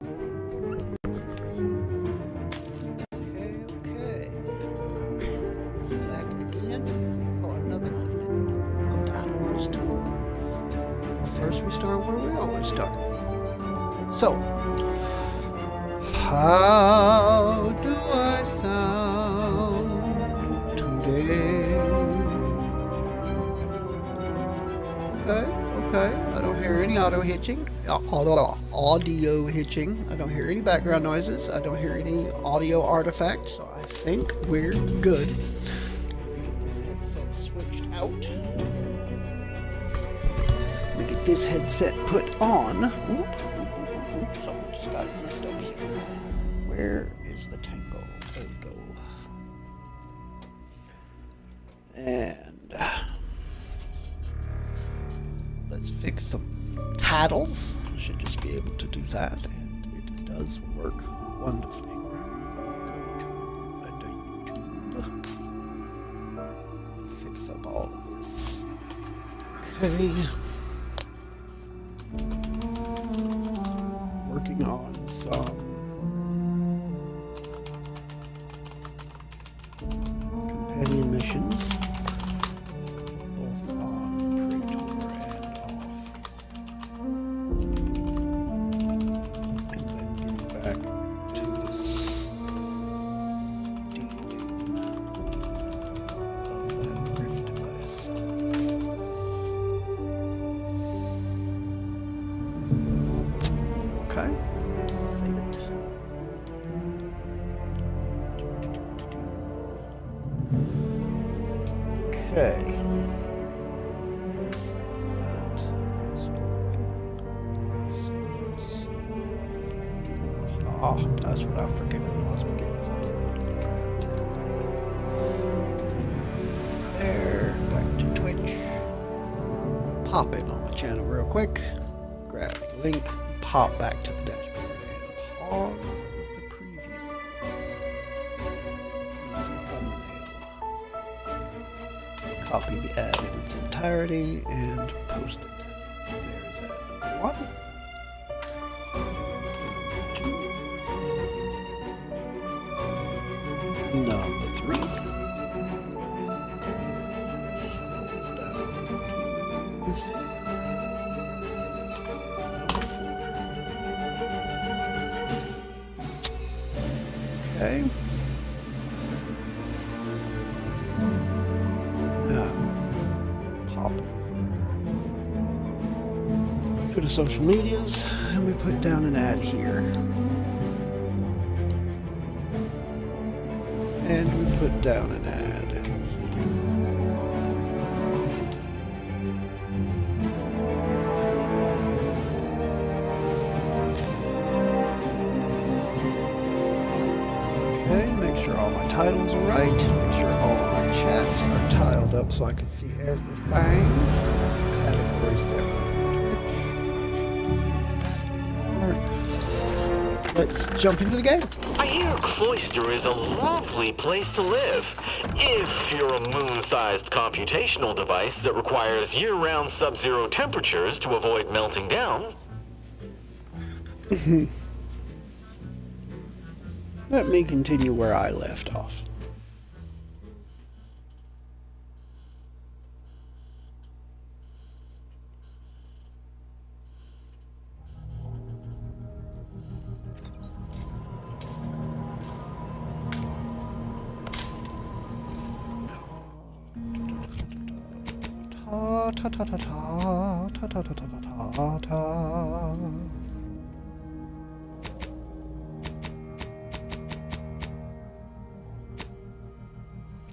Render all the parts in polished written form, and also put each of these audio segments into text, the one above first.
Okay. Back again for another evening of Time Wars 2. Well, first we start where we always start. So, how do I sound today? Okay. I don't hear any audio hitching. Audio hitching. I don't hear any background noises. I don't hear any audio artifacts. So I think we're good. Let me get this headset switched out. Let me get this headset put on. Something just got messed up here. Where is the tango? There we go. And let's fix some titles. I should just be able to do that, and it does work wonderfully. Go to YouTube. Fix up all of this. Okay. Working on some companion missions. Both on Praetor and off. And then getting back to the stealing of that rift device. Okay, save it. Okay. Oh, that's what I forget. I was forgetting something. There, back to Twitch. Pop in on the channel real quick. Grab the link. Pop back to the dashboard and pause the preview. Use a thumbnail. Copy the ad in its entirety and post it. There's ad number 1. Number 3. Okay. Now, pop over to the social medias, and we put down an ad here. And we put down an ad here. Okay, make sure all my titles are right. Make sure all of my chats are tiled up so I can see everything. Category 7 Twitch. Let's jump into the game. I hear Cloister is a lovely place to live, if you're a moon-sized computational device that requires year-round sub-zero temperatures to avoid melting down. Let me continue where I left off. Ta ta ta ta ta ta ta ta ta ta ta.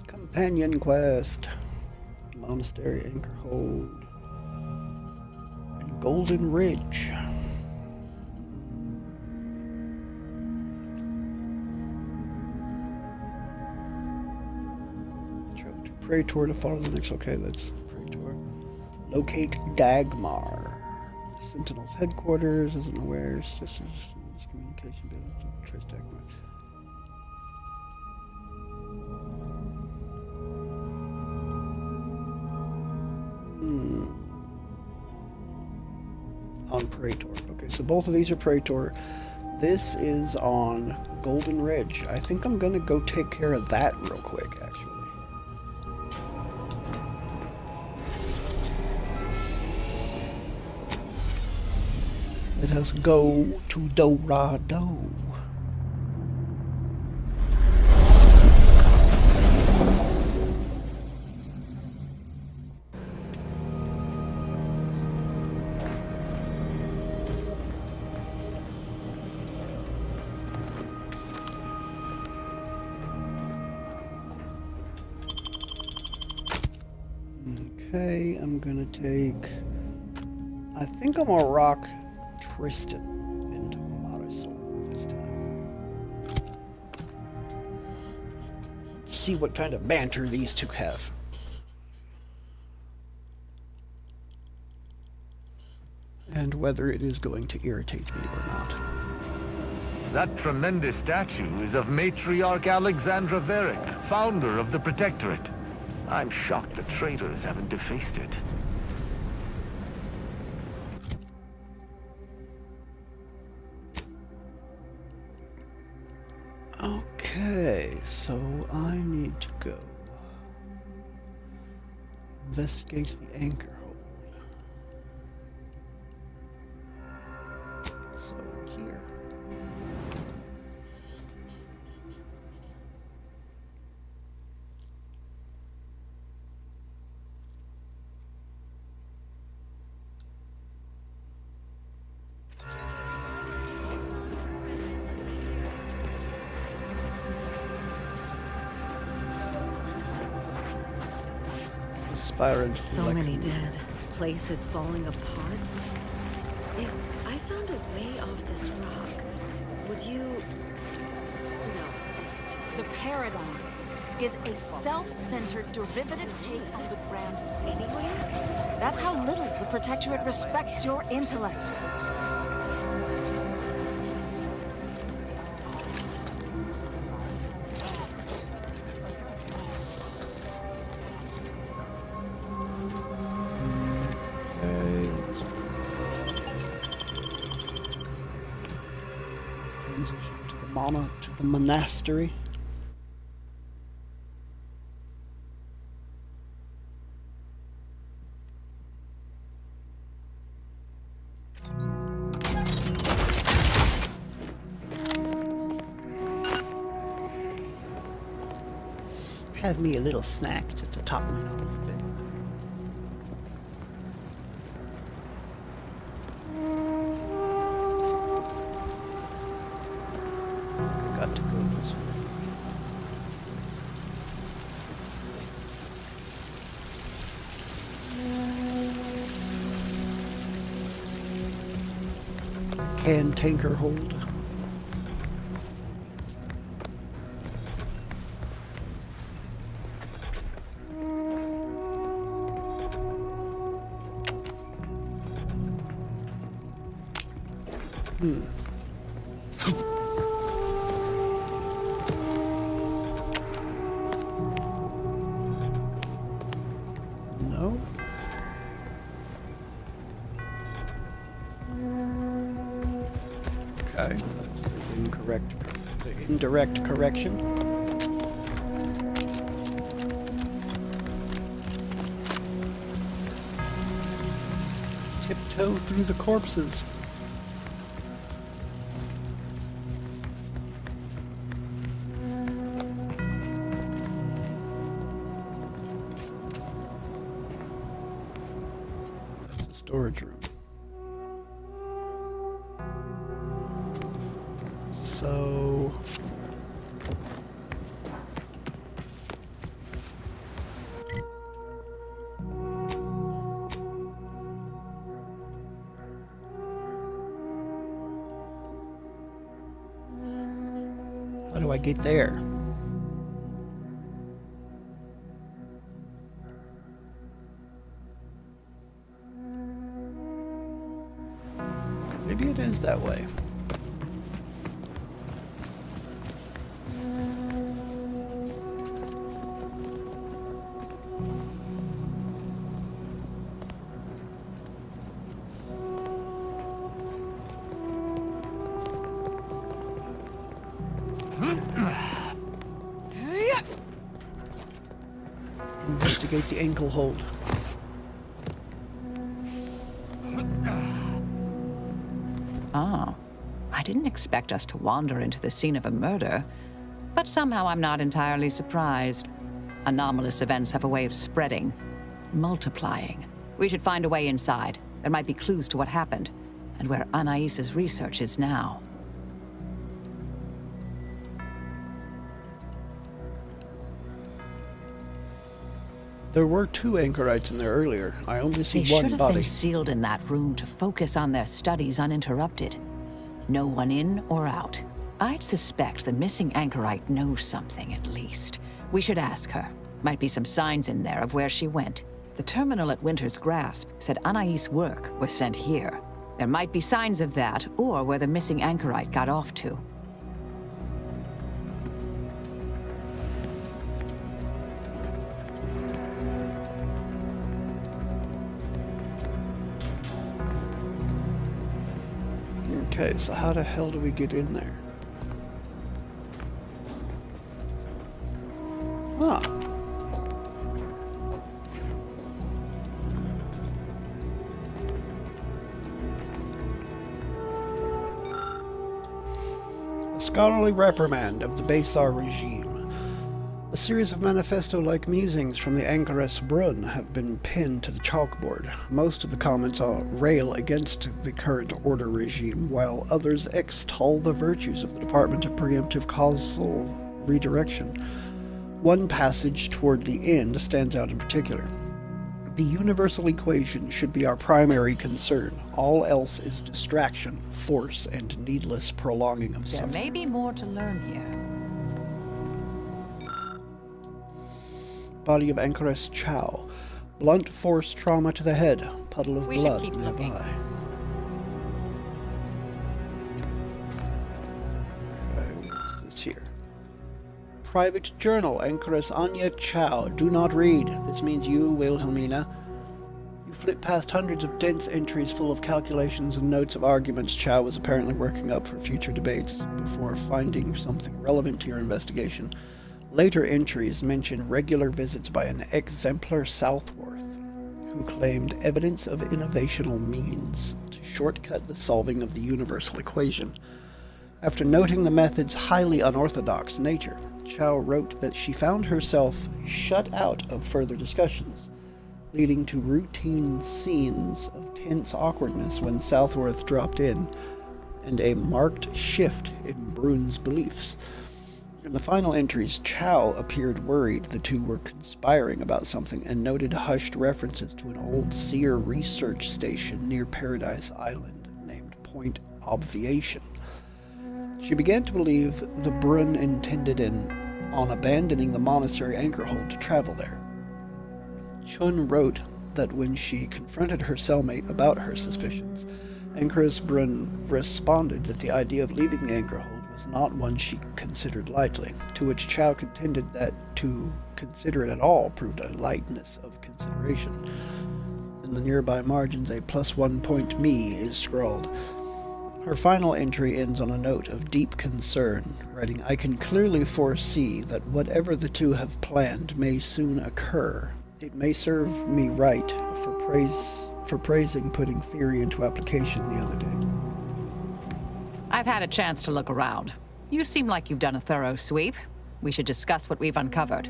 Companion quest, Monastery Anchorhold, and Golden Ridge. Travel to Praetor to follow the next. Okay, that's Praetor. Locate Dagmar. Sentinel's headquarters. Isn't aware. Systems communication. Trace Dagmar. On Praetor. Okay, so both of these are Praetor. this is on Golden Ridge. I think I'm gonna go take care of that real quick, actually. Let us go to Dorado. Okay, I'm gonna take... I think I'm gonna rock Tristan into Marisol this time. Let's see what kind of banter these two have. And whether it is going to irritate me or not. That tremendous statue is of Matriarch Alexandra Verick, founder of the Protectorate. I'm shocked the traitors haven't defaced it. Okay, so I need to go investigate the anchor hold. So here. Aspirant. So many dead. Place is falling apart. If I found a way off this rock, would you... No. The paradigm is a self-centered derivative take on the grand anyway. That's how little the Protectorate respects your intellect. To the monastery. Have me a little snack just to top me off a bit. Got to go this way. Can tanker hold? No. Okay, that's the indirect correction. Tiptoe through the corpses. That's the storage room. So... how do I get there? Maybe it is that way. investigate the ankle hold. Oh, I didn't expect us to wander into the scene of a murder, but somehow I'm not entirely surprised. Anomalous events have a way of spreading, multiplying. We should find a way inside. There might be clues to what happened, and where Anais's research is now. There were 2 anchorites in there earlier. I only see They one should have body. been sealed in that room to focus on their studies uninterrupted. No one in or out. I'd suspect the missing anchorite knows something at least. We should ask her. Might be some signs in there of where she went. The terminal at Winter's Grasp said Anais' work was sent here. There might be signs of that, or where the missing anchorite got off to. Okay, so how the hell do we get in there? Ah. A scholarly reprimand of the Baysar regime. A series of manifesto-like musings from the Anchoress Brun have been pinned to the chalkboard. Most of the comments rail against the current order regime, while others extol the virtues of the Department of Preemptive Causal Redirection. One passage toward the end stands out in particular. The universal equation should be our primary concern. All else is distraction, force, and needless prolonging of There suffering. may be more to learn here. Body of Anchoress Chow. Blunt force trauma to the head. Puddle of We should blood keep nearby. looking. Okay, what's this here? Private journal. Anchoress Anya Chow. Do not read. This means you, Wilhelmina. You flip past hundreds of dense entries full of calculations and notes of arguments Chow was apparently working up for future debates before finding something relevant to your investigation. Later entries mention regular visits by an exemplar Southworth, who claimed evidence of innovational means to shortcut the solving of the universal equation. After noting the method's highly unorthodox nature, Chow wrote that she found herself shut out of further discussions, leading to routine scenes of tense awkwardness when Southworth dropped in, and a marked shift in Brun's beliefs. In the final entries, Chow appeared worried the two were conspiring about something and noted hushed references to an old seer research station near Paradise Island named Point Obviation. She began to believe the Brun intended on abandoning the monastery anchorhold to travel there. Chun wrote that when she confronted her cellmate about her suspicions, Anchoress Brun responded that the idea of leaving the anchorhold was not one she considered lightly, to which Chow contended that to consider it at all proved a lightness of consideration. In the nearby margins, a +1 point me is scrawled. Her final entry ends on a note of deep concern, writing, "I can clearly foresee that whatever the two have planned may soon occur. It may serve me right for praising putting theory into application the other day." I've had a chance to look around. You seem like you've done a thorough sweep. We should discuss what we've uncovered.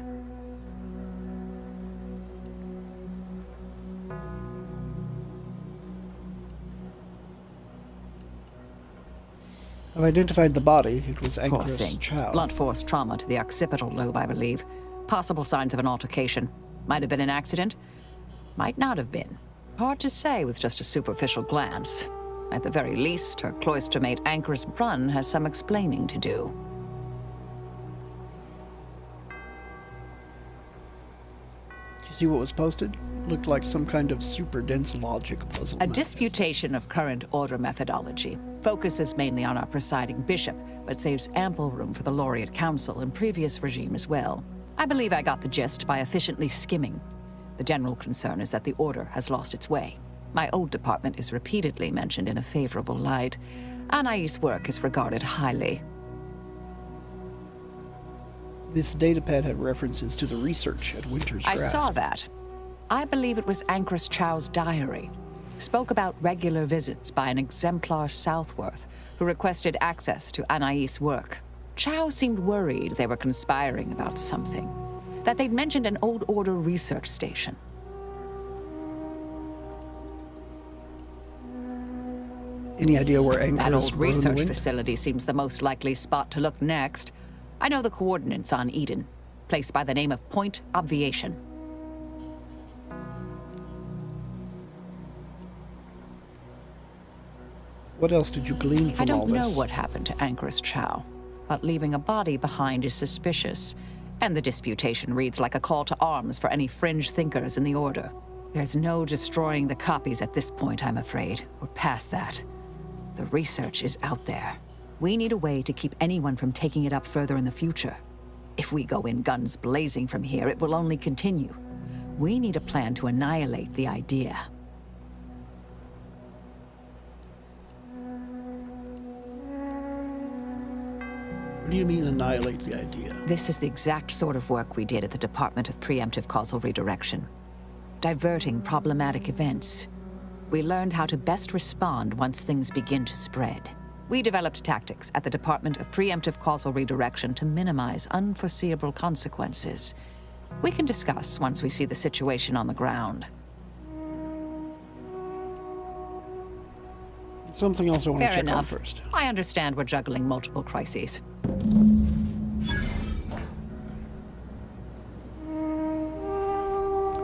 I've identified the body. It was Poor Anchoress thing. Chow. Blunt force trauma to the occipital lobe, I believe. Possible signs of an altercation. Might have been an accident. Might not have been. Hard to say with just a superficial glance. At the very least, her cloister mate Anchoress Brun has some explaining to do. Did you see what was posted? Looked like some kind of super dense logic puzzle. A disputation of current order methodology. Focuses mainly on our presiding bishop, but saves ample room for the laureate council and previous regime as well. I believe I got the gist by efficiently skimming. The general concern is that the order has lost its way. My old department is repeatedly mentioned in a favorable light. Anais' work is regarded highly. This datapad had references to the research at Winter's I Grasp. saw that. I believe it was Anchoress Chow's diary. Spoke about regular visits by an exemplar Southworth, who requested access to Anais' work. Chow seemed worried they were conspiring about something. That they'd mentioned an old order research station. Any idea where That Anchoress old research went? facility seems the most likely spot to look next. I know the coordinates on Eden. Place by the name of Point Obviation. What else did you glean from I all don't this? know what happened to Anchoress Chow, but leaving a body behind is suspicious, and the disputation reads like a call to arms for any fringe thinkers in the Order. There's no destroying the copies at this point, I'm afraid. We're past that. The research is out there. We need a way to keep anyone from taking it up further in the future. If we go in guns blazing from here, it will only continue. We need a plan to annihilate the idea. What do you mean annihilate the idea? This is the exact sort of work we did at the Department of Preemptive Causal Redirection. Diverting problematic events. We learned how to best respond once things begin to spread. We developed tactics at the Department of Preemptive Causal Redirection to minimize unforeseeable consequences. We can discuss once we see the situation on the ground. Something else I want to Fair check enough. on first. I understand we're juggling multiple crises.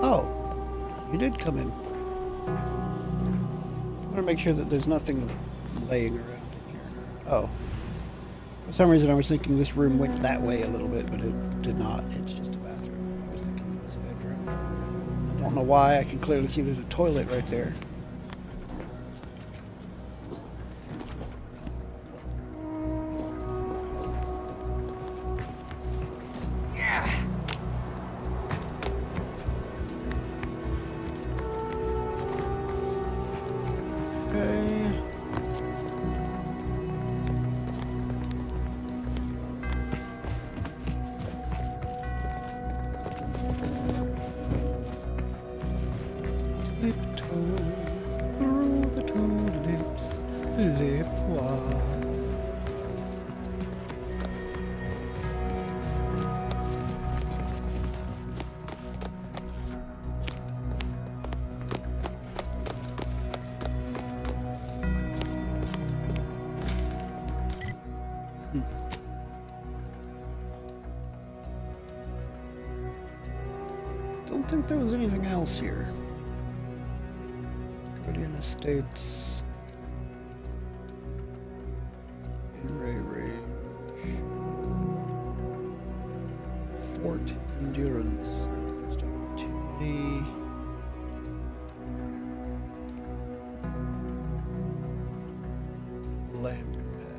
Oh, you did come in. I want to make sure that there's nothing laying around in here. Oh. For some reason I was thinking this room went that way a little bit, but it did not. It's just a bathroom. I was thinking it was a bedroom. I don't know why. I can clearly see there's a toilet right there. Okay. Tiptoe through the tulips, les pois. Don't think there was anything else here. Guardian Estates. In Ray Range. Fort Endurance. Next opportunity. Landing pad.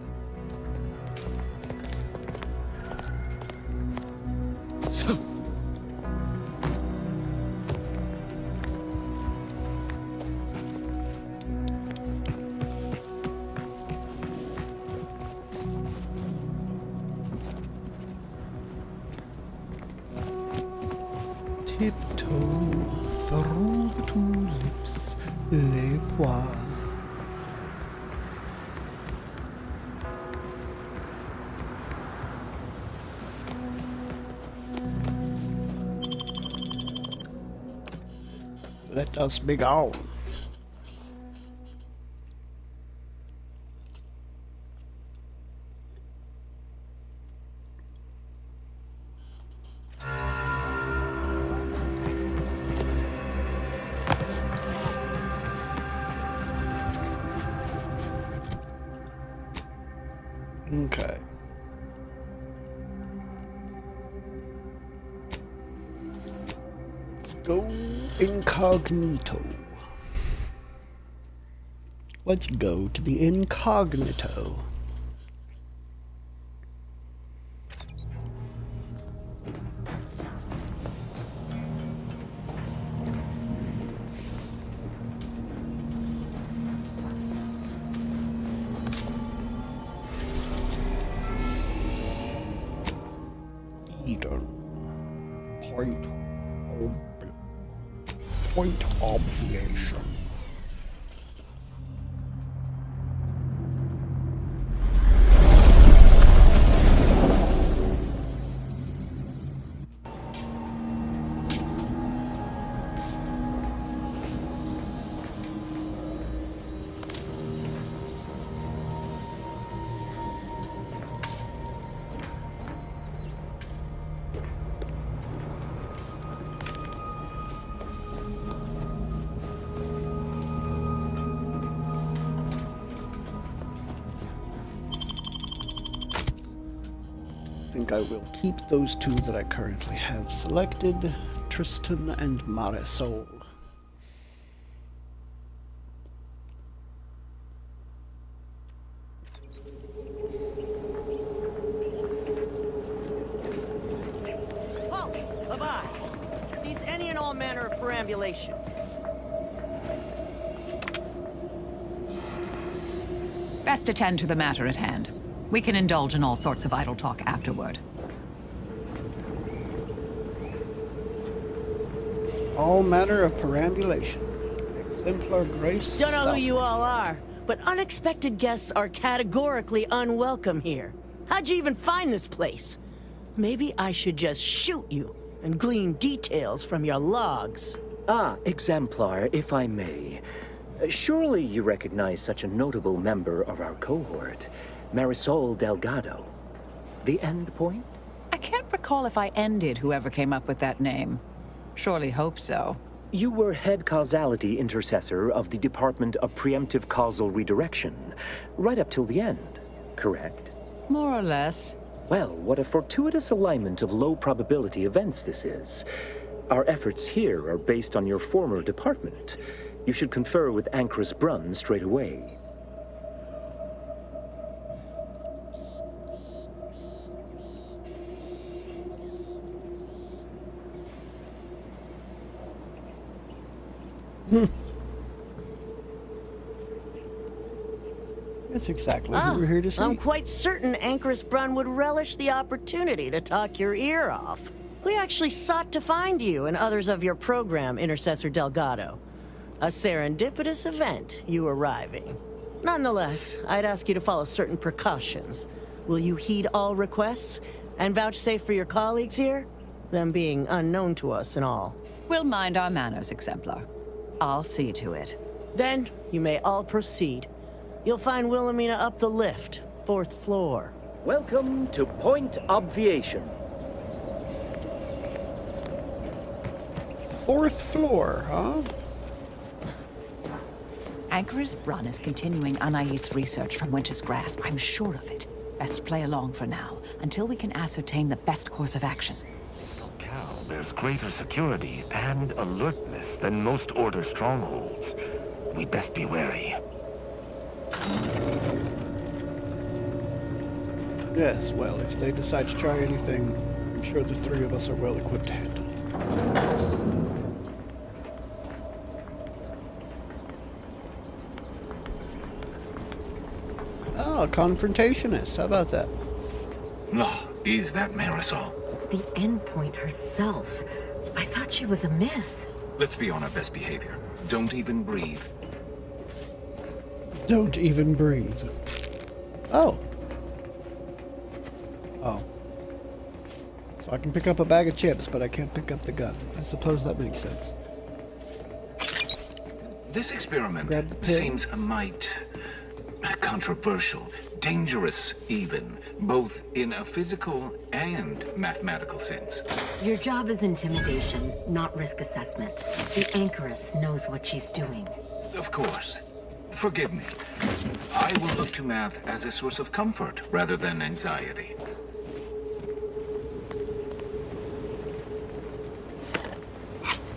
Tiptoe through the tulips, les pois. Let us be gone. Okay. Let's go incognito. Let's go to the incognito. Eater. Point. Point obviation. I think I will keep those two that I currently have selected, Tristan and Marisol. Halt! Bye-bye. Cease any and all manner of perambulation. Best attend to the matter at hand. We can indulge in all sorts of idle talk afterward. All manner of perambulation. Exemplar Grace. Don't know who Southwest. you all are, but unexpected guests are categorically unwelcome here. How'd you even find this place? Maybe I should just shoot you and glean details from your logs. Ah, Exemplar, if I may. Surely you recognize such a notable member of our cohort, Marisol Delgado. The Endpoint? I can't recall if I ended whoever came up with that name. Surely hope so. You were head causality intercessor of the Department of Preemptive Causal Redirection, right up till the end, correct? More or less. Well, what a fortuitous alignment of low probability events this is. Our efforts here are based on your former department. You should confer with Ancrus Brunn straight away. That's exactly what we're here to see. I'm quite certain Ancrus Brunn would relish the opportunity to talk your ear off. We actually sought to find you and others of your program, Intercessor Delgado. A serendipitous event, you arriving. Nonetheless, I'd ask you to follow certain precautions. Will you heed all requests and vouchsafe for your colleagues here? Them being unknown to us and all. We'll mind our manners, Exemplar. I'll see to it. Then, you may all proceed. You'll find Wilhelmina up the lift, 4th floor. Welcome to Point Obviation. 4th floor, huh? Ancrus Brunn is continuing Anais' research from Winter's Grasp. I'm sure of it. Best play along for now, until we can ascertain the best course of action. Cal bears greater security and alertness than most Order strongholds. We'd best be wary. Yes, well, if they decide to try anything, I'm sure the three of us are well equipped to handle it. Oh, a confrontationist. How about that? Oh, is that Marisol? The Endpoint herself. I thought she was a myth. Let's be on our best behavior. Don't even breathe. Don't even breathe. Oh. Oh. So I can pick up a bag of chips, but I can't pick up the gun. I suppose that makes sense. This experiment Grab the pills. seems a mite controversial, dangerous even, both in a physical and mathematical sense. Your job is intimidation, not risk assessment. The Anchoress knows what she's doing. Of course. Forgive me. I will look to math as a source of comfort rather than anxiety.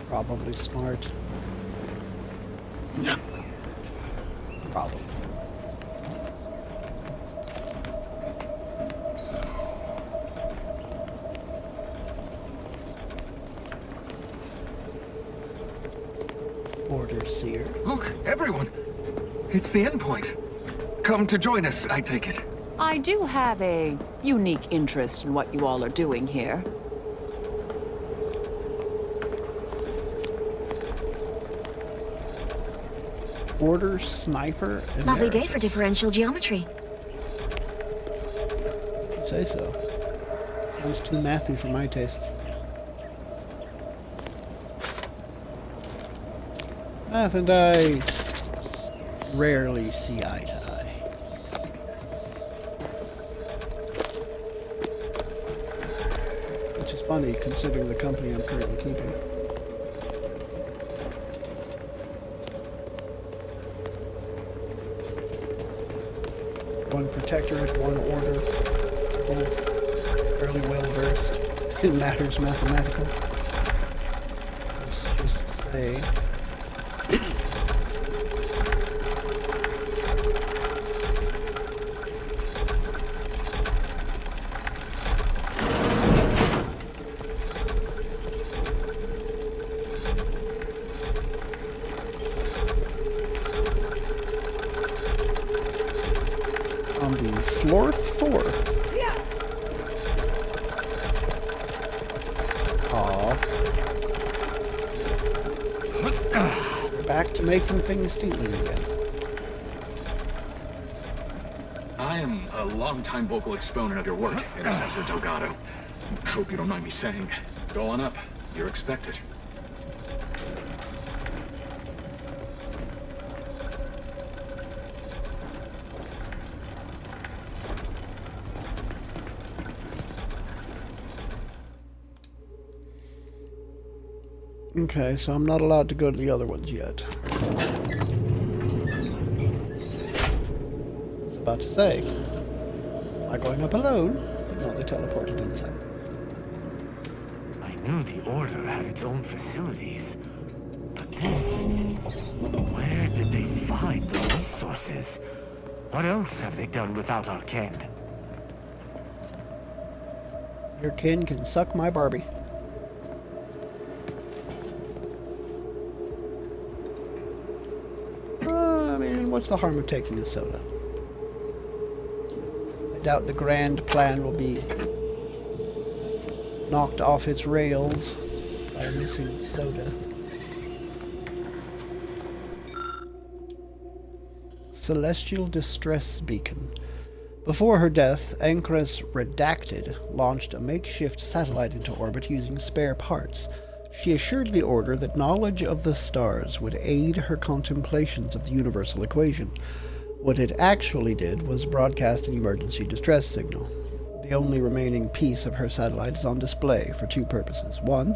Probably smart. Yeah. Probably. Order Seer. Look, everyone! It's the Endpoint. Come to join us, I take it. I do have a unique interest in what you all are doing here. Order Sniper Emeritus. Lovely day for differential geometry. If you say so. Sounds too mathy for my tastes. Math and I rarely see eye to eye. Which is funny considering the company I'm currently keeping. One protectorate, one order, both fairly well versed in matters mathematical. Let's just say. On the fourth floor. We're back to making things steaming again. I am a long-time vocal exponent of your work, Intercessor Delgado. Hope you don't mind me saying. Go on up. You're expected. Okay, so I'm not allowed to go to the other ones yet. I was about to say, am I going up alone? But no, they teleported inside. I knew the Order had its own facilities. But this... Where did they find the resources? What else have they done without our kin? Your kin can suck my Barbie. I mean, what's the harm of taking a soda? I doubt the grand plan will be knocked off its rails by a missing soda. Celestial Distress Beacon. Before her death, Ankress Redacted launched a makeshift satellite into orbit using spare parts. She assured the Order that knowledge of the stars would aid her contemplations of the universal equation. What it actually did was broadcast an emergency distress signal. The only remaining piece of her satellite is on display for two purposes. One,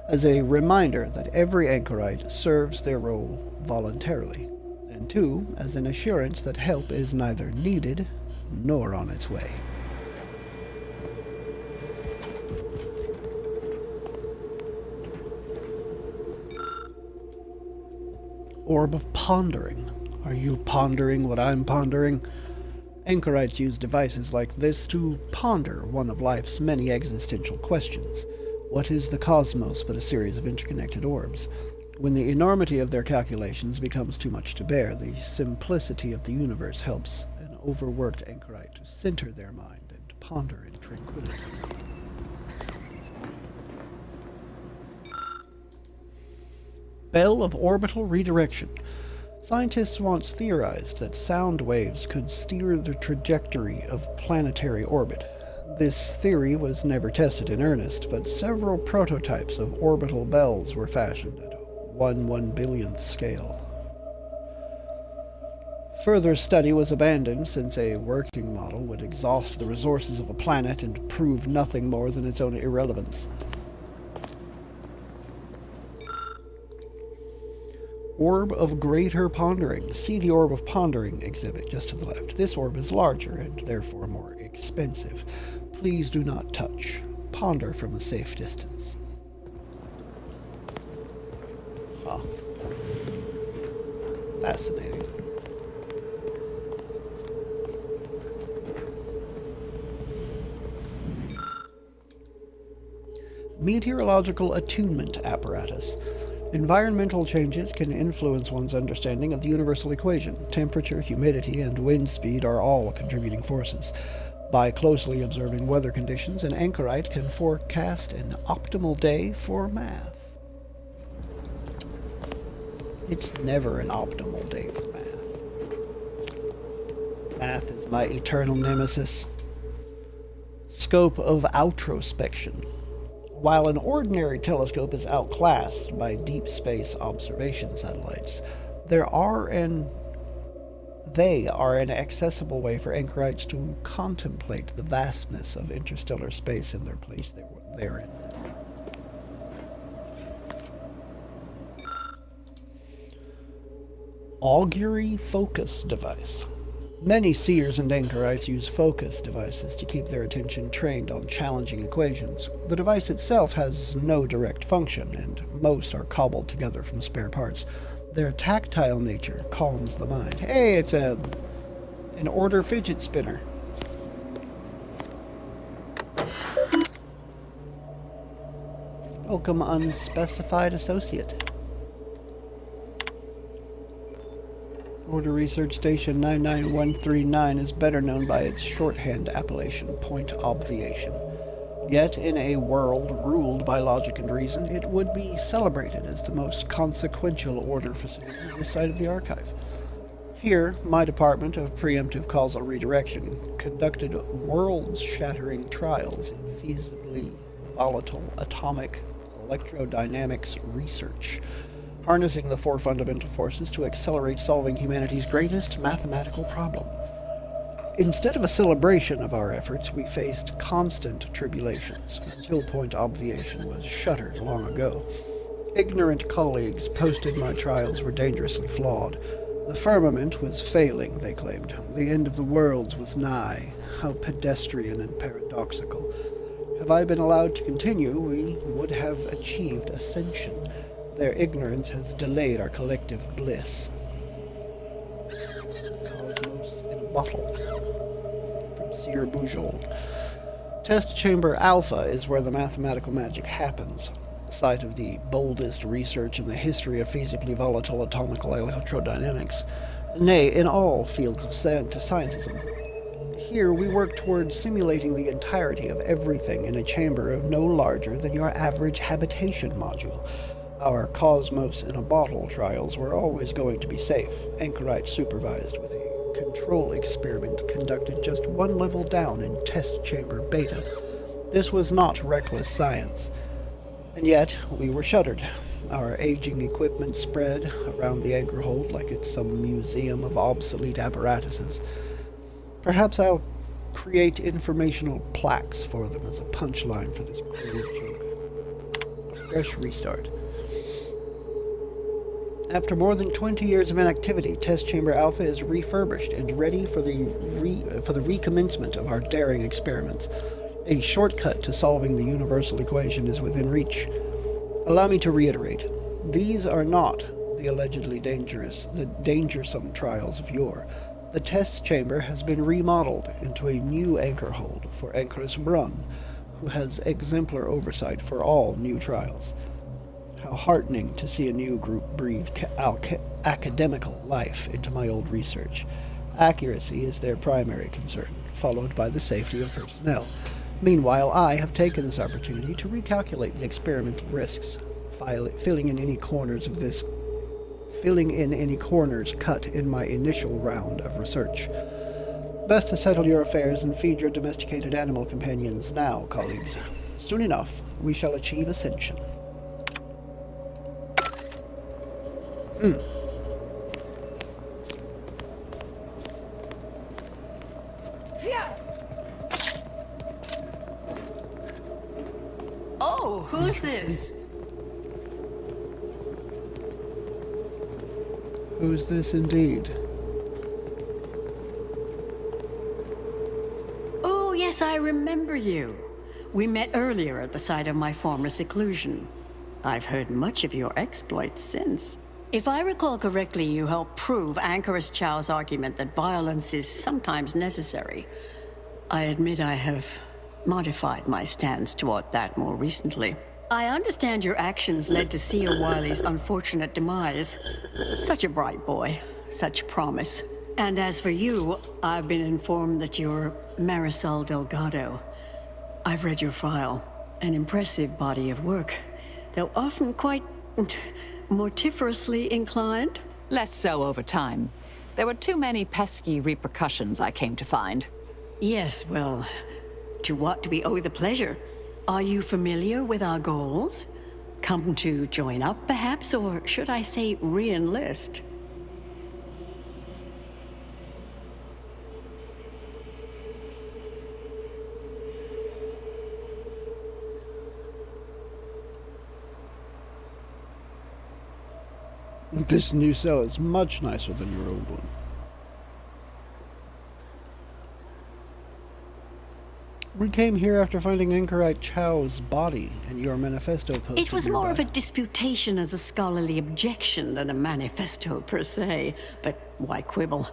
as a reminder that every anchorite serves their role voluntarily. And two, as an assurance that help is neither needed nor on its way. Orb of Pondering. Are you pondering what I'm pondering? Anchorites use devices like this to ponder one of life's many existential questions. What is the cosmos but a series of interconnected orbs? When the enormity of their calculations becomes too much to bear, the simplicity of the universe helps an overworked anchorite to center their mind and ponder in tranquility. Bell of Orbital Redirection. Scientists once theorized that sound waves could steer the trajectory of planetary orbit. This theory was never tested in earnest, but several prototypes of orbital bells were fashioned at 1/1,000,000th scale. Further study was abandoned since a working model would exhaust the resources of a planet and prove nothing more than its own irrelevance. Orb of Greater Pondering. See the Orb of Pondering exhibit just to the left. This orb is larger and therefore more expensive. Please do not touch. Ponder from a safe distance. Huh. Fascinating. Meteorological Attunement Apparatus. Environmental changes can influence one's understanding of the universal equation. Temperature, humidity, and wind speed are all contributing forces. By closely observing weather conditions, an anchorite can forecast an optimal day for math. It's never an optimal day for math. Math is my eternal nemesis. Scope of outrospection. While an ordinary telescope is outclassed by deep space observation satellites, they are an accessible way for anchorites to contemplate the vastness of interstellar space in their place therein. Augury focus device. Many seers and anchorites use focus devices to keep their attention trained on challenging equations. The device itself has no direct function, and most are cobbled together from spare parts. Their tactile nature calms the mind. Hey, it's an order fidget spinner. Welcome, unspecified associate. Order Research Station 99139 is better known by its shorthand appellation, Point Obviation. Yet, in a world ruled by logic and reason, it would be celebrated as the most consequential order facility this side of the archive. Here, my department of preemptive causal redirection conducted world-shattering trials in feasibly volatile atomic electrodynamics research, harnessing the four fundamental forces to accelerate solving humanity's greatest mathematical problem. Instead of a celebration of our efforts, we faced constant tribulations until Point Obviation was shuttered long ago. Ignorant colleagues posted my trials were dangerously flawed. The firmament was failing, they claimed. The end of the worlds was nigh. How pedestrian and paradoxical. Had I been allowed to continue, we would have achieved ascension. Their ignorance has delayed our collective bliss. Cosmos in a Bottle. From Seer Bujold. Test Chamber Alpha is where the mathematical magic happens. Site of the boldest research in the history of feasibly volatile atomical electrodynamics. Nay, in all fields of scientism. Here we work towards simulating the entirety of everything in a chamber of no larger than your average habitation module. Our Cosmos in a Bottle trials were always going to be safe, anchorite supervised, with a control experiment conducted just one level down in Test Chamber Beta. This was not reckless science. And yet, we were shuttered. Our aging equipment spread around the anchor hold like it's some museum of obsolete apparatuses. Perhaps I'll create informational plaques for them as a punchline for this cruel joke. A fresh restart. After more than 20 years of inactivity, Test Chamber Alpha is refurbished and ready for the recommencement of our daring experiments. A shortcut to solving the universal equation is within reach. Allow me to reiterate, these are not the allegedly dangersome trials of yore. The test chamber has been remodeled into a new anchor hold for Anchoress Brunn, who has exemplar oversight for all new trials. How heartening to see a new group breathe academical life into my old research. Accuracy is their primary concern, followed by the safety of personnel. Meanwhile, I have taken this opportunity to recalculate the experimental risks, filling in any corners cut in my initial round of research. Best to settle your affairs and feed your domesticated animal companions now, colleagues. Soon enough, we shall achieve ascension. Oh, who's this? Who's this indeed? Oh, yes, I remember you. We met earlier at the site of my former seclusion. I've heard much of your exploits since. If I recall correctly, you helped prove Anchoress Chow's argument that violence is sometimes necessary. I admit I have modified my stance toward that more recently. I understand your actions led to Seer Wiley's unfortunate demise. Such a bright boy, such promise. And as for you, I've been informed that you're Marisol Delgado. I've read your file. An impressive body of work, though often quite mortiferously inclined. Less so over time. There were too many pesky repercussions, I came to find. Yes, well, to what do we owe the pleasure? Are you familiar with our goals? Come to join up, perhaps, or should I say re-enlist? This new cell is much nicer than your old one. We came here after finding Anchorite Chow's body and your manifesto posted It was more nearby. of a disputation as a scholarly objection than a manifesto per se, but why quibble?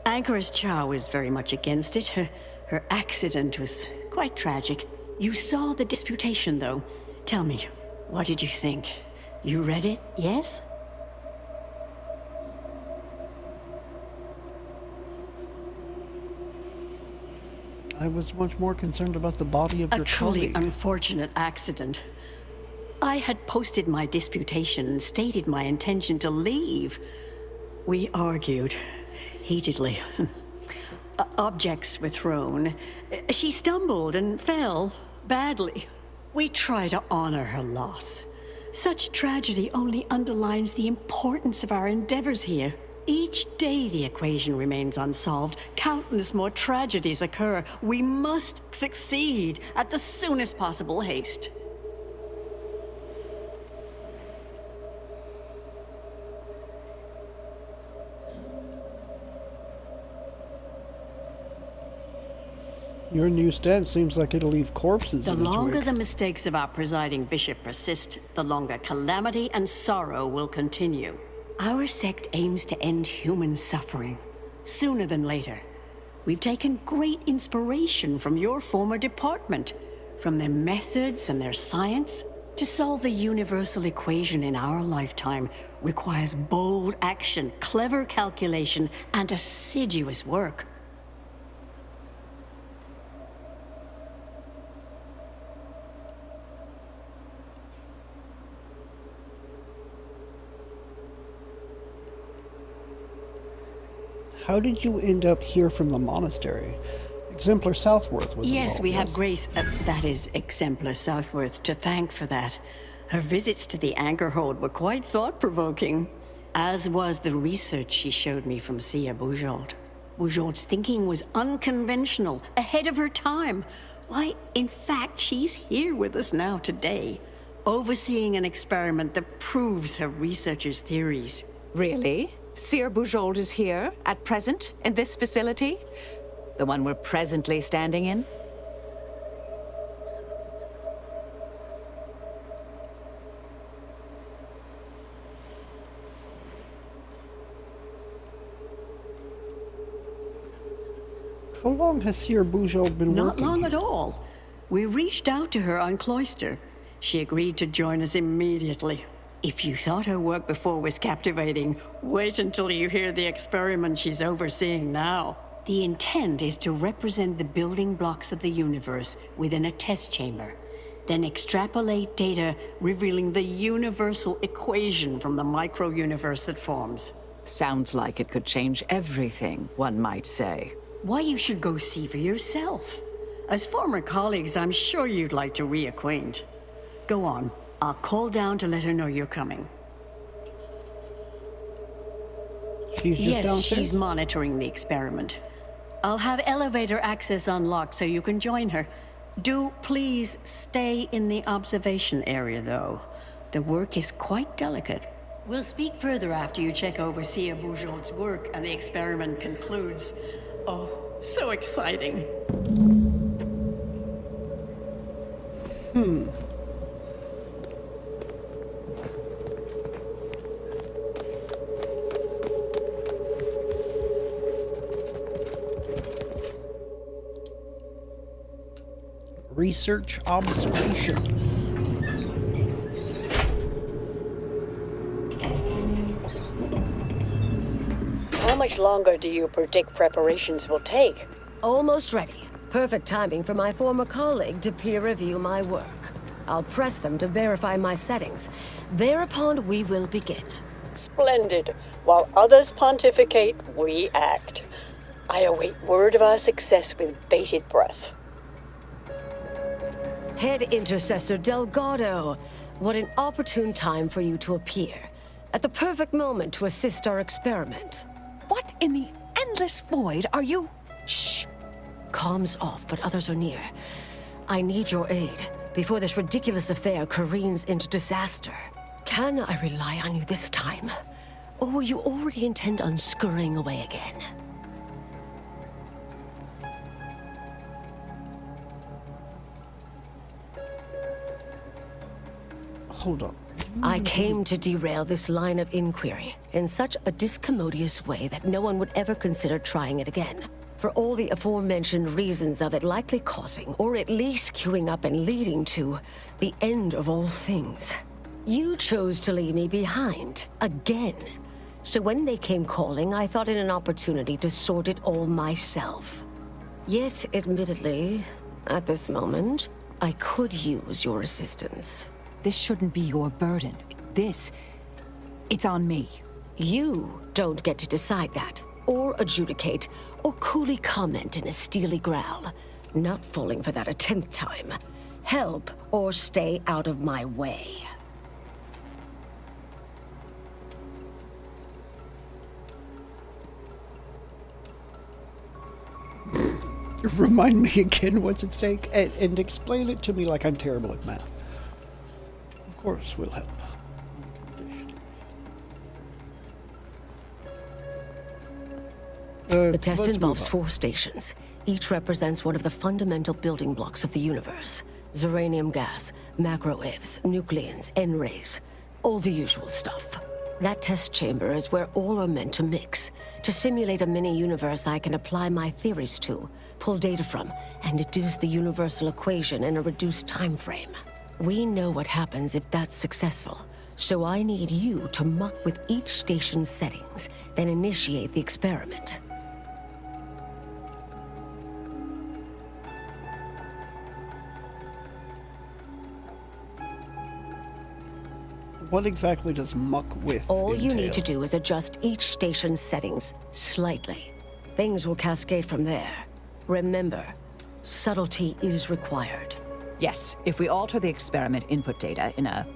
Anchoress Chow is very much against it. Her accident was quite tragic. You saw the disputation, though. Tell me, what did you think? You read it, yes? I was much more concerned about the body of your A truly colleague. unfortunate accident. I had posted my disputation and stated my intention to leave. We argued heatedly. Objects were thrown. She stumbled and fell badly. We try to honor her loss. Such tragedy only underlines the importance of our endeavors here. Each day the equation remains unsolved. Countless more tragedies occur. We must succeed at the soonest possible haste. Your new stance seems like it'll leave corpses The in its longer wake. the mistakes of our presiding bishop persist, the longer calamity and sorrow will continue. Our sect aims to end human suffering, sooner than later. We've taken great inspiration from your former department, from their methods and their science. To solve the universal equation in our lifetime requires bold action, clever calculation, and assiduous work. How did you end up here from the monastery? Exemplar Southworth was Yes, involved, we have yes? Grace, that is Exemplar Southworth, to thank for that. Her visits to the Anchorhold were quite thought-provoking, as was the research she showed me from Sia Bujold. Bujold's thinking was unconventional, ahead of her time. Why, in fact, she's here with us now today, overseeing an experiment that proves her researcher's theories. Really? Sir Bujold is here, at present, in this facility? The one we're presently standing in? How long has Sir Bujold been Not working long here? at all. We reached out to her on Cloister. She agreed to join us immediately. If you thought her work before was captivating, wait until you hear the experiment she's overseeing now. The intent is to represent the building blocks of the universe within a test chamber, then extrapolate data revealing the universal equation from the micro-universe that forms. Sounds like it could change everything, one might say. Why, you should go see for yourself. As former colleagues, I'm sure you'd like to reacquaint. Go on. I'll call down to let her know you're coming. She's just Yes, downstairs? she's monitoring the experiment. I'll have elevator access unlocked so you can join her. Do please stay in the observation area, though. The work is quite delicate. We'll speak further after you check over Sia Bujold's work and the experiment concludes. Oh, so exciting. Research observation. How much longer do you predict preparations will take? Almost ready. Perfect timing for my former colleague to peer review my work. I'll press them to verify my settings. Thereupon we will begin. Splendid. While others pontificate, we act. I await word of our success with bated breath. Head Intercessor Delgado, what an opportune time for you to appear. At the perfect moment to assist our experiment. What in the endless void are you? Shh. Comms off, but others are near. I need your aid before this ridiculous affair careens into disaster. Can I rely on you this time? Or will you already intend on scurrying away again? Hold on. I came to derail this line of inquiry in such a discommodious way that no one would ever consider trying it again. For all the aforementioned reasons of it likely causing, or at least queuing up and leading to, the end of all things. You chose to leave me behind, again. So when they came calling, I thought it an opportunity to sort it all myself. Yet, admittedly, at this moment, I could use your assistance. This shouldn't be your burden. It's on me. You don't get to decide that, or adjudicate, or coolly comment in a steely growl. Not falling for that a 10th time. Help, or stay out of my way. Remind me again what's at stake, and explain it to me like I'm terrible at math. Of course, we'll help. The test involves 4 stations. Each represents one of the fundamental building blocks of the universe. Zeranium gas, macro-ivs, nucleons, N-rays. All the usual stuff. That test chamber is where all are meant to mix. To simulate a mini-universe I can apply my theories to, pull data from, and deduce the universal equation in a reduced time frame. We know what happens if that's successful. So I need you to muck with each station's settings, then initiate the experiment. What exactly does muck with All entail? you need to do is adjust each station's settings slightly. Things will cascade from there. Remember, subtlety is required. Yes, if we alter the experiment input data in a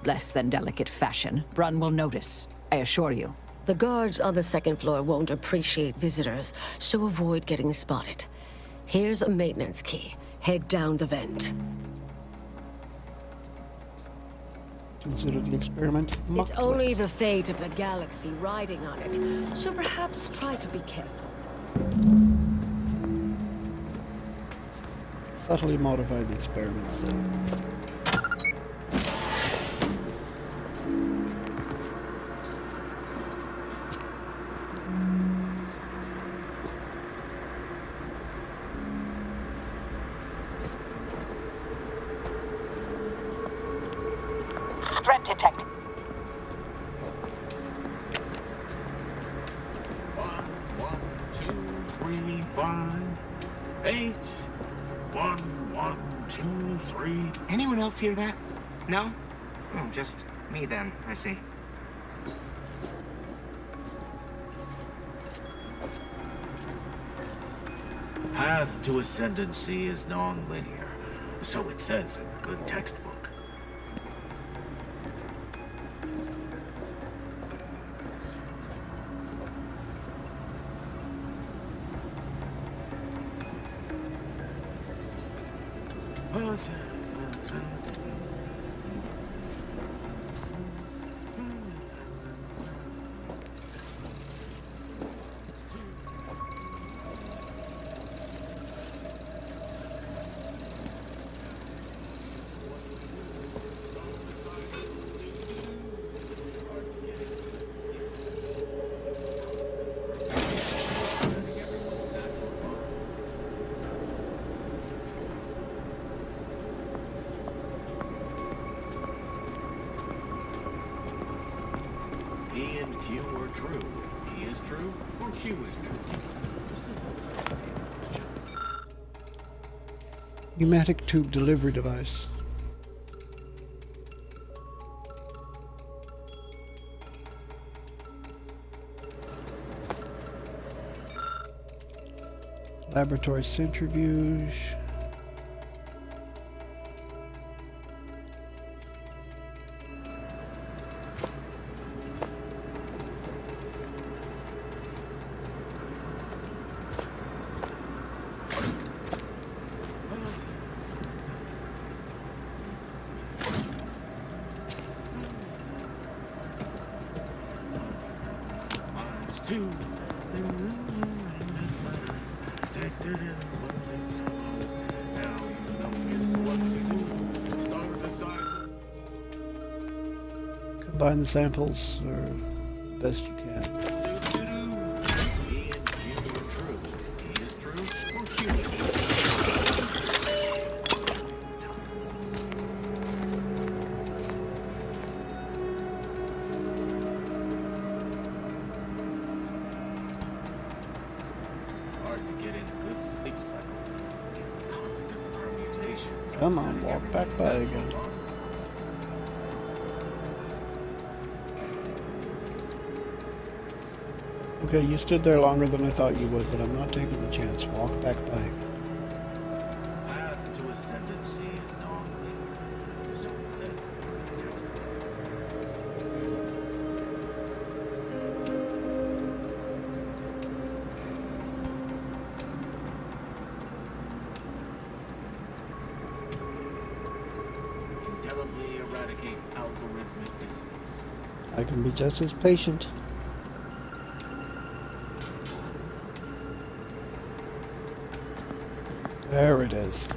less than delicate fashion, Brun will notice, I assure you. The guards on the 2nd floor won't appreciate visitors, so avoid getting spotted. Here's a maintenance key. Head down the vent. Consider the experiment muck It's only with. the fate of the galaxy riding on it, so perhaps try to be careful. Subtly modify the experiment settings. Threat detected. 1, 1, 2, 3, 5, 8. 1, 1, 2, 3. Anyone else hear that? No? Oh, just me then, I see. Path to ascendancy is non-linear, so it says in the good textbook. P and Q are true. If P is true, or Q is true. Pneumatic tube delivery device. Laboratory centrifuge. Combine the samples or the best you can. Come on, walk back by again. Okay, you stood there longer than I thought you would, but I'm not taking the chance. Walk back by again. Path to ascendancy is non-linear, so it says. Indelibly eradicate algorithmic dissonance. I can be just as patient. There it is.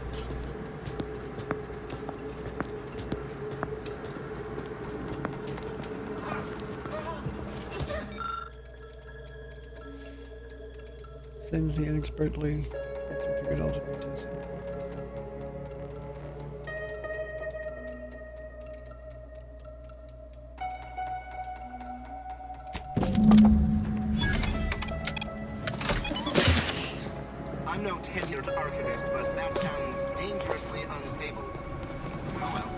Things the inexpertly reconfigured alternate test. I'm no tenured archivist, but that sounds dangerously unstable. Oh well.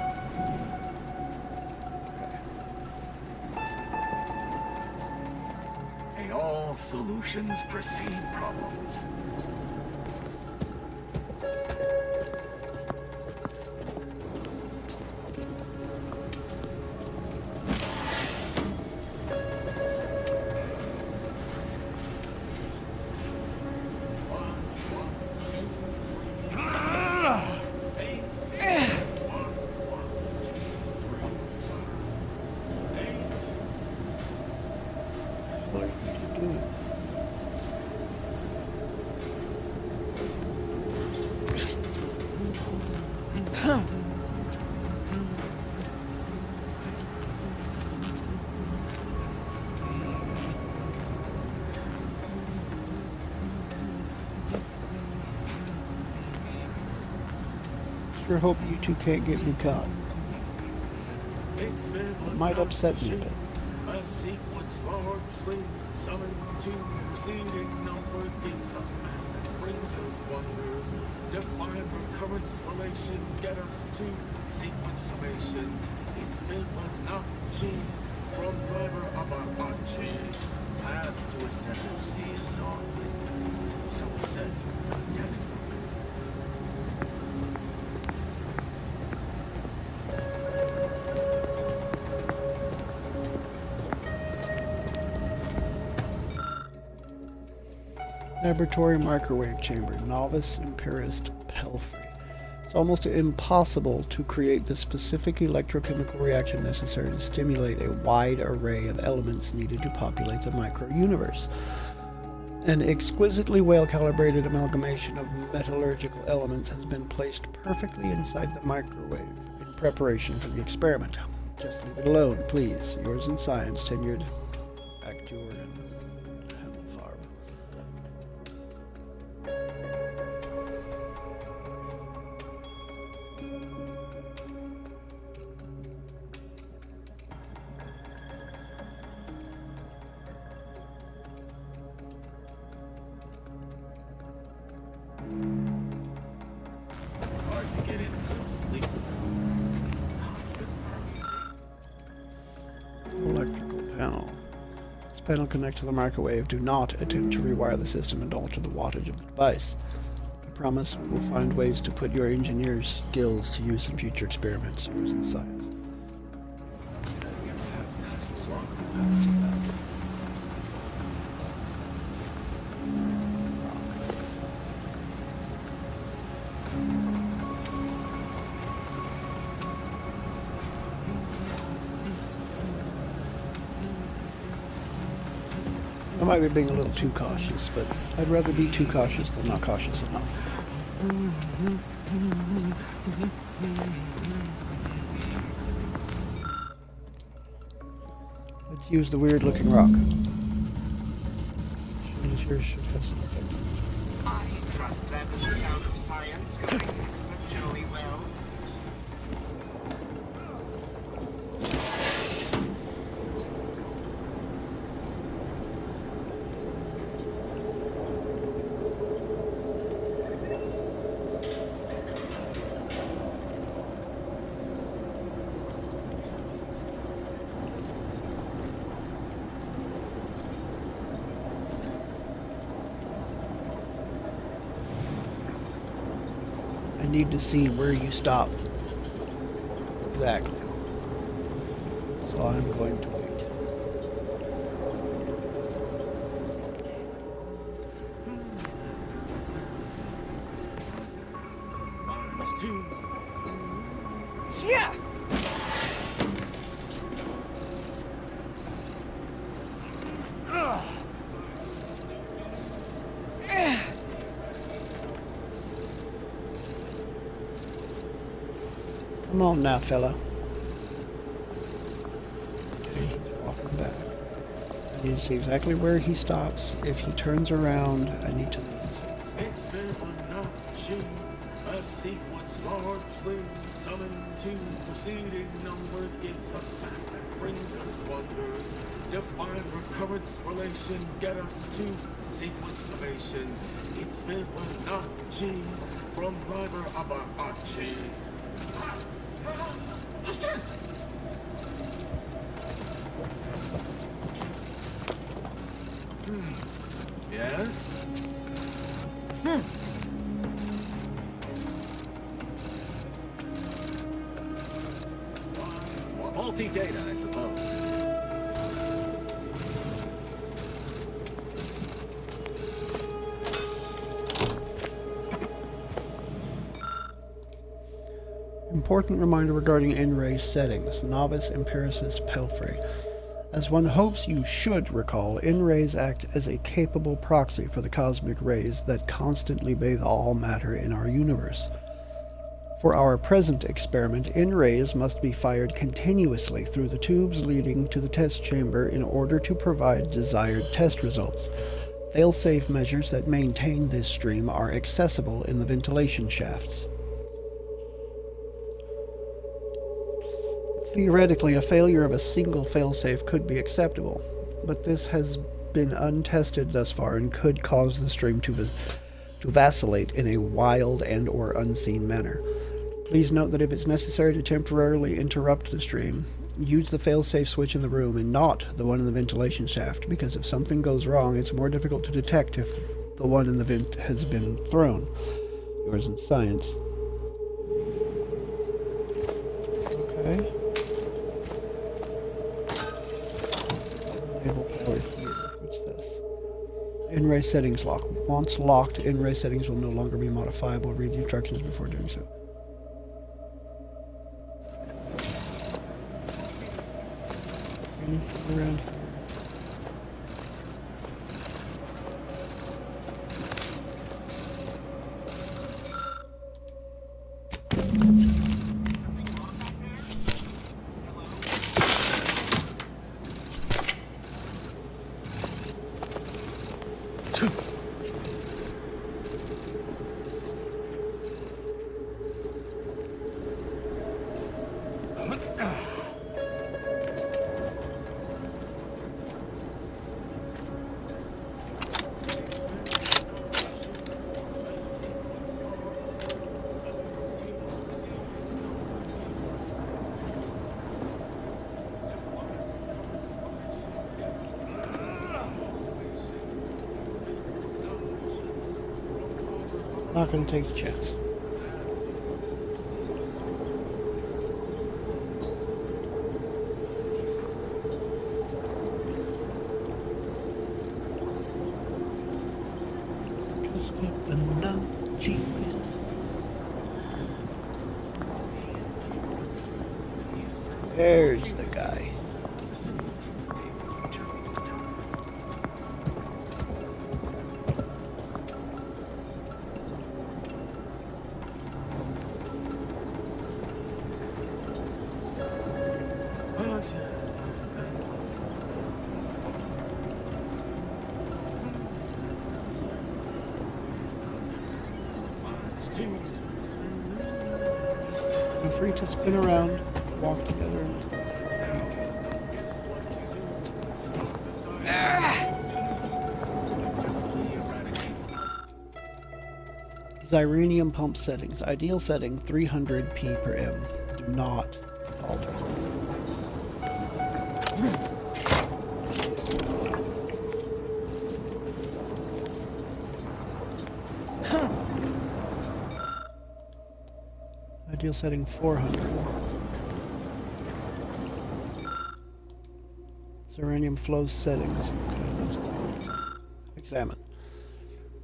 May all solutions precede problems. Sure hope you two can't get me caught. It might upset me a bit. A sequence largely summoned to preceding numbers gives us math that brings us wonders. Define recurrence relation, get us to sequence summation. It's Fibonacci from Weber Ababachi. Path to ascendancy is non-linear. So it says in the textbook. Laboratory microwave chamber, novice empirist Pelfrey. It's almost impossible to create the specific electrochemical reaction necessary to stimulate a wide array of elements needed to populate the micro-universe. An exquisitely well-calibrated amalgamation of metallurgical elements has been placed perfectly inside the microwave in preparation for the experiment. Just leave it alone, please. Yours in science, tenured actor and Hemmelfarb. Hard to get into sleep constant. Electrical panel. It's panel connects to the microwave. Do not attempt to rewire the system and alter the wattage of the device. I promise we will find ways to put your engineer's skills to use in future experiments using science. I might be being a little too cautious, but I'd rather be too cautious than not cautious enough. Let's use the weird-looking rock. Sure should have some effect. I trust that is the sound of science going exceptionally well. I need to see where you stop. Exactly. So I'm going to wait. Yeah! Come on now, fella. Okay, he's walking back. I need to see exactly where he stops. If he turns around, I need to know these things. It's Fibonacci, a sequence largely summoned to preceding numbers, gives us math that brings us wonders. Define recurrence relation, get us to sequence summation. It's Fibonacci from Liber Abachi. Yes? Multi-data, I suppose. Important reminder regarding N-ray settings. Novice Empiricist Pelfrey. As one hopes you should recall, N-rays act as a capable proxy for the cosmic rays that constantly bathe all matter in our universe. For our present experiment, N-rays must be fired continuously through the tubes leading to the test chamber in order to provide desired test results. Fail-safe measures that maintain this stream are accessible in the ventilation shafts. Theoretically, a failure of a single failsafe could be acceptable, but this has been untested thus far and could cause the stream to vacillate in a wild and or unseen manner. Please note that if it's necessary to temporarily interrupt the stream, use the failsafe switch in the room and not the one in the ventilation shaft, because if something goes wrong, it's more difficult to detect if the one in the vent has been thrown. Yours in science. Okay. Enable power here. What's this? N-ray settings lock. Once locked, N-ray settings will no longer be modifiable. Read the instructions before doing so. Anything around here? Not gonna take the chance. There's the guy. Feel free to spin around, walk together. Xyranium pump settings. Ideal setting 300p per m. Do not alter. Ideal setting 400. Xyranium flow settings. Okay, that's good. Examine.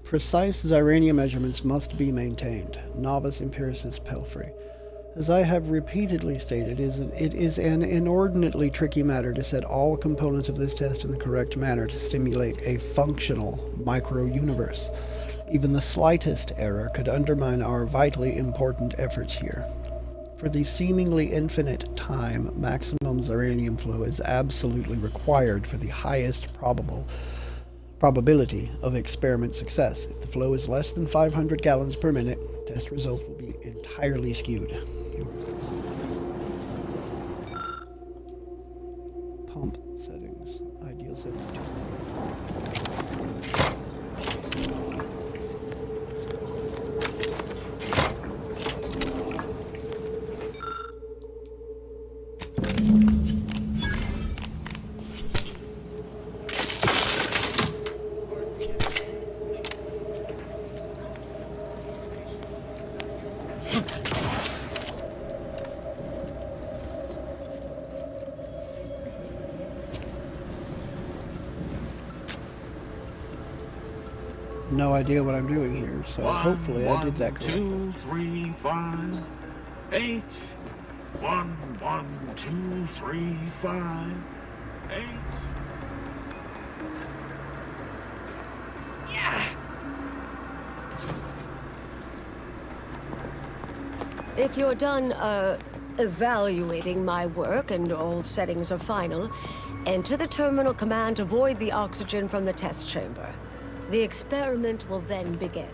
Precise Xyranium measurements must be maintained. Novice empiricist Pelfrey. As I have repeatedly stated, it is an inordinately tricky matter to set all components of this test in the correct manner to stimulate a functional micro-universe. Even the slightest error could undermine our vitally important efforts here. For the seemingly infinite time, maximum Xyranium flow is absolutely required for the highest probability of experiment success. If the flow is less than 500 gallons per minute, test results will be entirely skewed. Pump settings. Ideal settings. No idea what I'm doing here, so hopefully I did that correctly. 1, 2, 3, 5, 8. 1, 1, 2, 3, 5, 8. Yeah. If you're done, evaluating my work and all settings are final, enter the terminal command to void the oxygen from the test chamber. The experiment will then begin.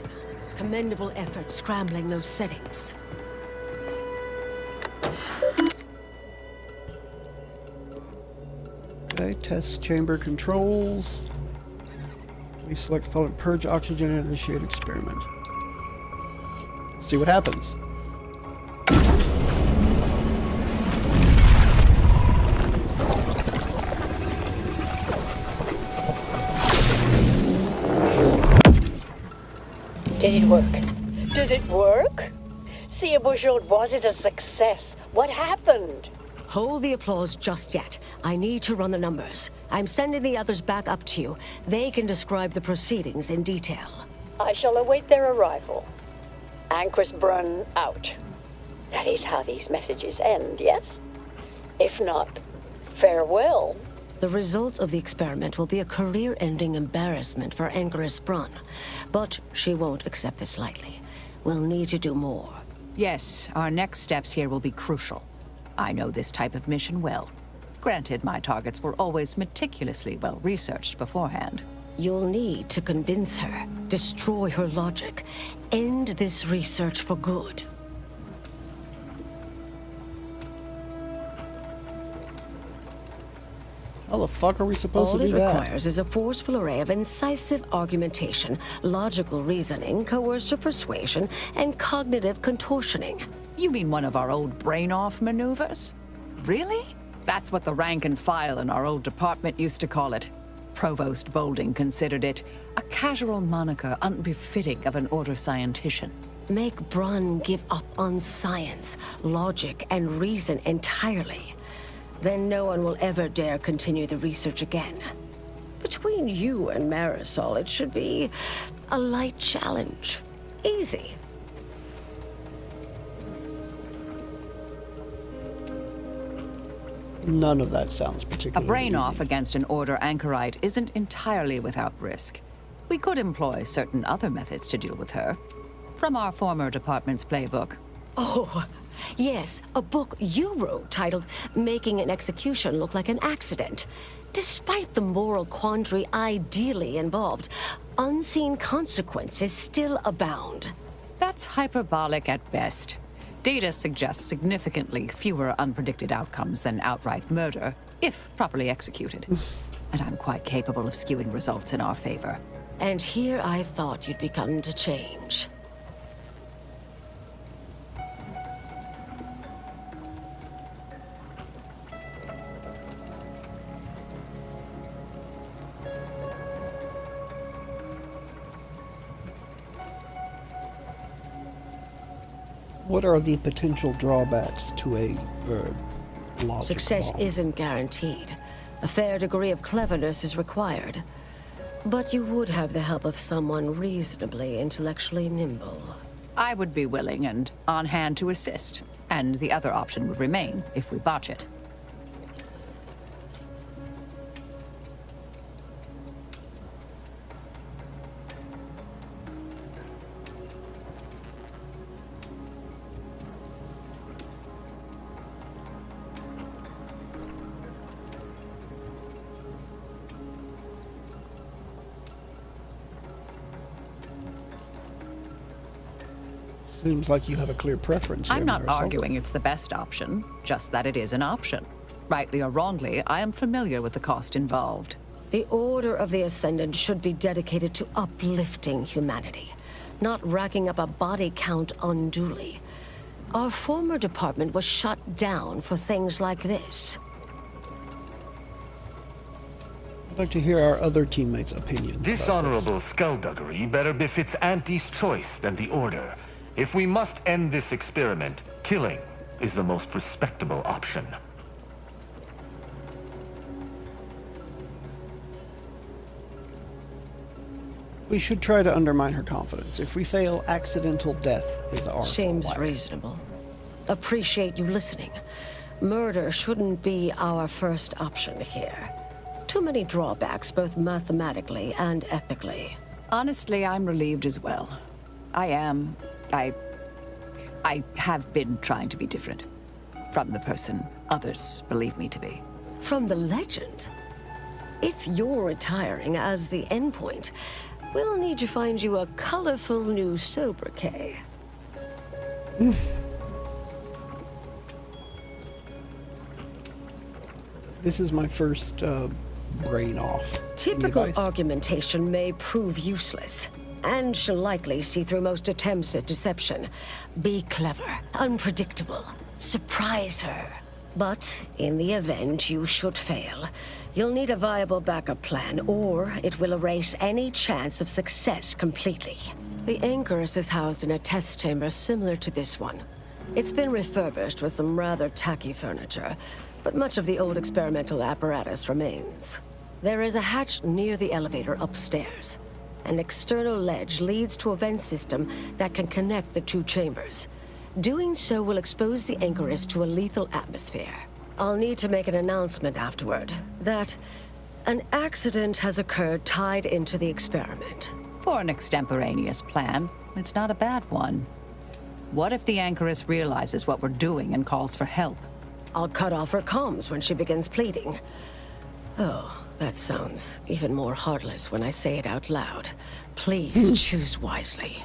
Commendable effort scrambling those settings. Okay, test chamber controls. We select purge oxygen and initiate experiment. Let's see what happens. Did it work? Did it work? See, Bushot, was it a success? What happened? Hold the applause just yet. I need to run the numbers. I'm sending the others back up to you. They can describe the proceedings in detail. I shall await their arrival. Anchor's Brun out. That is how these messages end, yes? If not, farewell. The results of the experiment will be a career-ending embarrassment for Anchoress Brun. But she won't accept this lightly. We'll need to do more. Yes, our next steps here will be crucial. I know this type of mission well. Granted, my targets were always meticulously well-researched beforehand. You'll need to convince her, destroy her logic, end this research for good. How the fuck are we supposed to do that? All it requires is a forceful array of incisive argumentation, logical reasoning, coercive persuasion, and cognitive contortioning. You mean one of our old brain-off maneuvers? Really? That's what the rank and file in our old department used to call it. Provost Bolding considered it a casual moniker unbefitting of an Order scientician. Make Brunn give up on science, logic, and reason entirely. Then no one will ever dare continue the research again. Between you and Marisol, it should be a light challenge. Easy. None of that sounds A particularly brain-off easy. against an Order anchorite isn't entirely without risk. We could employ certain other methods to deal with her. From our former department's playbook. Oh, yes, a book you wrote titled Making an Execution Look Like an Accident. Despite the moral quandary ideally involved, unseen consequences still abound. That's hyperbolic at best. Data suggests significantly fewer unpredicted outcomes than outright murder, if properly executed. And I'm quite capable of skewing results in our favor. And here I thought you'd begun to change. What are the potential drawbacks to a logic Success bomb? isn't guaranteed. A fair degree of cleverness is required. But you would have the help of someone reasonably intellectually nimble. I would be willing and on hand to assist, and the other option would remain if we botch it. Seems like you have a clear preference here, I'm not Marisol. arguing it's the best option, just that it is an option. Rightly or wrongly, I am familiar with the cost involved. The Order of the Ascendant should be dedicated to uplifting humanity, not racking up a body count unduly. Our former department was shut down for things like this. I'd like to hear our other teammates' opinions. Dishonorable skullduggery better befits Auntie's choice than the Order. If we must end this experiment, killing is the most respectable option. We should try to undermine her confidence. If we fail, accidental death is our Seems fallback. reasonable. Appreciate you listening. Murder shouldn't be our first option here. Too many drawbacks, both mathematically and ethically. Honestly, I'm relieved as well. I have been trying to be different. From the person others believe me to be. From the legend? If you're retiring as the endpoint, we'll need to find you a colorful new sobriquet. This is my first brain off. Typical device. argumentation may prove useless, and she'll likely see through most attempts at deception. Be clever, unpredictable, surprise her. But in the event you should fail, you'll need a viable backup plan, or it will erase any chance of success completely. The Anchoress is housed in a test chamber similar to this one. It's been refurbished with some rather tacky furniture, but much of the old experimental apparatus remains. There is a hatch near the elevator upstairs. An external ledge leads to a vent system that can connect the two chambers. Doing so will expose the Anchoress to a lethal atmosphere. I'll need to make an announcement afterward that an accident has occurred tied into the experiment. For an extemporaneous plan, it's not a bad one. What if the Anchoress realizes what we're doing and calls for help? I'll cut off her comms when she begins pleading. Oh, that sounds even more heartless when I say it out loud. Please choose wisely.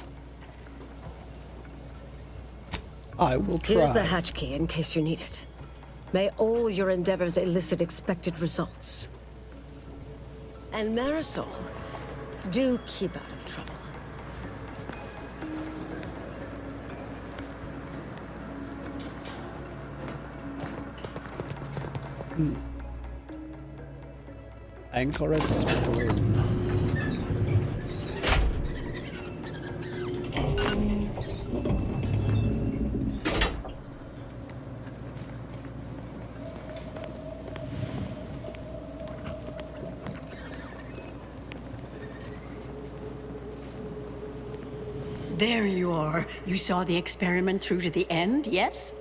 I will try. Here's the hatch key in case you need it. May all your endeavors elicit expected results. And Marisol, do keep out of trouble. Anchorus Brun. There you are. You saw the experiment through to the end, yes?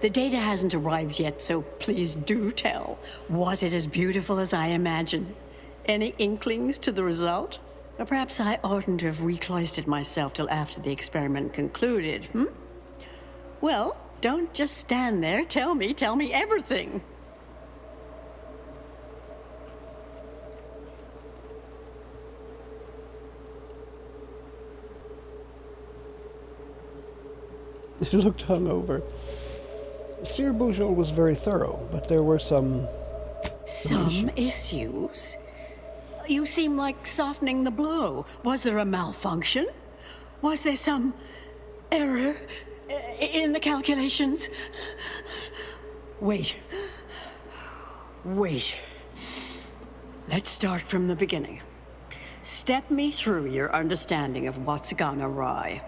The data hasn't arrived yet, so please do tell. Was it as beautiful as I imagined? Any inklings to the result? Or perhaps I oughtn't to have recloistered myself till after the experiment concluded, Well, don't just stand there. Tell me everything. He looked hungover. Sir Bujol was very thorough, but there were some issues? You seem like softening the blow. Was there a malfunction? Was there some error in the calculations? Wait. Let's start from the beginning. Step me through your understanding of what's gone awry.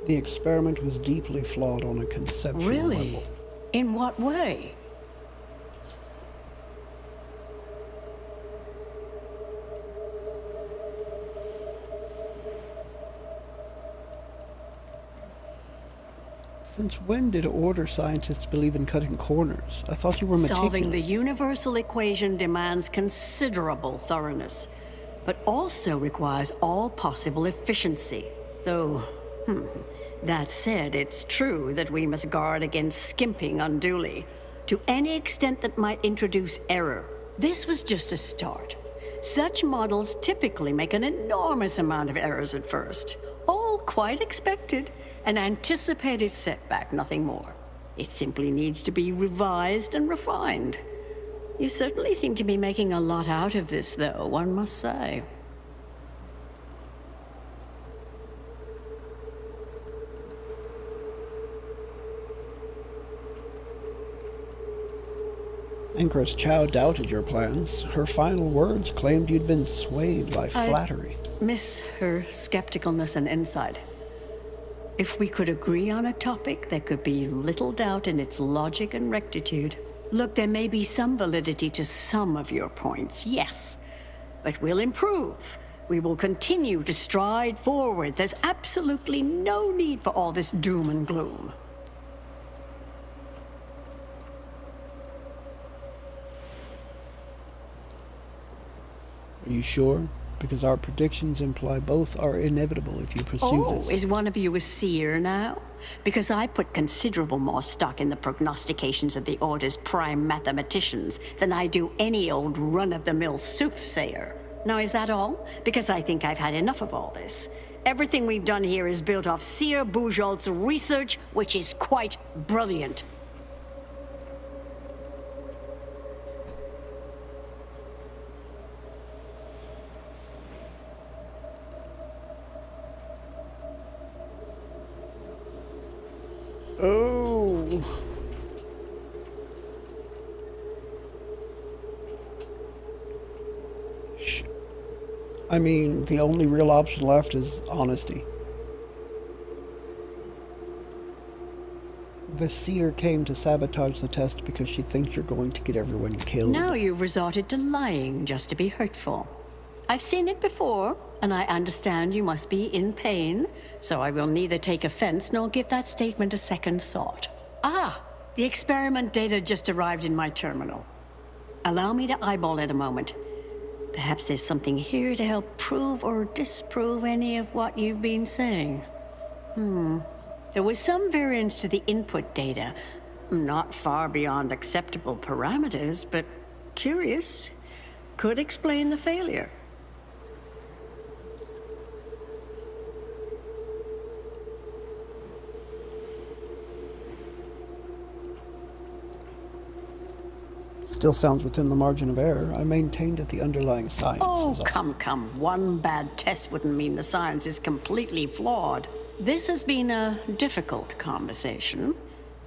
The experiment was deeply flawed on a conceptual Really? level. In what way? Since when did Order scientists believe in cutting corners? I thought you were meticulous. Solving the universal equation demands considerable thoroughness, but also requires all possible efficiency. Though, that said, it's true that we must guard against skimping unduly, to any extent that might introduce error. This was just a start. Such models typically make an enormous amount of errors at first. All quite expected, an anticipated setback, nothing more. It simply needs to be revised and refined. You certainly seem to be making a lot out of this, though, one must say. Empress Chow doubted your plans. Her final words claimed you'd been swayed by flattery. I miss her skepticalness and insight. If we could agree on a topic, there could be little doubt in its logic and rectitude. Look, there may be some validity to some of your points, yes. But we'll improve. We will continue to stride forward. There's absolutely no need for all this doom and gloom. Are you sure? Because our predictions imply both are inevitable if you pursue this. Is one of you a seer now? Because I put considerable more stock in the prognostications of the Order's prime mathematicians than I do any old run-of-the-mill soothsayer. Now, is that all? Because I think I've had enough of all this. Everything we've done here is built off Seer Bujol's research, which is quite brilliant. Oh. I mean, the only real option left is honesty. The seer came to sabotage the test because she thinks you're going to get everyone killed. Now you've resorted to lying just to be hurtful. I've seen it before, and I understand you must be in pain, so I will neither take offense nor give that statement a second thought. The experiment data just arrived in my terminal. Allow me to eyeball it a moment. Perhaps there's something here to help prove or disprove any of what you've been saying. There was some variance to the input data. Not far beyond acceptable parameters, but curious. Could explain the failure. Still sounds within the margin of error. I maintained that the underlying science Oh, is come. One bad test wouldn't mean the science is completely flawed. This has been a difficult conversation.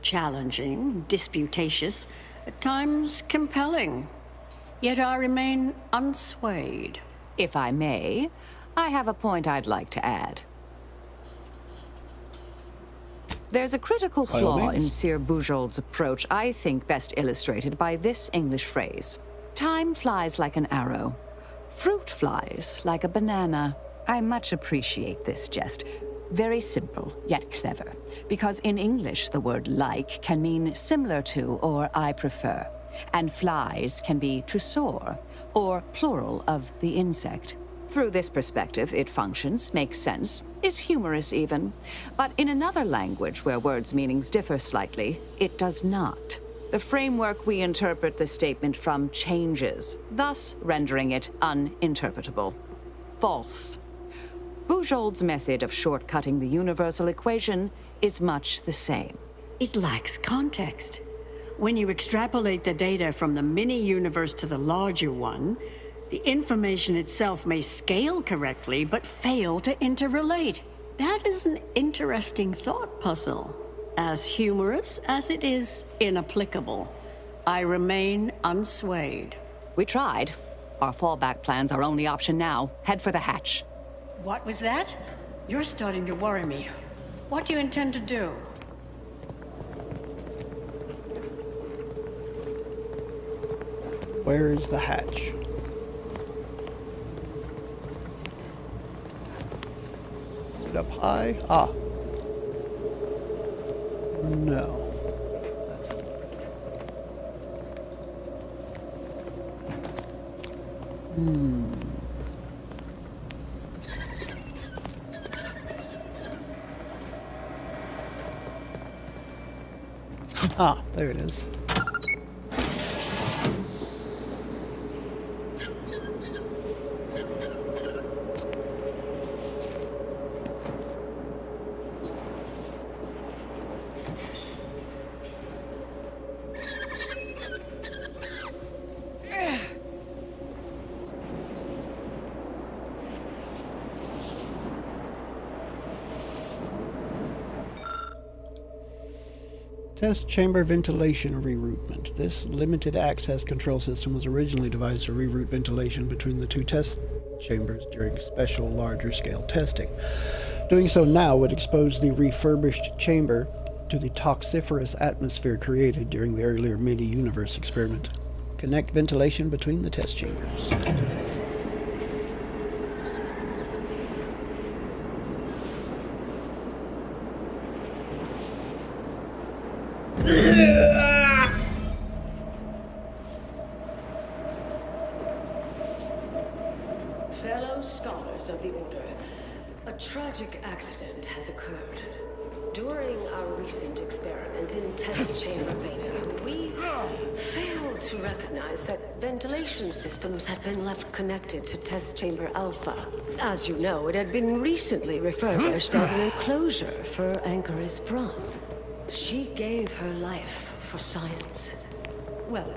Challenging, disputatious, at times compelling. Yet I remain unswayed. If I may, I have a point I'd like to add. There's a critical flaw in Sir Bujold's approach I think best illustrated by this English phrase. Time flies like an arrow. Fruit flies like a banana. I much appreciate this jest. Very simple, yet clever. Because in English, the word like can mean similar to or I prefer. And flies can be to soar, or plural of the insect. Through this perspective, it functions, makes sense, is humorous even. But in another language where words' meanings differ slightly, it does not. The framework we interpret the statement from changes, thus rendering it uninterpretable. False. Bujold's method of shortcutting the universal equation is much the same. It lacks context. When you extrapolate the data from the mini-universe to the larger one, the information itself may scale correctly, but fail to interrelate. That is an interesting thought puzzle. As humorous as it is inapplicable. I remain unswayed. We tried. Our fallback plan's our only option now. Head for the hatch. What was that? You're starting to worry me. What do you intend to do? Where is the hatch? Is it up high? Ah. No. Ah, there it is. Test chamber ventilation reroutement. This limited access control system was originally devised to reroute ventilation between the two test chambers during special larger scale testing. Doing so now would expose the refurbished chamber to the toxiferous atmosphere created during the earlier mini-universe experiment. Connect ventilation between the test chambers. Fellow scholars of the Order, a tragic accident has occurred. During our recent experiment in Test Chamber Beta, we failed to recognize that ventilation systems had been left connected to Test Chamber Alpha. As you know, it had been recently refurbished as an enclosure for Ankaris Braun. She gave her life for science. Well,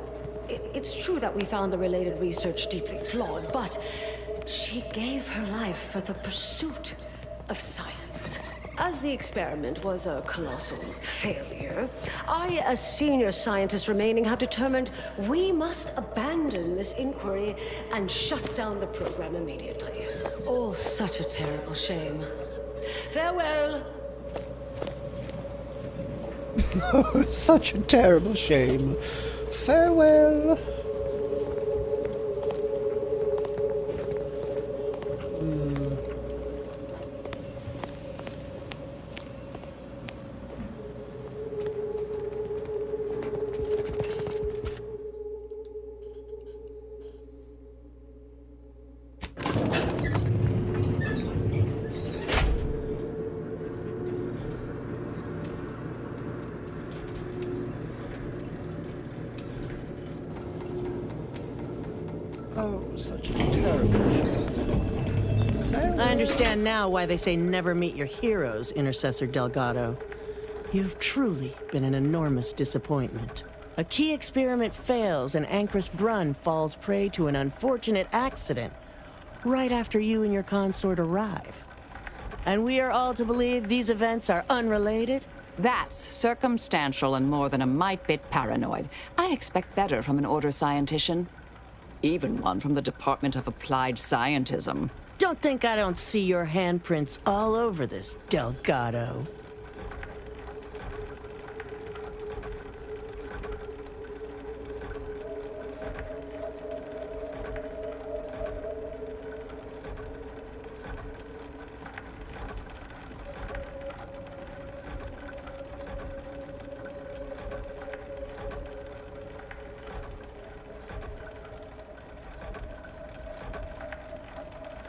it's true that we found the related research deeply flawed, but she gave her life for the pursuit of science. As the experiment was a colossal failure, I, as senior scientist remaining, have determined we must abandon this inquiry and shut down the program immediately. Oh, such a terrible shame. Farewell! Such a terrible shame. Farewell. Oh, such a terrible shame. I understand now why they say never meet your heroes, Intercessor Delgado. You've truly been an enormous disappointment. A key experiment fails and Anchorus Brunn falls prey to an unfortunate accident right after you and your consort arrive. And we are all to believe these events are unrelated? That's circumstantial and more than a mite bit paranoid. I expect better from an Order scientician. Even one from the Department of Applied Scientism. Don't think I don't see your handprints all over this, Delgado.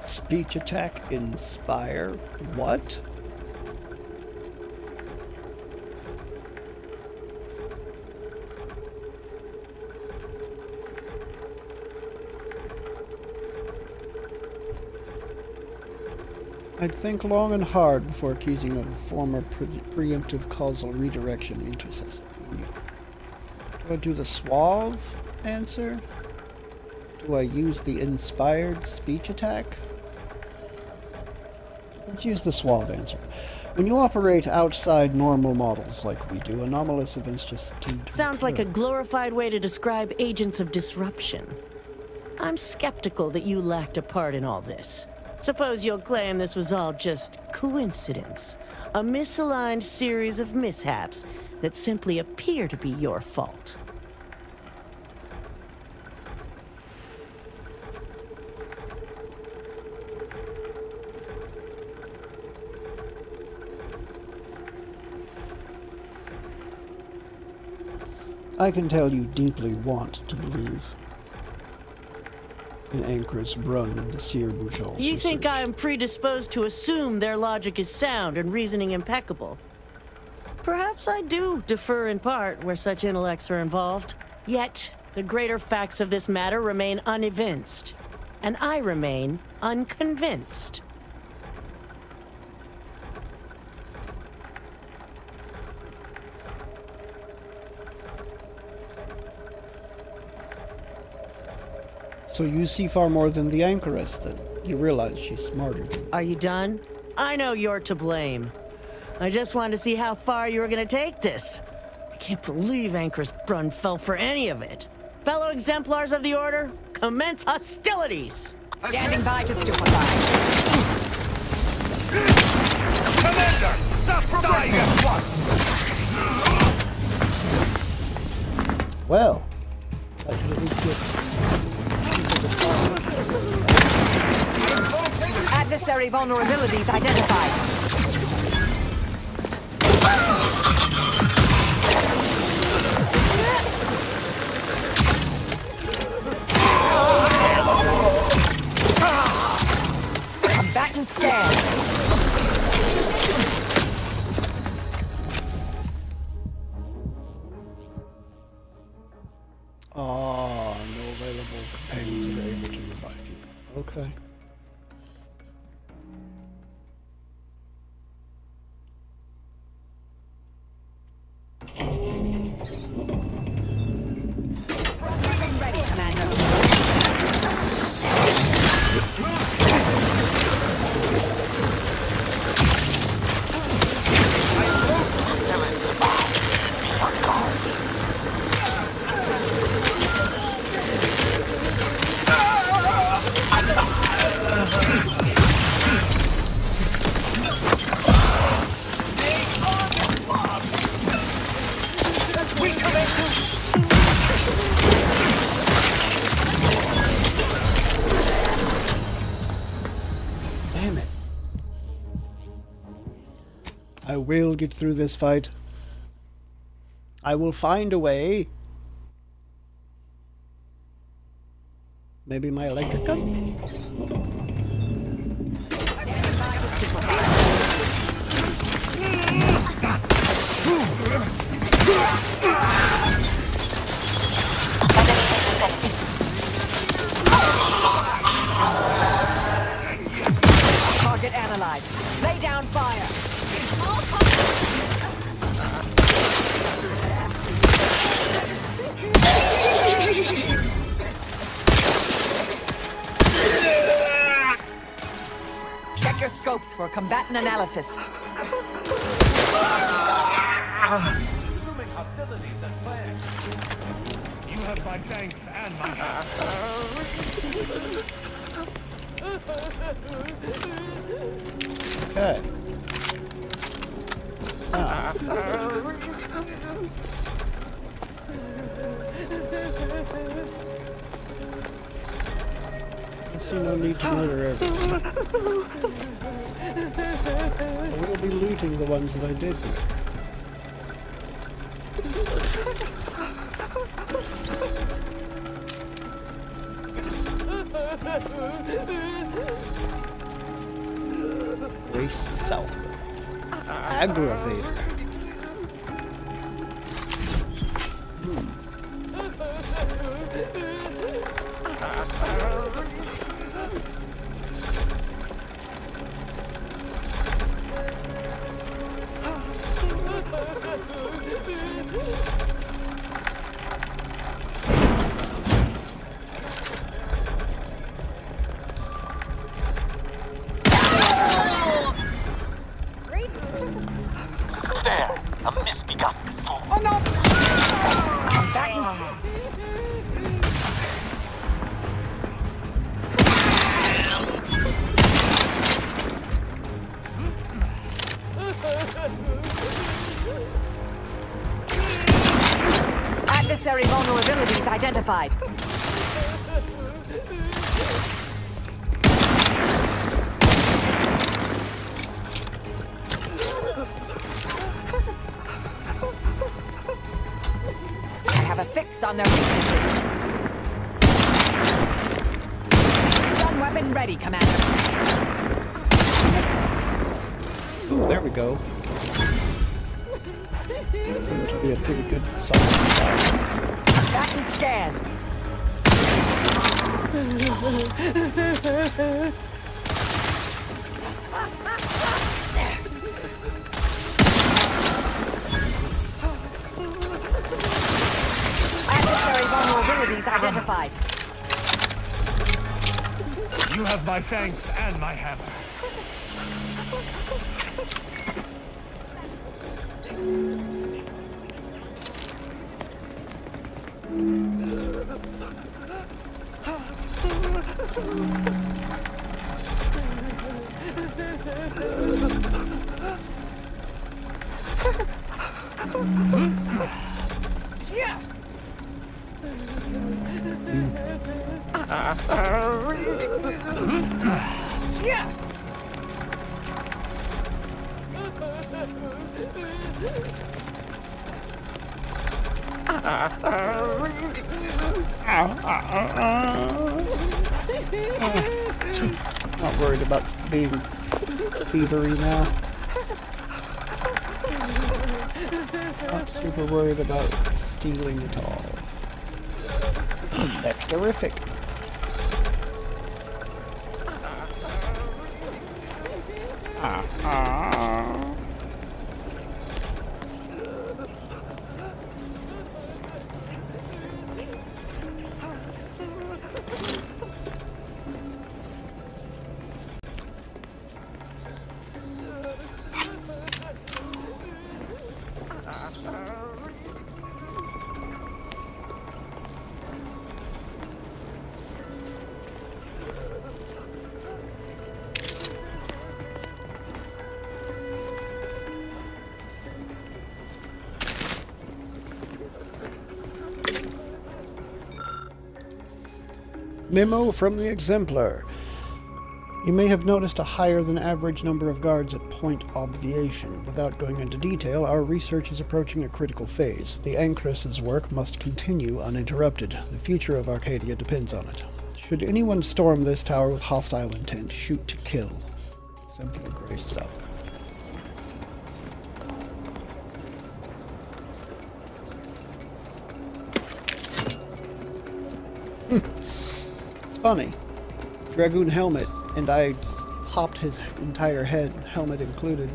Speech attack, inspire. What? I'd think long and hard before accusing of a former preemptive causal redirection intercessor. Do I do the suave answer? Do I use the inspired speech attack? Let's use the suave answer. When you operate outside normal models like we do, anomalous events just tend to Sounds like a glorified way to describe agents of disruption. I'm skeptical that you lacked a part in all this. Suppose you'll claim this was all just coincidence, a misaligned series of mishaps that simply appear to be your fault. I can tell you deeply want to believe in Anchorus Brunn and the Seer Bouchal. You think I'm predisposed to assume their logic is sound and reasoning impeccable? Perhaps I do defer in part where such intellects are involved. Yet, the greater facts of this matter remain unevinced, and I remain unconvinced. So you see far more than the Anchoress, then. You realize she's smarter than... Are you done? I know you're to blame. I just wanted to see how far you were gonna take this. I can't believe Anchorus Brunn fell for any of it. Fellow exemplars of the Order, commence hostilities! Standing by to stupefy. Commander! Stop dying at once! Well, I should at least get... Adversary vulnerabilities identified. Combatant scan. Ah, no available companions are able to revive you. Okay. Damn it. I will get through this fight. I will find a way. Maybe my electric gun? Target analyzed. Lay down fire. Check your scopes for combatant analysis. Resuming hostilities as planned. You have my thanks and my help. Okay. Now. I see no need to murder everyone. I will be looting the ones that I did murder. Race south with aggravator. There, a misbegotten fool. Oh no! Adversary vulnerabilities identified. I have a fix on their weaknesses. Stun weapon ready, Commander. Ooh, there we go. Seems to be a pretty good solid shot. Combatant scanned. Adversary vulnerabilities identified. You have my thanks and my hammer. Yeah. Yeah. Not worried about being thievery now. Not super worried about stealing at all. That's terrific. Memo from the Exemplar. You may have noticed a higher than average number of guards at point obviation. Without going into detail, our research is approaching a critical phase. The Anchoress's work must continue uninterrupted. The future of Arcadia depends on it. Should anyone storm this tower with hostile intent, shoot to kill. Exemplar Grace South. It's funny. Dragoon helmet, and I popped his entire head, helmet included.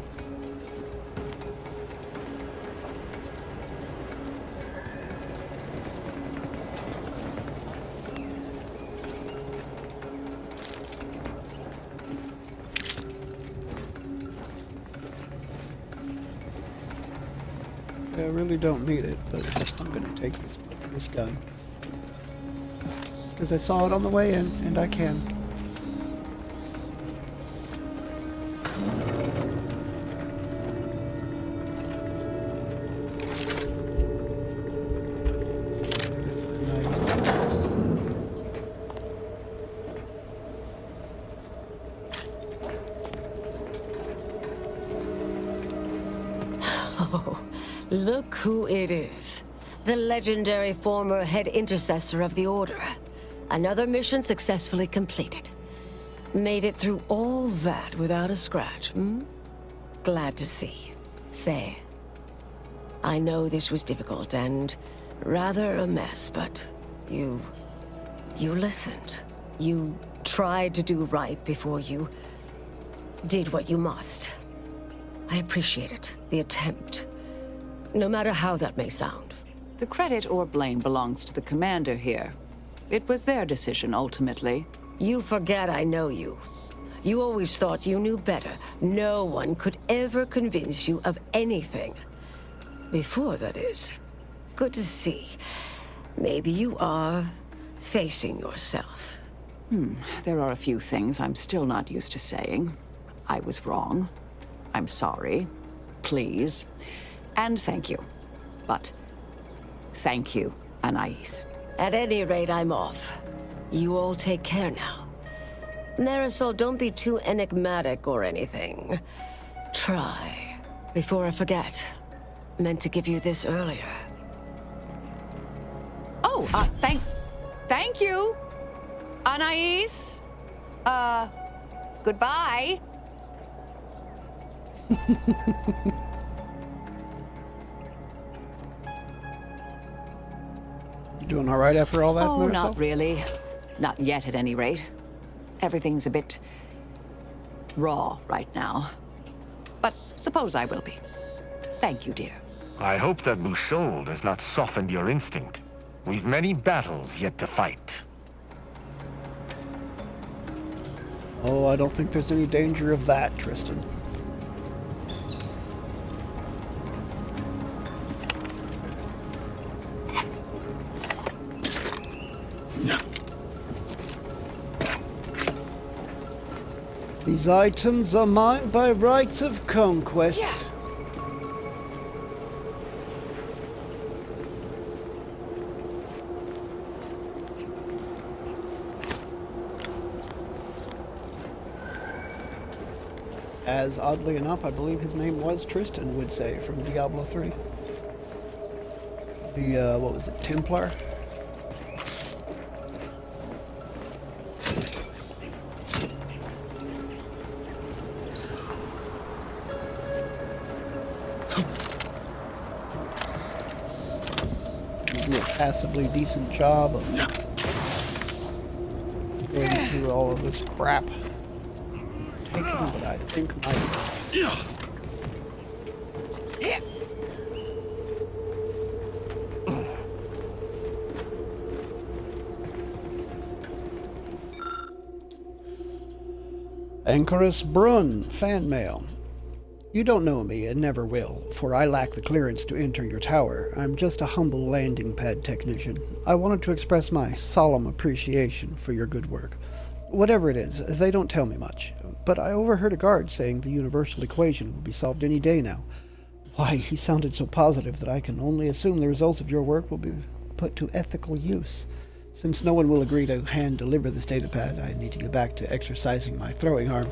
really don't need it, but I'm gonna take this gun. Because I saw it on the way in, and I can. Oh, look who it is. The legendary former head intercessor of the Order. Another mission successfully completed. Made it through all that without a scratch, hmm? Glad to see. Say, I know this was difficult and rather a mess, but you listened. You tried to do right before you did what you must. I appreciate it, the attempt. No matter how that may sound. The credit or blame belongs to the commander here. It was their decision, ultimately. You forget I know you. You always thought you knew better. No one could ever convince you of anything. Before, that is. Good to see. Maybe you are facing yourself. There are a few things I'm still not used to saying. I was wrong. I'm sorry. Please. And thank you. But thank you, Anais. At any rate, I'm off. You all take care now. Marisol, don't be too enigmatic or anything. Try. Before I forget. Meant to give you this earlier. Oh, thank you, Anais. Goodbye. You doing all right after all that, Oh, Marisol? not really. Not yet, at any rate. Everything's a bit raw right now. But suppose I will be. Thank you, dear. I hope that Bouchol has not softened your instinct. We've many battles yet to fight. Oh, I don't think there's any danger of that, Tristan. These items are mine by rights of conquest. Yeah. As oddly enough, I believe his name was Tristan would say from Diablo 3. The, what was it, Templar? Do a passably decent job of going through all of this crap. Taking what I think might. Anchorus Brunn, fan mail. You don't know me and never will, for I lack the clearance to enter your tower. I'm just a humble landing pad technician. I wanted to express my solemn appreciation for your good work. Whatever it is, they don't tell me much, but I overheard a guard saying the universal equation will be solved any day now. Why, he sounded so positive that I can only assume the results of your work will be put to ethical use. Since no one will agree to hand-deliver this datapad, I need to get back to exercising my throwing arm.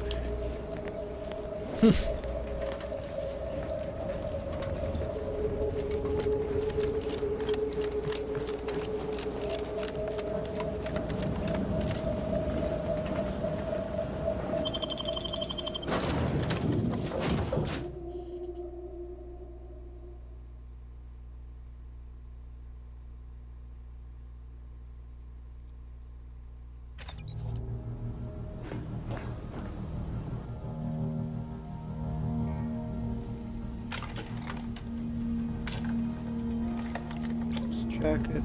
Jacket.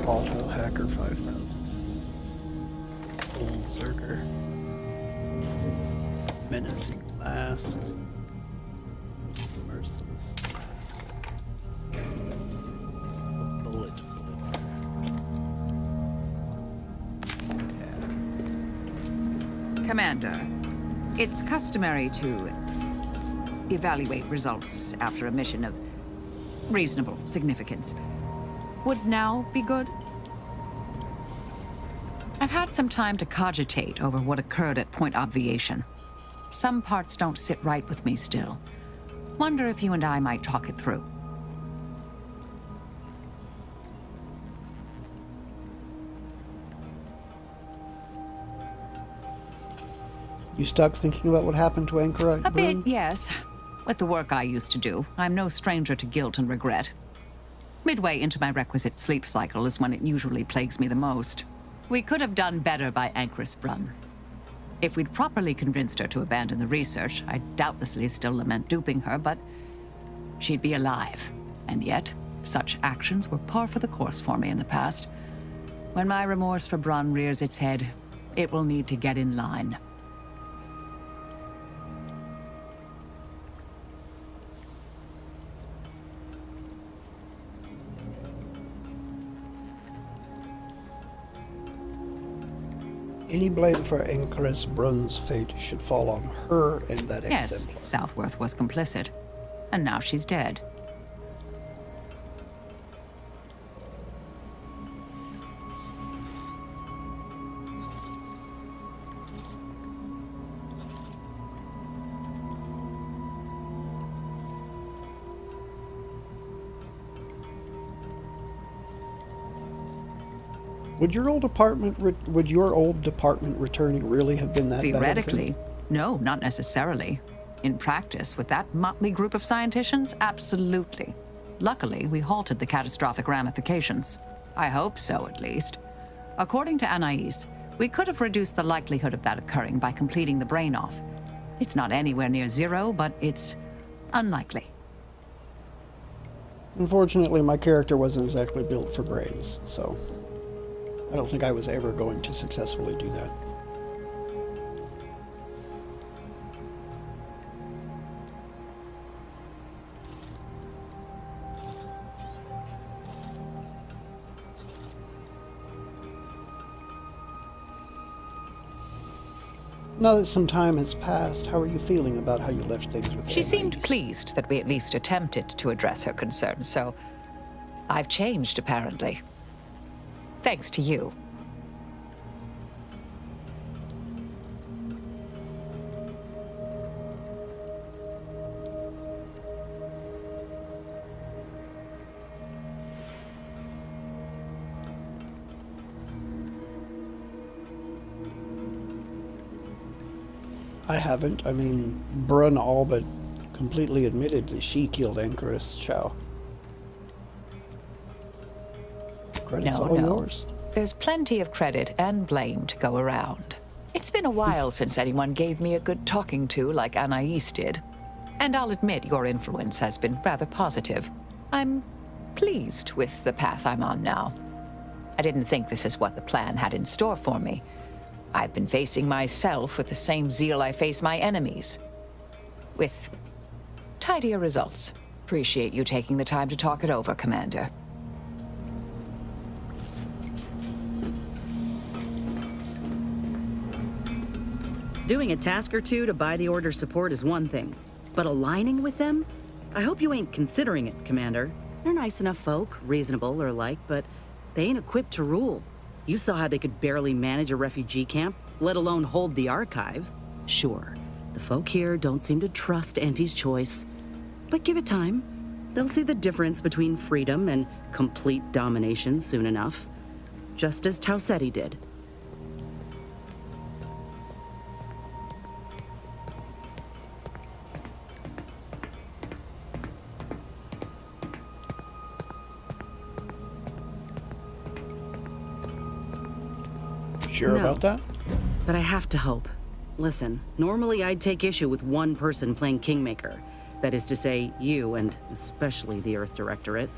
Auto Hacker 5000. Berserker. Menacing Mask. Merciless Mask. Commander, it's customary to evaluate results after a mission of reasonable significance. Would now be good? I've had some time to cogitate over what occurred at Point Obviation. Some parts don't sit right with me still. Wonder if you and I might talk it through. You stuck thinking about what happened to Anchorite? A bit, yes. With the work I used to do, I'm no stranger to guilt and regret. Midway into my requisite sleep cycle is when it usually plagues me the most. We could have done better by Anchoress Brunn. If we'd properly convinced her to abandon the research, I'd doubtlessly still lament duping her, but she'd be alive. And yet, such actions were par for the course for me in the past. When my remorse for Brunn rears its head, it will need to get in line. Any blame for Anchoress Brunn's fate should fall on her and that Yes, exemplar. Southworth was complicit. And now she's dead. Would your old department returning really have been that bad? Theoretically, no, not necessarily. In practice, with that motley group of scienticians, absolutely. Luckily, we halted the catastrophic ramifications. I hope so, at least. According to Anais, we could have reduced the likelihood of that occurring by completing the brain off. It's not anywhere near zero, but it's unlikely. Unfortunately, my character wasn't exactly built for brains, so I don't think I was ever going to successfully do that. Now that some time has passed, how are you feeling about how you left things with She seemed Anais? pleased that we at least attempted to address her concerns, so I've changed, apparently. Thanks to you. I haven't. I mean, Brunn all but completely admitted that she killed Anchoress Chow. Credit's all yours. There's plenty of credit and blame to go around. It's been a while since anyone gave me a good talking to like Anais did. And I'll admit your influence has been rather positive. I'm pleased with the path I'm on now. I didn't think this is what the plan had in store for me. I've been facing myself with the same zeal I face my enemies. With tidier results. Appreciate you taking the time to talk it over, Commander. Doing a task or two to buy the Order's support is one thing, but aligning with them? I hope you ain't considering it, Commander. They're nice enough folk, reasonable or like, but they ain't equipped to rule. You saw how they could barely manage a refugee camp, let alone hold the archive. Sure, the folk here don't seem to trust Auntie's choice, but give it time. They'll see the difference between freedom and complete domination soon enough, just as Tausetti did. Sure about that? But I have to hope. Listen, normally I'd take issue with one person playing Kingmaker. That is to say, you and especially the Earth Directorate.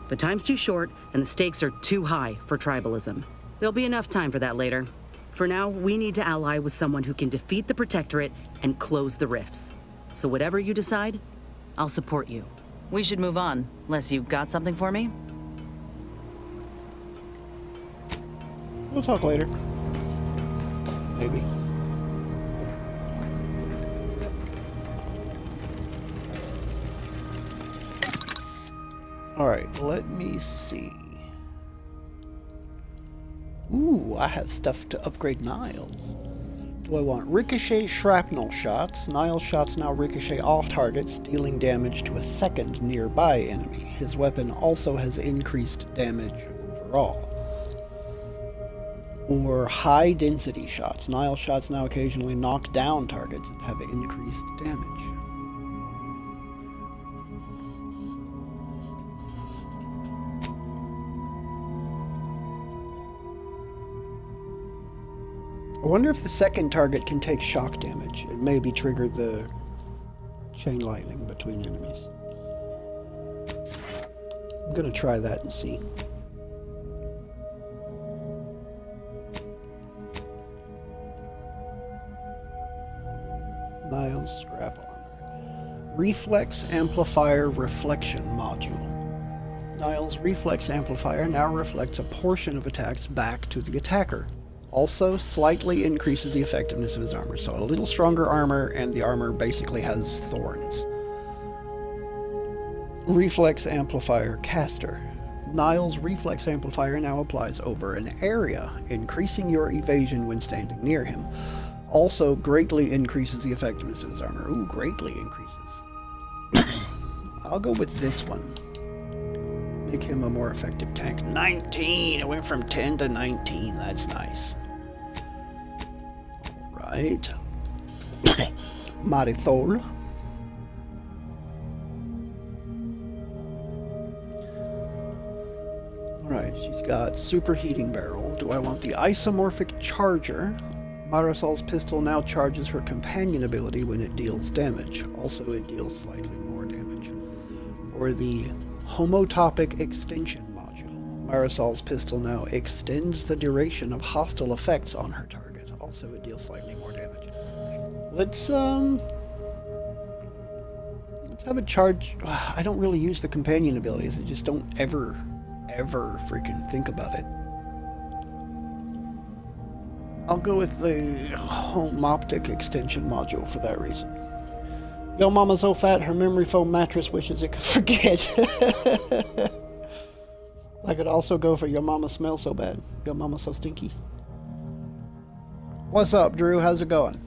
But time's too short and the stakes are too high for tribalism. There'll be enough time for that later. For now, we need to ally with someone who can defeat the Protectorate and close the rifts. So whatever you decide, I'll support you. We should move on, unless you've got something for me. We'll talk later. Maybe. Alright, let me see. Ooh, I have stuff to upgrade Niles. Do I want ricochet shrapnel shots? Niles shots now ricochet off targets, dealing damage to a second nearby enemy. His weapon also has increased damage overall. Or high density shots. Niles shots now occasionally knock down targets and have increased damage. I wonder if the second target can take shock damage and maybe trigger the chain lightning between enemies. I'm gonna try that and see. Niles scrap armor. Reflex amplifier reflection module. Niles' reflex amplifier now reflects a portion of attacks back to the attacker. Also, slightly increases the effectiveness of his armor. So a little stronger armor, and the armor basically has thorns. Reflex amplifier caster. Niles' reflex amplifier now applies over an area, increasing your evasion when standing near him. Also, greatly increases the effectiveness of his armor. Ooh, greatly increases. I'll go with this one. Make him a more effective tank. 19! It went from 10 to 19. That's nice. Alright. Marisol. Alright, she's got superheating barrel. Do I want the isomorphic charger? Marisol's pistol now charges her companion ability when it deals damage. Also, it deals slightly more damage. Or the homotopic extension module. Marisol's pistol now extends the duration of hostile effects on her target. Also, it deals slightly more damage. Let's have a charge. I don't really use the companion abilities. I just don't ever freaking think about it. I'll go with the homoptic extension module for that reason. Yo mama's so fat her memory foam mattress wishes it could forget. I could also go for your mama smells so bad. Your mama so stinky. What's up, Drew? How's it going?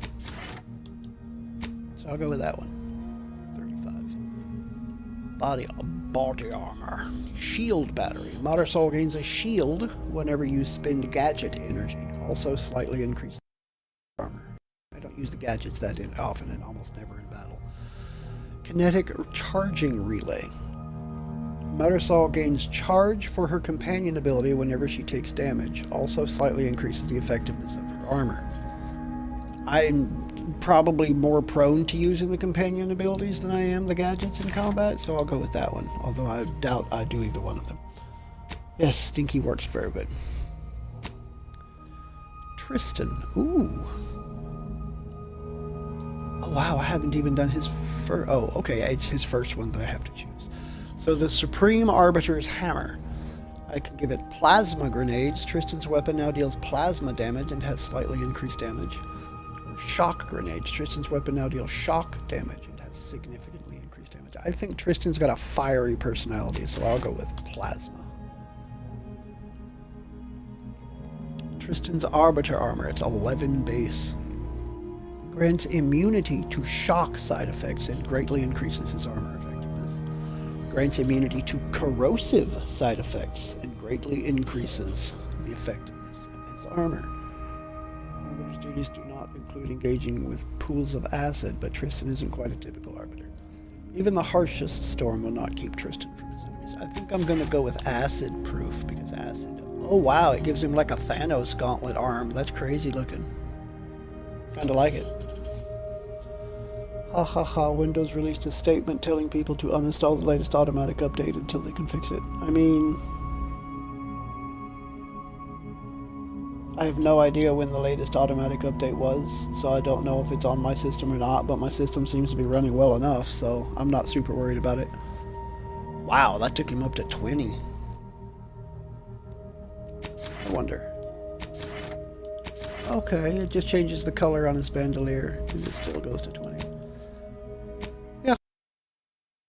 So I'll go with that one. 35. Body armor. Shield battery. Marisol gains a shield whenever you spend gadget energy. Also slightly increased armor. I don't use the gadgets that often and almost never in battle. Kinetic charging relay. Marisol gains charge for her companion ability whenever she takes damage. Also slightly increases the effectiveness of her armor. I'm probably more prone to using the companion abilities than I am the gadgets in combat, so I'll go with that one. Although I doubt I do either one of them. Yes, Stinky works very good. Tristan. Ooh. Oh, wow, I haven't even done his first... Oh, okay, it's his first one that I have to choose. So the Supreme Arbiter's Hammer. I can give it plasma grenades. Tristan's weapon now deals plasma damage and has slightly increased damage. Or shock grenades. Tristan's weapon now deals shock damage and has significantly increased damage. I think Tristan's got a fiery personality, so I'll go with plasma. Tristan's Arbiter Armor. It's 11 base. Grants immunity to shock side effects and greatly increases his armor effectiveness. Grants immunity to corrosive side effects and greatly increases the effectiveness of his armor. Arbiter's duties do not include engaging with pools of acid, but Tristan isn't quite a typical Arbiter. Even the harshest storm will not keep Tristan from his enemies. I think I'm going to go with acid proof, because acid... Oh wow, it gives him like a Thanos gauntlet arm. That's crazy looking. Kinda like it. Ha ha ha, Windows released a statement telling people to uninstall the latest automatic update until they can fix it. I mean... I have no idea when the latest automatic update was, so I don't know if it's on my system or not, but my system seems to be running well enough, so I'm not super worried about it. Wow, that took him up to 20. I wonder. Okay, it just changes the color on his bandolier, and it still goes to 20. Yeah.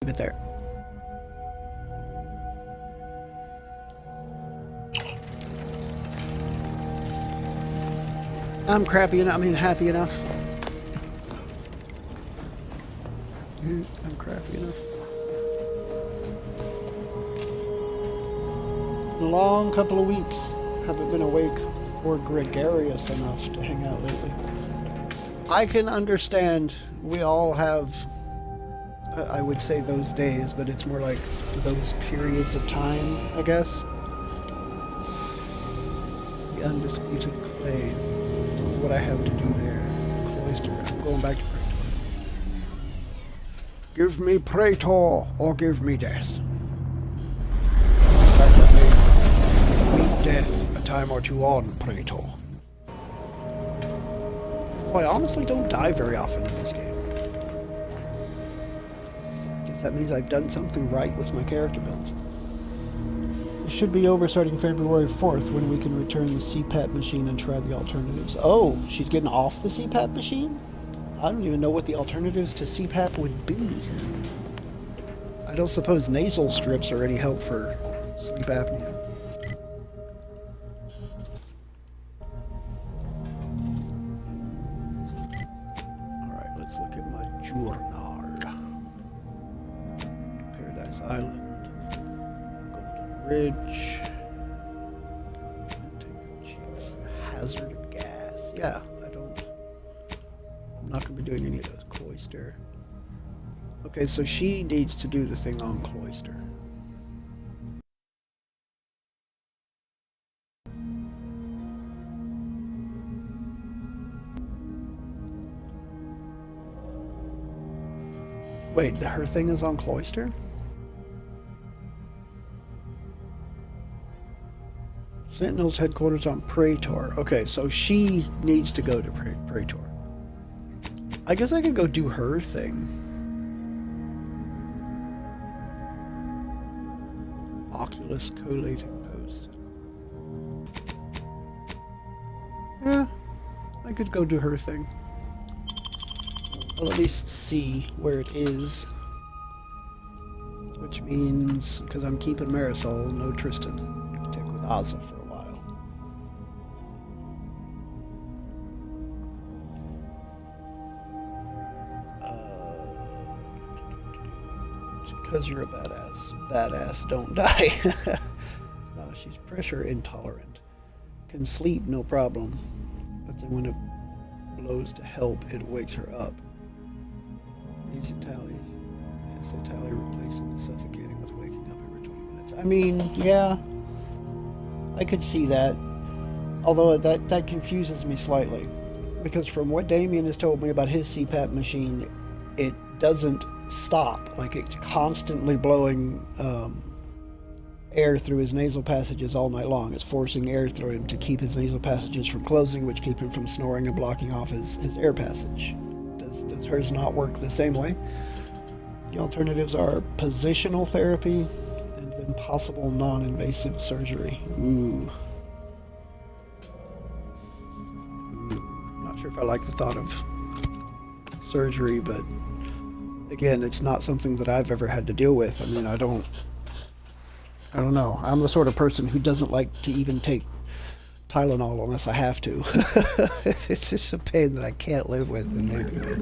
Leave it there. I'm crappy enough. I mean, happy enough. I'm crappy enough. A long couple of weeks. Haven't been awake or gregarious enough to hang out lately. I can understand we all have, I would say those days, but it's more like those periods of time, I guess. The undisputed claim. What I have to do there. Cloister. I'm going back to Praetor. Give me Praetor or give me death. Meet death a time or two on Praetor. Well, I honestly don't die very often in this game. Guess that means I've done something right with my character builds. It should be over starting February 4th when we can return the CPAP machine and try the alternatives. Oh, she's getting off the CPAP machine? I don't even know what the alternatives to CPAP would be. I don't suppose nasal strips are any help for sleep apnea. Alright, let's look at my journal. Paradise Island. Ridge. Chief. Hazard of gas. Yeah, I'm not going to be doing any of those. Cloister. Okay, so she needs to do the thing on Cloister. Wait, her thing is on Cloister? Sentinel's headquarters on Praetor. Okay, so she needs to go to Praetor. I guess I could go do her thing. Oculus collating post. Yeah, I could go do her thing. I'll at least see where it is. Which means, because I'm keeping Marisol, no Tristan. Take with Asa for a while. Because you're a badass, don't die. No, she's pressure intolerant. Can sleep, no problem. But then when it blows to help, it wakes her up. Easy tally. Yes, a tally replacing the suffocating with waking up every 20 minutes. I mean, yeah. I could see that. Although that confuses me slightly. Because from what Damien has told me about his CPAP machine, it doesn't stop. Like, it's constantly blowing air through his nasal passages all night long. It's forcing air through him to keep his nasal passages from closing, which keep him from snoring and blocking off his air passage. Does hers not work the same way? The alternatives are positional therapy and then possible non-invasive surgery. Ooh. Not sure if I like the thought of surgery, but again, it's not something that I've ever had to deal with. I mean, I don't know. I'm the sort of person who doesn't like to even take Tylenol unless I have to. It's just a pain that I can't live with, and maybe, but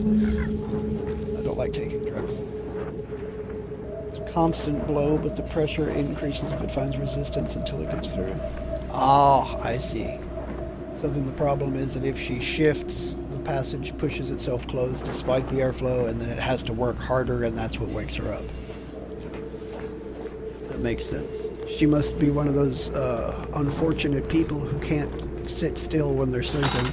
I don't like taking drugs. It's a constant blow, but the pressure increases if it finds resistance until it gets through. Ah, I see. So then the problem is that if she shifts, the passage pushes itself closed despite the airflow, and then it has to work harder, and that's what wakes her up. That makes sense. She must be one of those unfortunate people who can't sit still when they're sleeping.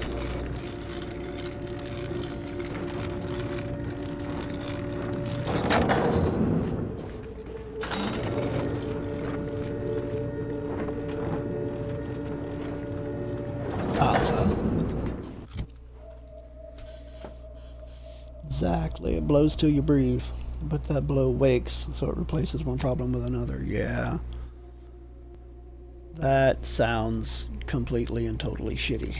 Exactly. It blows till you breathe, but that blow wakes, so it replaces one problem with another. Yeah. That sounds completely and totally shitty.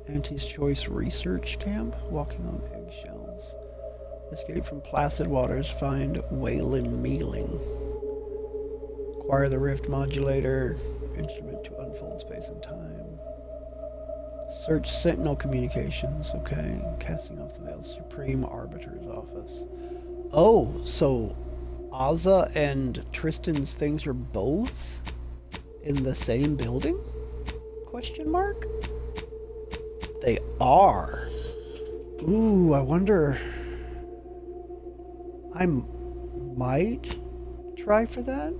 Auntie's Choice Research Camp. Walking on eggshells. Escape from placid waters. Find Waylon Mealing. Acquire the Rift Modulator. Instrument to unfold space and time. Search Sentinel Communications. Okay. Casting off the veil. Supreme Arbiter's office. Oh, so Ozza and Tristan's things are both in the same building? Question mark? They are. Ooh, I wonder. I might try for that.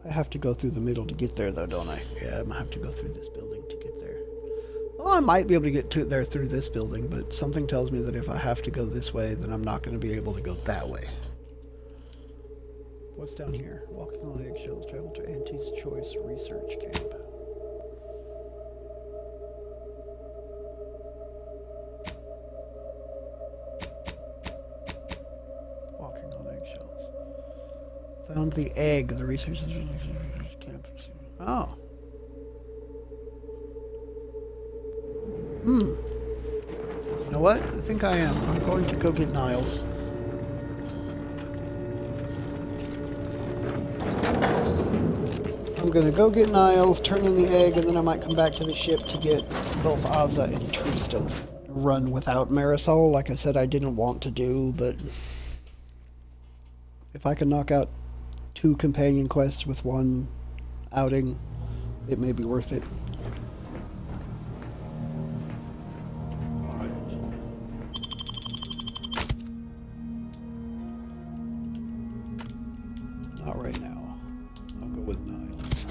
I have to go through the middle to get there, though, don't I? Yeah, I'm gonna have to go through this building to get there. Well, I might be able to get there through this building, but something tells me that if I have to go this way, then I'm not going to be able to go that way. What's down here? Walking on eggshells. Travel to Auntie's Choice Research Camp. Walking on eggshells. Found the egg. The researchers camp. Oh. You know what? I think I am. I'm going to go get Niles. I'm gonna go get Niles, turn in the egg, and then I might come back to the ship to get both Ozza and Tristan. Run without Marisol, like I said I didn't want to do, but if I can knock out 2 companion quests with 1 outing, it may be worth it. Not right now. I'll go with Niles.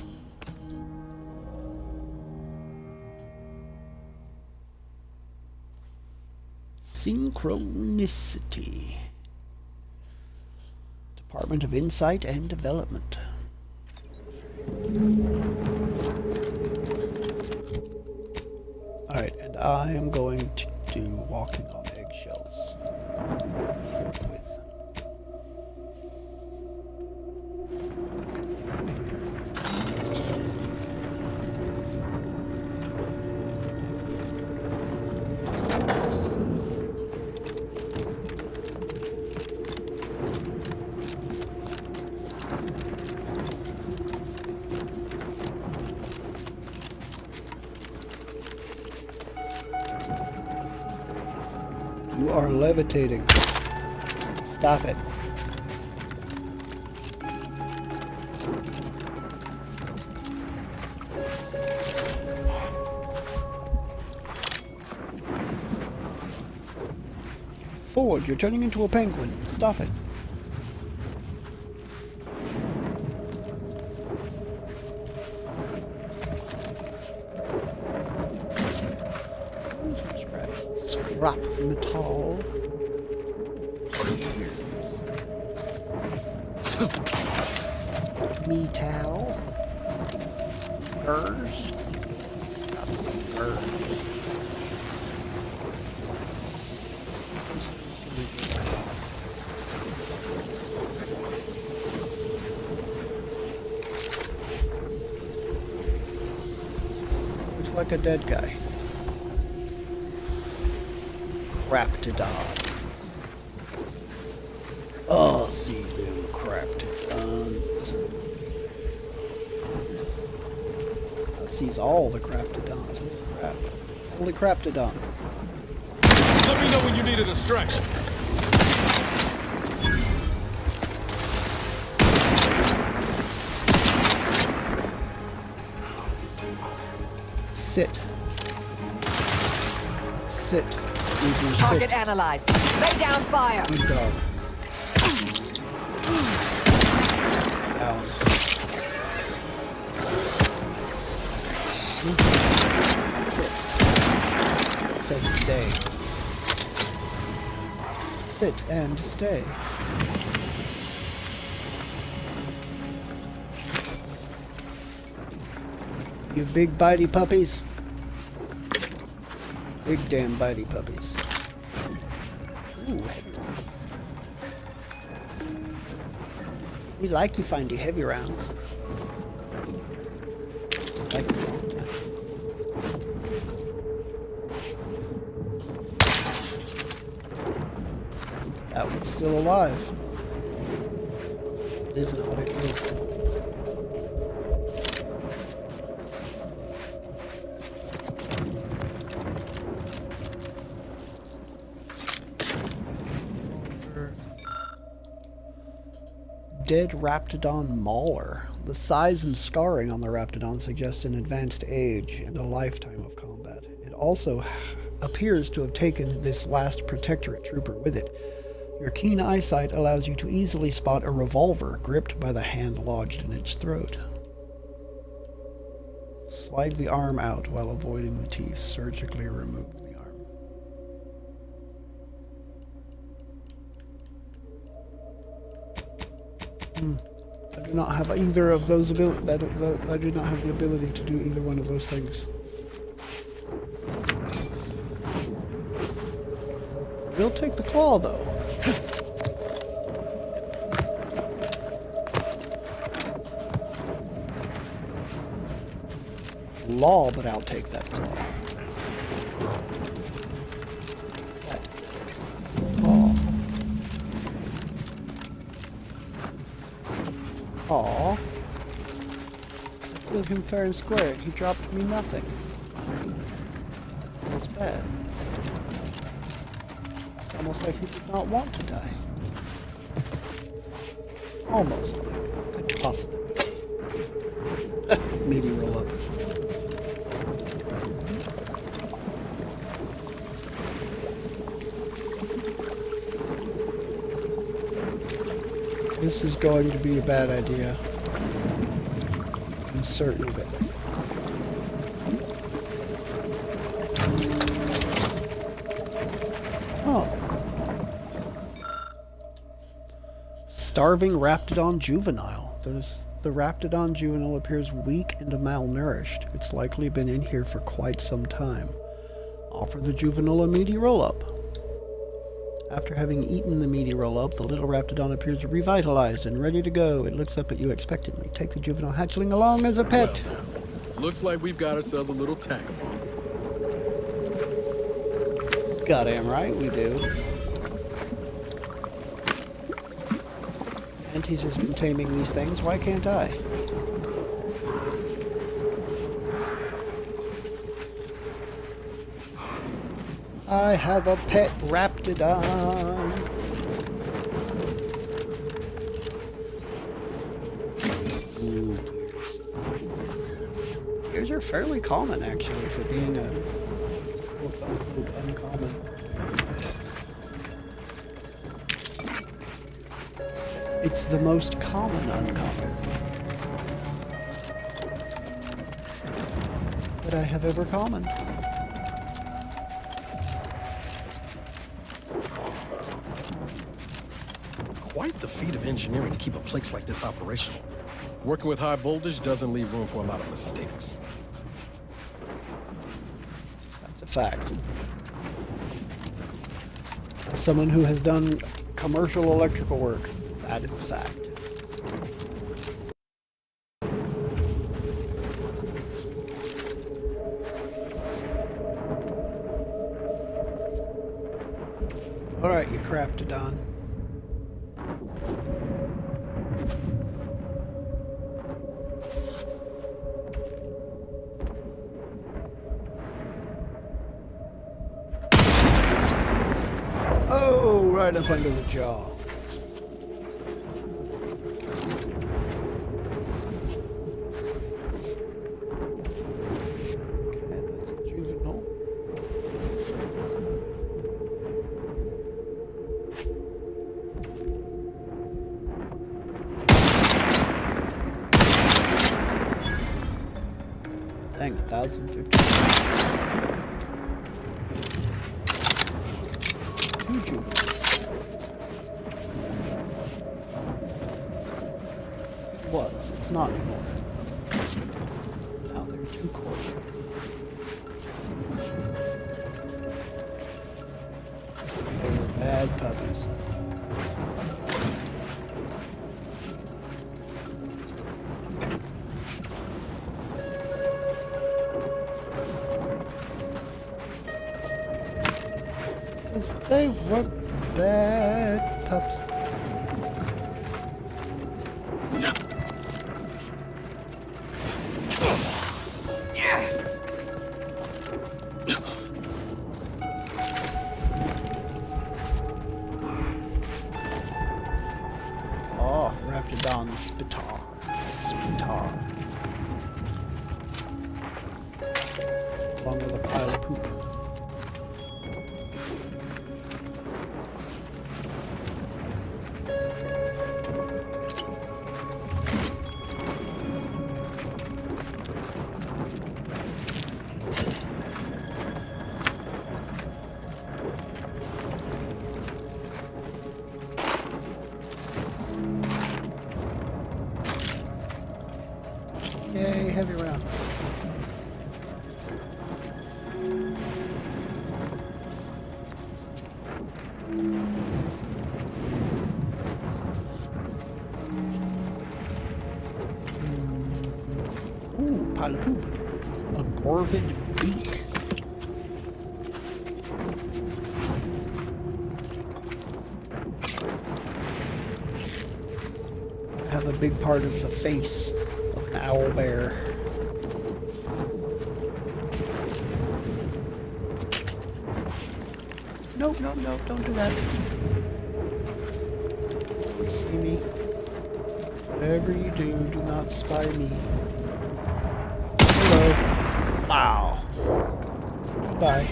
Synchronicity. Department of Insight and Development. Alright, and I am going to do Walking on Eggshells forthwith. You are levitating. Stop it. Forward, you're turning into a penguin. Stop it. Scrap metal. Metal. Gers. Got some gers. Looks like a dead guy. Craptodons. Oh, see them craptodons. That sees all the craptodons. Holy crap. Holy craptodon. Let me know when you need a distraction. Sit. Sit. Target analyzed. Lay down fire. Good dog. Down. Sit. Said stay. Sit and stay. You big bitey puppies. Big damn bitey puppies. Ooh, heavy rounds. We like you find you heavy rounds. Like it all the time. That one's still alive. It isn't what it is. dead Raptidon mauler. The size and scarring on the Raptidon suggests an advanced age and a lifetime of combat. It also appears to have taken this last Protectorate trooper with it. Your keen eyesight allows you to easily spot a revolver gripped by the hand lodged in its throat. Slide the arm out while avoiding the teeth. Surgically remove the arm. I do not have either of those abilities. I do not have the ability to do either one of those things. We'll take the claw, though. Law, but I'll take that claw. That claw. Aw. I killed him fair and square, and he dropped me nothing. That feels bad. It's almost like he did not want to die. Almost like. Could possibly be. Meaty roll up. This is going to be a bad idea. I'm certain of it. Oh. Starving Raptidon juvenile. The Raptidon juvenile appears weak and malnourished. It's likely been in here for quite some time. Offer the juvenile a meaty roll-up. After having eaten the meaty roll-up, the little Raptidon appears revitalized and ready to go. It looks up at you expectantly. Take the juvenile hatchling along as a pet. Well, looks like we've got ourselves a little tack-a-bone. Goddamn right we do. Antes has been taming these things. Why can't I? I have a pet Raptidon. Ooh, gears. Gears are fairly common, actually, for being a quote-unquote uncommon. It's the most common uncommon that I have ever common. Quite the feat of engineering to keep a place like this operational. Working with high voltage doesn't leave room for a lot of mistakes. That's a fact. As someone who has done commercial electrical work, that is a fact. All right, you Raptidon. Oh, right up under the jaw. Dang, 1,050. Two juveniles. It was. It's not anymore. Now there are two corpses. They were bad puppies. They were bad pups. Oh, Raptidon Spitar. Along with a pile of poop. Yay, heavy rounds. Ooh, pile of poop. A Gorvid beak. I have a big part of the face of an owl bear. Nope, don't do that. See me? Whatever you do, do not spy me. Hello. Wow. Goodbye.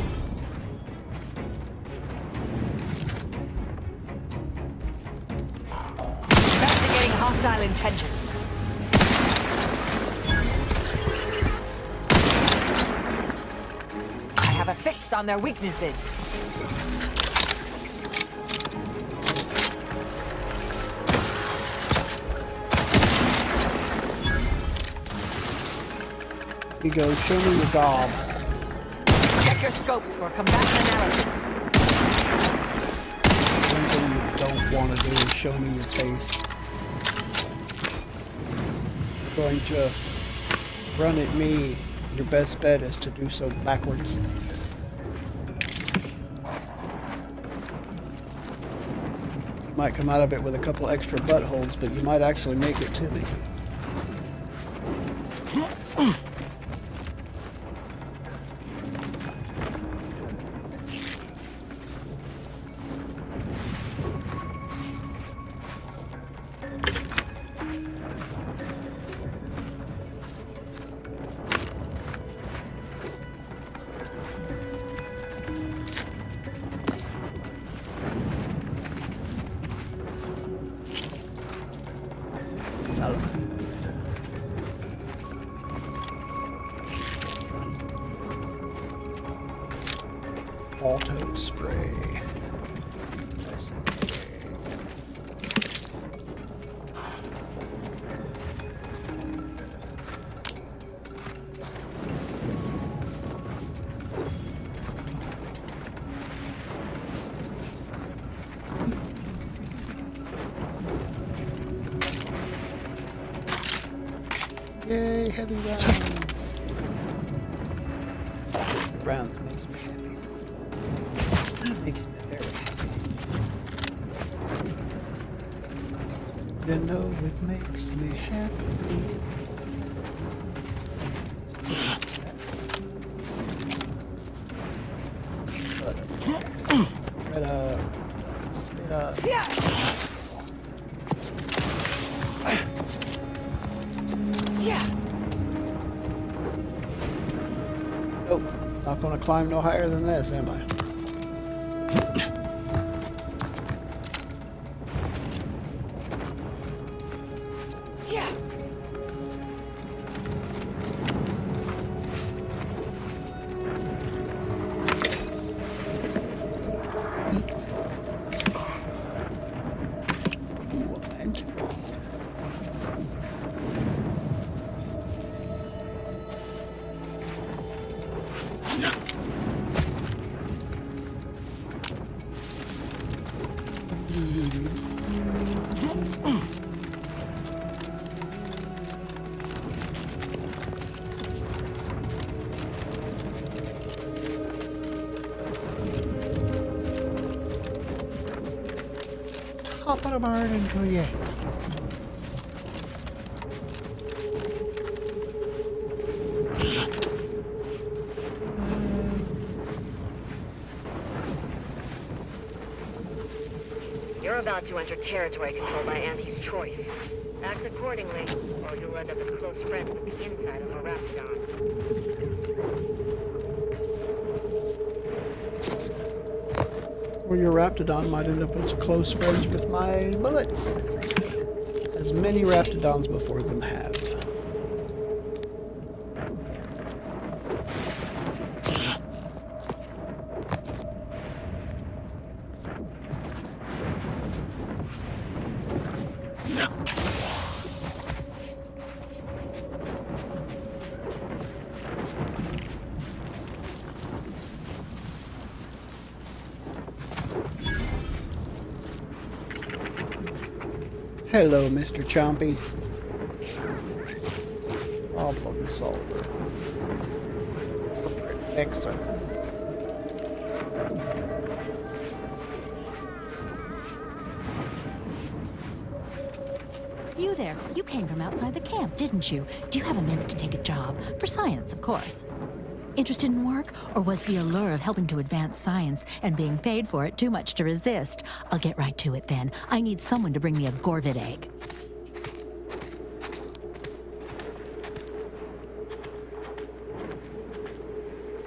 Investigating hostile intentions. I have a fix on their weaknesses. Here you go, show me your gob. Check your scopes for combat analysis. One thing you don't want to do is show me your face. You're going to run at me. Your best bet is to do so backwards. You might come out of it with a couple extra buttholes, but you might actually make it to me. Auto spray. Yay, heavy rounds. Rounds makes me happy. Makes me very happy. You know it makes me happy. Spit up. Oh, not gonna climb no higher than this, am I? Top of the morning to you. You're about to enter territory controlled by Auntie's choice. Act accordingly, or you'll end up as close friends with the inside of a raptidon. Or your raptidon might end up as close friends with my bullets, as many raptidons before them have. Hello, Mr. Chompy. Problem solver. Excellent. You there. You came from outside the camp, didn't you? Do you have a minute to take a job? For science, of course. Interested in work? Or was the allure of helping to advance science and being paid for it too much to resist? I'll get right to it then. I need someone to bring me a Gorvid egg.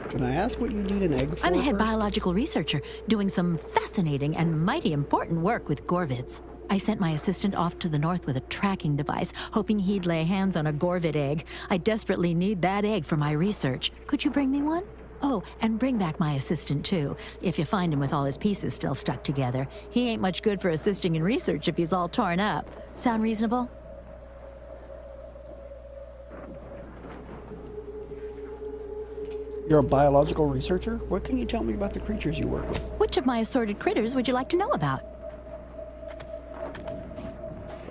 Can I ask what you need an egg for? I'm a head first? biological researcher, doing some fascinating and mighty important work with Gorvids. I sent my assistant off to the north with a tracking device, hoping he'd lay hands on a Gorvid egg. I desperately need that egg for my research. Could you bring me one? Oh, and bring back my assistant, too, if you find him with all his pieces still stuck together. He ain't much good for assisting in research if he's all torn up. Sound reasonable? You're a biological researcher? What can you tell me about the creatures you work with? Which of my assorted critters would you like to know about?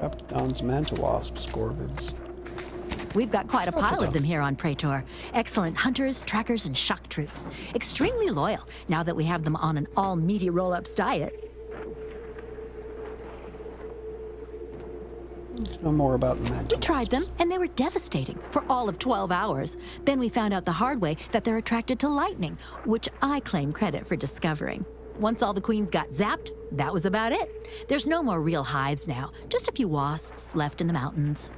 Raptidons, mantawasps, Gorvids. We've got quite a pile of them here on Praetor. Excellent hunters, trackers, and shock troops. Extremely loyal, now that we have them on an all-meaty roll-ups diet. No more about mantawasps. We tried them, and they were devastating for all of 12 hours. Then we found out the hard way that they're attracted to lightning, which I claim credit for discovering. Once all the queens got zapped, that was about it. There's no more real hives now, just a few wasps left in the mountains.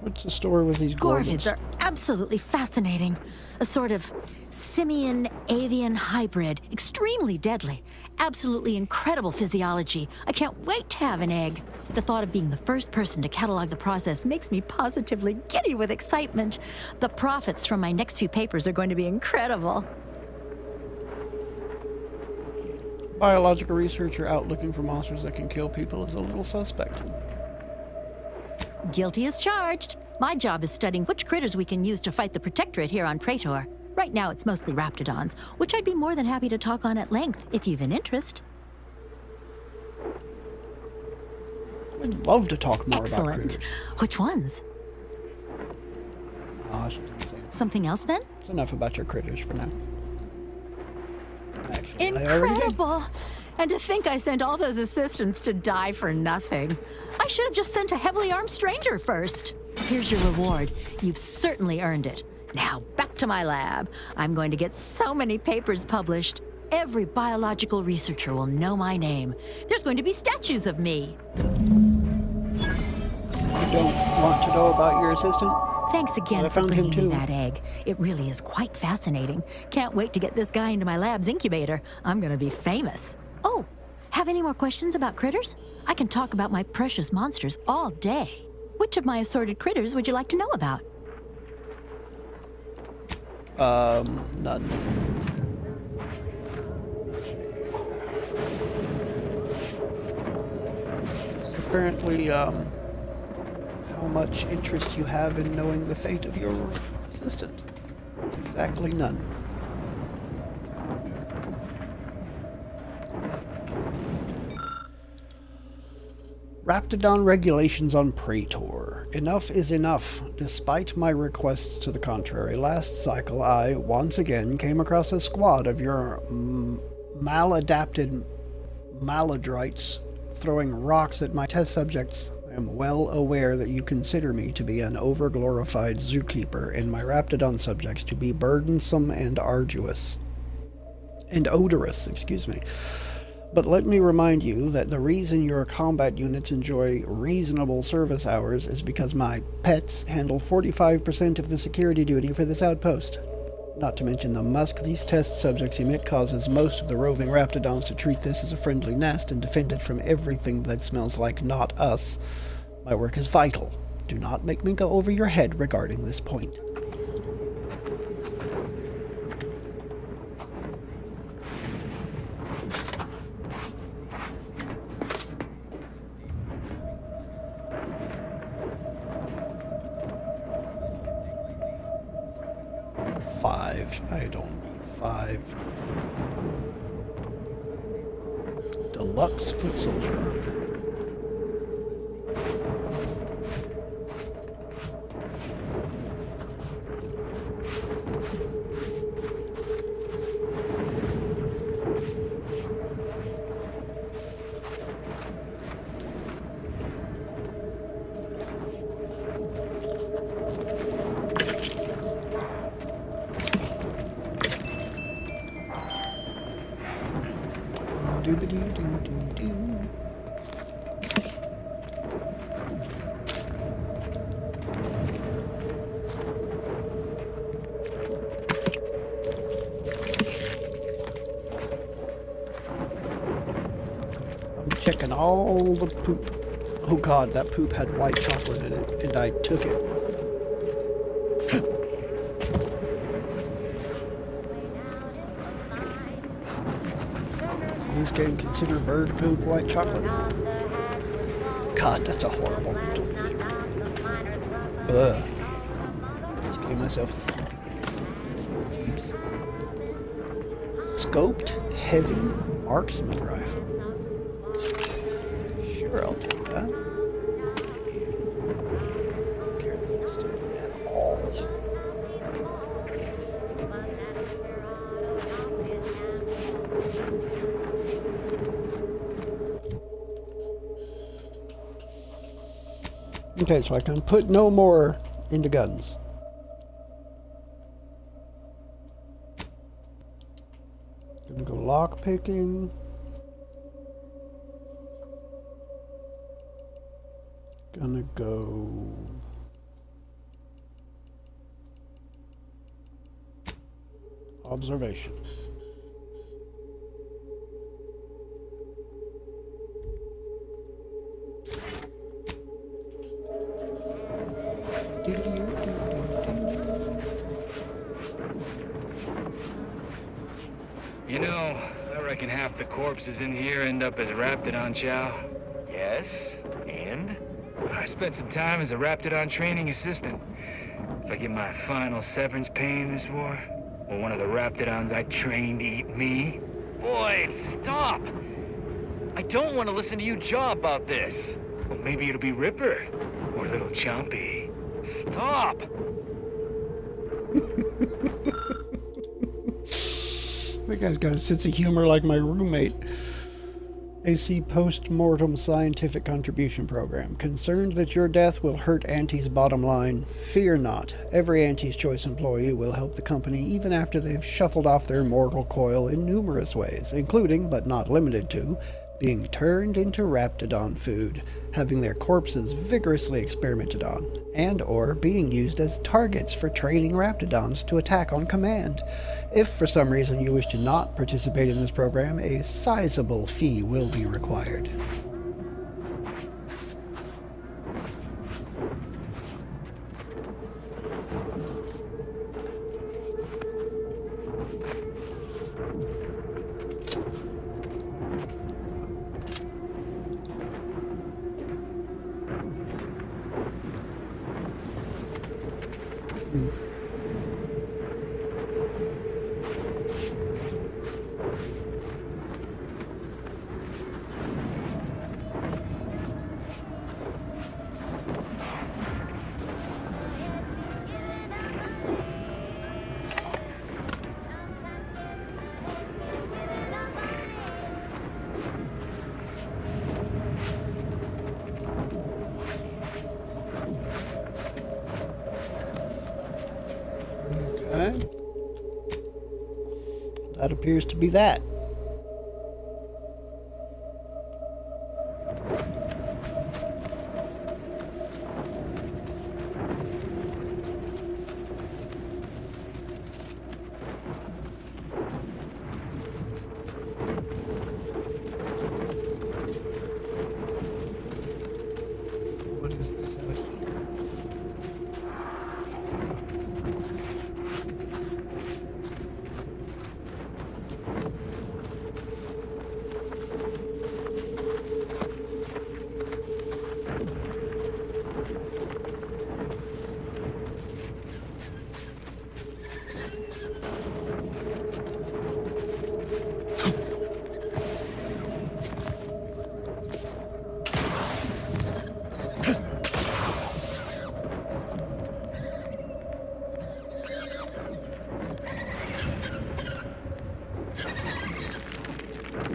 What's the story with these Gorvids? Gorvids are absolutely fascinating. A sort of simian-avian hybrid, extremely deadly. Absolutely incredible physiology. I can't wait to have an egg. The thought of being the first person to catalog the process makes me positively giddy with excitement. The profits from my next few papers are going to be incredible. Biological researcher out looking for monsters that can kill people is a little suspect. Guilty as charged. My job is studying which critters we can use to fight the Protectorate here on Praetor. Right now it's mostly raptidons, which I'd be more than happy to talk on at length if you've an interest. I'd love to talk more about Excellent. critters. Which ones? Oh, I shouldn't say it. Something else then? It's enough about your critters for now. Actually, I already did. Incredible! And to think I sent all those assistants to die for nothing. I should have just sent a heavily armed stranger first. Here's your reward. You've certainly earned it. Now, back to my lab. I'm going to get so many papers published. Every biological researcher will know my name. There's going to be statues of me. You don't want to know about your assistant? Thanks again I for found him bringing me too. that egg. It really is quite fascinating. Can't wait to get this guy into my lab's incubator. I'm going to be famous. Oh, have any more questions about critters? I can talk about my precious monsters all day. Which of my assorted critters would you like to know about? None. Apparently, how much interest you have in knowing the fate of your assistant. Exactly none. Raptidon regulations on Praetor. Enough is enough. Despite my requests to the contrary, last cycle I, once again, came across a squad of your maladapted maladrites throwing rocks at my test subjects. I am well aware that you consider me to be an overglorified zookeeper and my Raptidon subjects to be burdensome and arduous. And odorous, excuse me. But let me remind you that the reason your combat units enjoy reasonable service hours is because my pets handle 45% of the security duty for this outpost. Not to mention the musk these test subjects emit causes most of the roving raptidons to treat this as a friendly nest and defend it from everything that smells like not us. My work is vital. Do not make me go over your head regarding this point. I don't need 5. Deluxe foot soldier armor. I'm checking all the poop. Oh god, that poop had white chocolate in it, and I took it. Does this game consider bird poop white chocolate? God, that's a horrible mental picture. Ugh. Just gave myself the heebie-jeebies. Scoped heavy marksman rifle. Sure, I'll take that. Don't care that it's standing at all. Okay, so I can put no more into guns. Gonna go lock picking. Gonna go observation. You know, I reckon half the corpses in here end up as Raptidon chow. Yes, and? I spent some time as a Raptidon training assistant. If I get my final severance pay in this war, will one of the Raptidons I trained eat me? Boyd, stop! I don't want to listen to you jaw about this. Well, maybe it'll be Ripper, or Little Chompy. Stop! That guy's got a sense of humor like my roommate. AC Post-Mortem Scientific Contribution Program. Concerned that your death will hurt Auntie's bottom line? Fear not. Every Auntie's Choice employee will help the company even after they've shuffled off their mortal coil in numerous ways, including, but not limited to, being turned into Raptidon food, having their corpses vigorously experimented on, and or being used as targets for training Raptidons to attack on command. If for some reason you wish to not participate in this program, a sizable fee will be required. That appears to be that.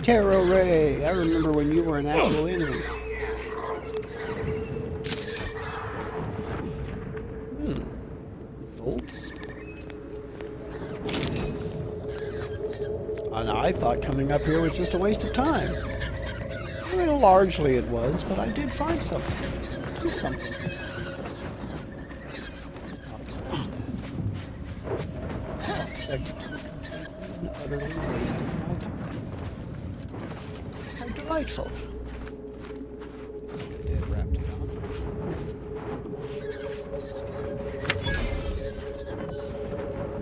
Tarot Ray, I remember when you were an actual enemy. Folks. And I thought coming up here was just a waste of time. I mean, largely it was, but I did find something. Do something. Not expect that. An utterly waste of my time. How delightful. Dead Raptidon.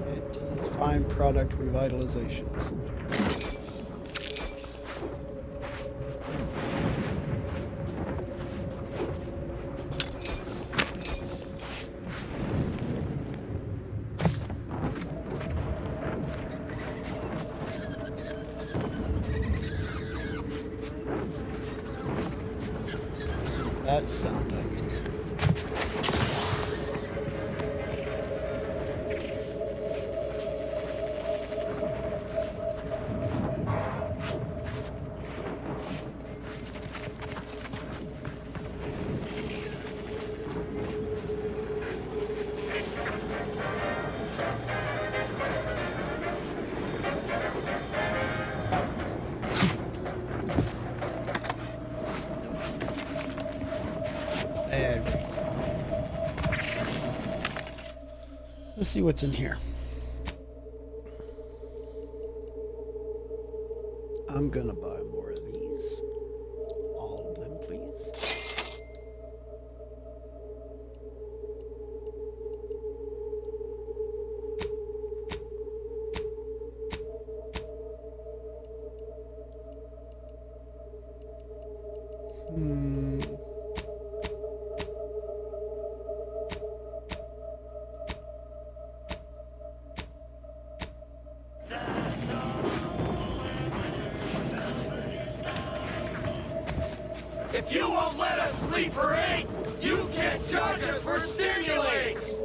Anti's fine product revitalizations. That sound I hear. Let's see what's in here. I'm gonna buy more of these. All of them, please. If you won't let us sleep or eat, you can't charge us for stimulants!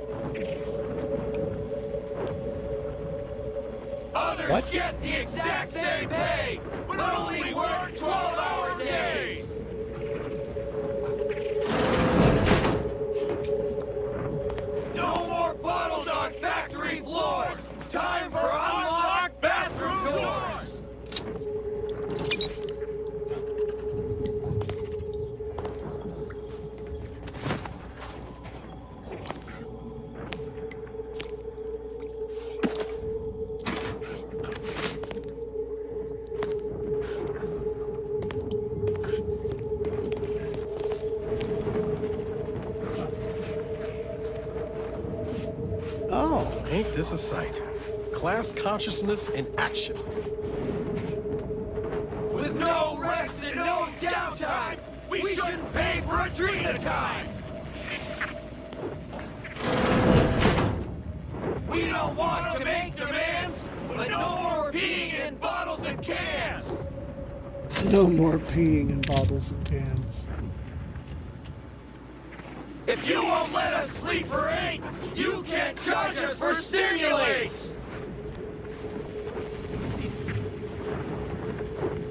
Others get the exact same pay, but only work 12-hour days! No more bottles on factory floors! Time for unlocked bathroom doors! Oh, ain't this a sight? Class consciousness in action. With no rest and no downtime, we shouldn't pay for Adrena time! We don't want to make demands, but no more peeing in bottles and cans! No more peeing in bottles and cans. If you won't let us sleep or eat, you can't charge us for stimulants!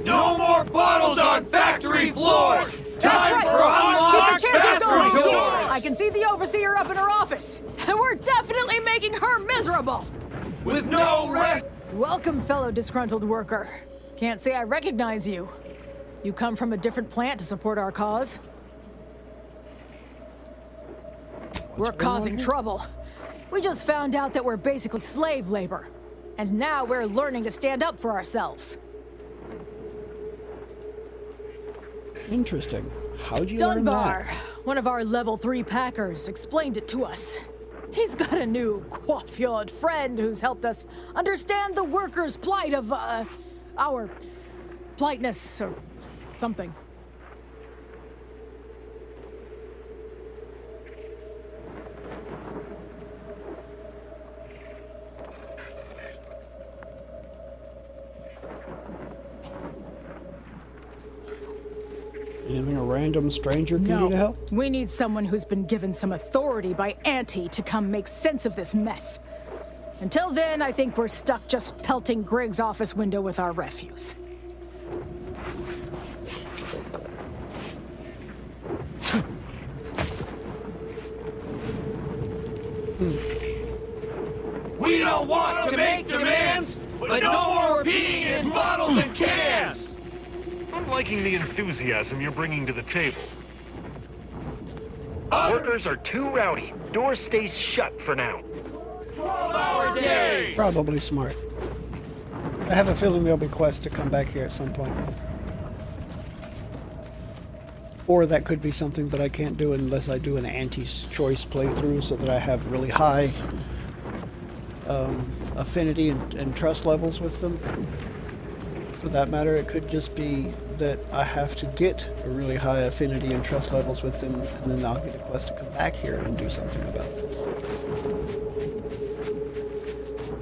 No more bottles on factory floors! Time for unlocked bathroom doors! I can see the overseer up in her office, and we're definitely making her miserable! With no rest! Welcome, fellow disgruntled worker. Can't say I recognize you. You come from a different plant to support our cause? We're causing trouble. We just found out that we're basically slave labor. And now we're learning to stand up for ourselves. Interesting. How'd you learn Dunbar, that? one of our level 3 packers, explained it to us. He's got a new coiffured friend who's helped us understand the workers' plight of, our politeness or something. Anything a random stranger can do to help? We need someone who's been given some authority by Auntie to come make sense of this mess. Until then, I think we're stuck just pelting Greg's office window with our refuse. We don't want to make demands, but no more peeing in bottles and cans! I'm liking the enthusiasm you're bringing to the table. Workers are too rowdy. Door stays shut for now. 12-hour days! Probably smart. I have a feeling there'll be quests to come back here at some point. Or that could be something that I can't do unless I do an anti-choice playthrough so that I have really high affinity and trust levels with them. For that matter, it could just be that I have to get a really high affinity and trust levels with them, and then I'll get a quest to come back here and do something about this.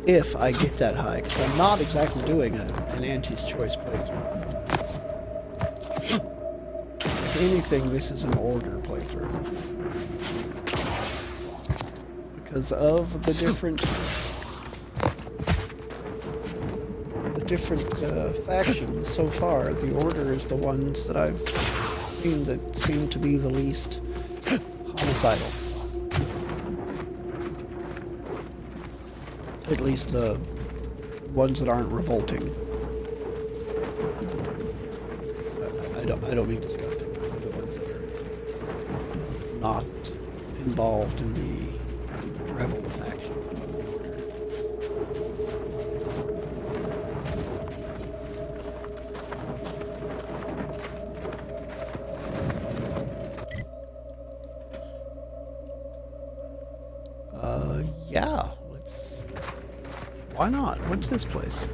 If I get that high, because I'm not exactly doing an anti-choice playthrough. If anything, this is an order playthrough. Because of the different factions so far, the order is the ones that I've seen that seem to be the least homicidal. At least the ones that aren't revolting. I don't mean disgusting. The ones that are not involved in the rebel faction of the order. Yeah. Why not? What's this place?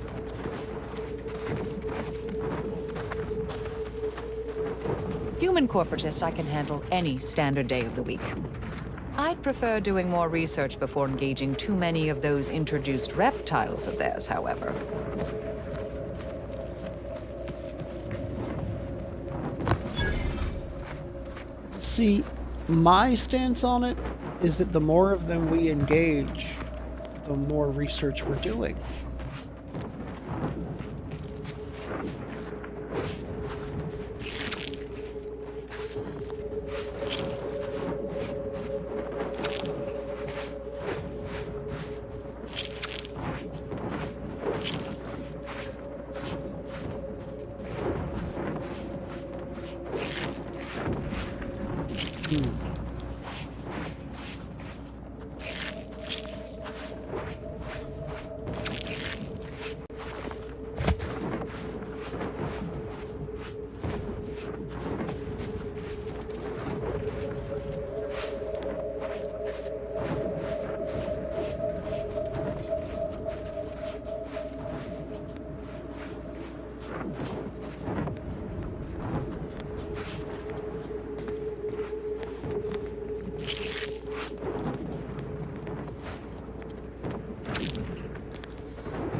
Human corporatists I can handle any standard day of the week. I'd prefer doing more research before engaging too many of those introduced reptiles of theirs, however. See, my stance on it is that the more of them we engage, the more research we're doing.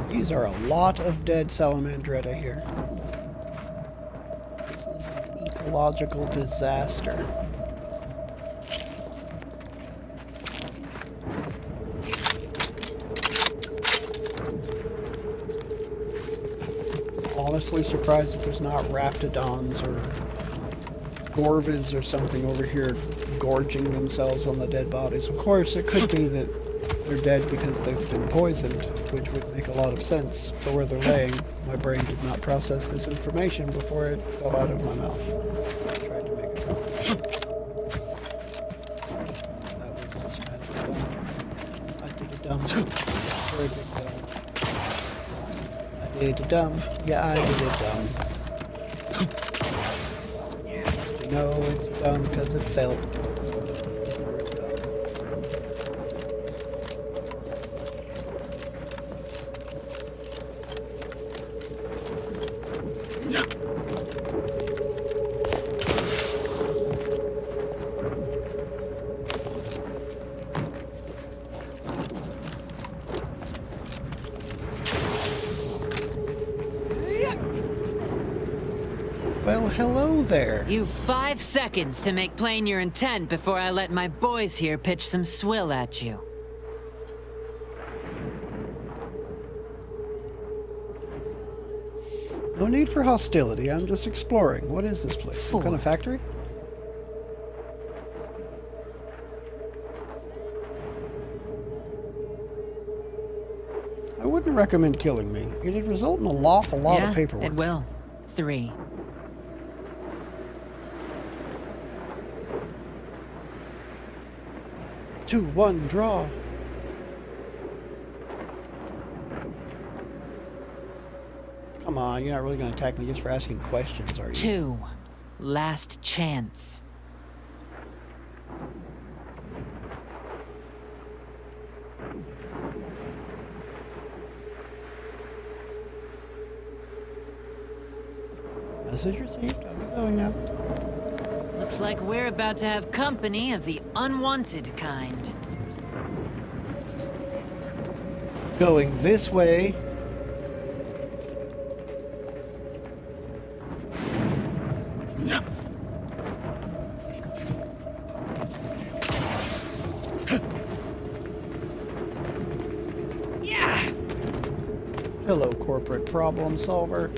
These are a lot of dead salamandretta here. This is an ecological disaster. Honestly surprised that there's not raptidons or gorvids or something over here gorging themselves on the dead bodies. Of course, it could be that they're dead because they've been poisoned, which would make a lot of sense for where they're laying. My brain did not process this information before it fell out of my mouth. I tried to make it go. That was just kind of dumb. I did a dumb. Very big dumb. I did a dumb. Yeah, I did a dumb. You know it's dumb because it felt real dumb. Well, hello there. You've 5 seconds to make plain your intent before I let my boys here pitch some swill at you. No need for hostility. I'm just exploring. What is this place? Some kind of factory? I wouldn't recommend killing me. It'd result in an awful lot of paperwork. It will. 3. 2-1 draw. Come on, you're not really going to attack me just for asking questions, are you? 2. Last chance. Message received. I'll be going now. Looks like we're about to have company of the unwanted kind. Going this way. Hello, corporate problem solver.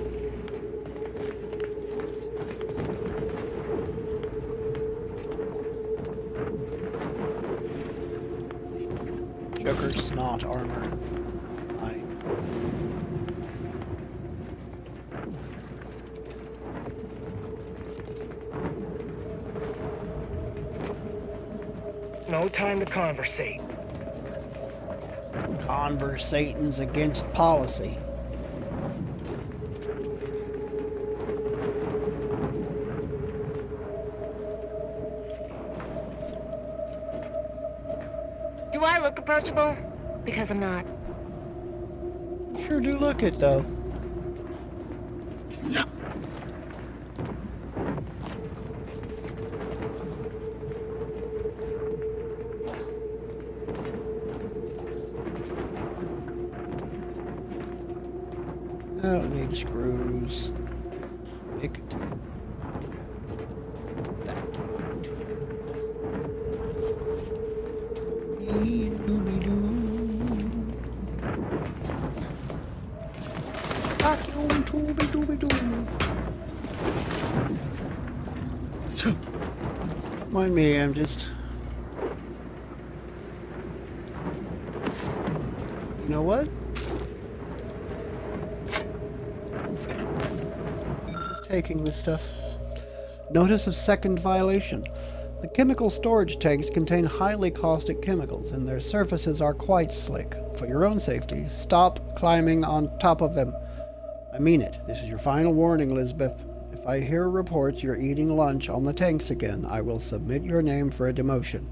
Joker's snot armor. No time to conversate. Conversating's against policy. Do I look approachable? Because I'm not. Sure do look it, though. Yeah. I don't need screws. Nicotine. Vacuum tube. Doobie-doo. Vacuum tube-dooby-doo. Mind me, I'm just... You know what? Taking this stuff. Notice of second violation. The chemical storage tanks contain highly caustic chemicals, and their surfaces are quite slick. For your own safety, stop climbing on top of them. I mean it. This is your final warning, Elizabeth. If I hear reports you're eating lunch on the tanks again, I will submit your name for a demotion.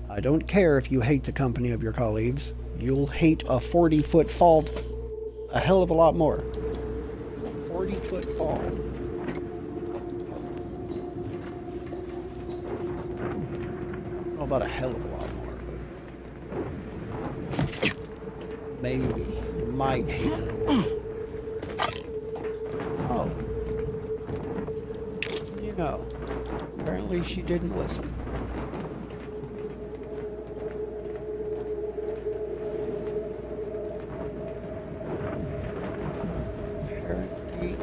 I don't care if you hate the company of your colleagues. You'll hate a 40-foot fall a hell of a lot more. 40-foot fall. About a hell of a lot more, but maybe you might hate it a little. Oh, you know, apparently she didn't listen. Apparently.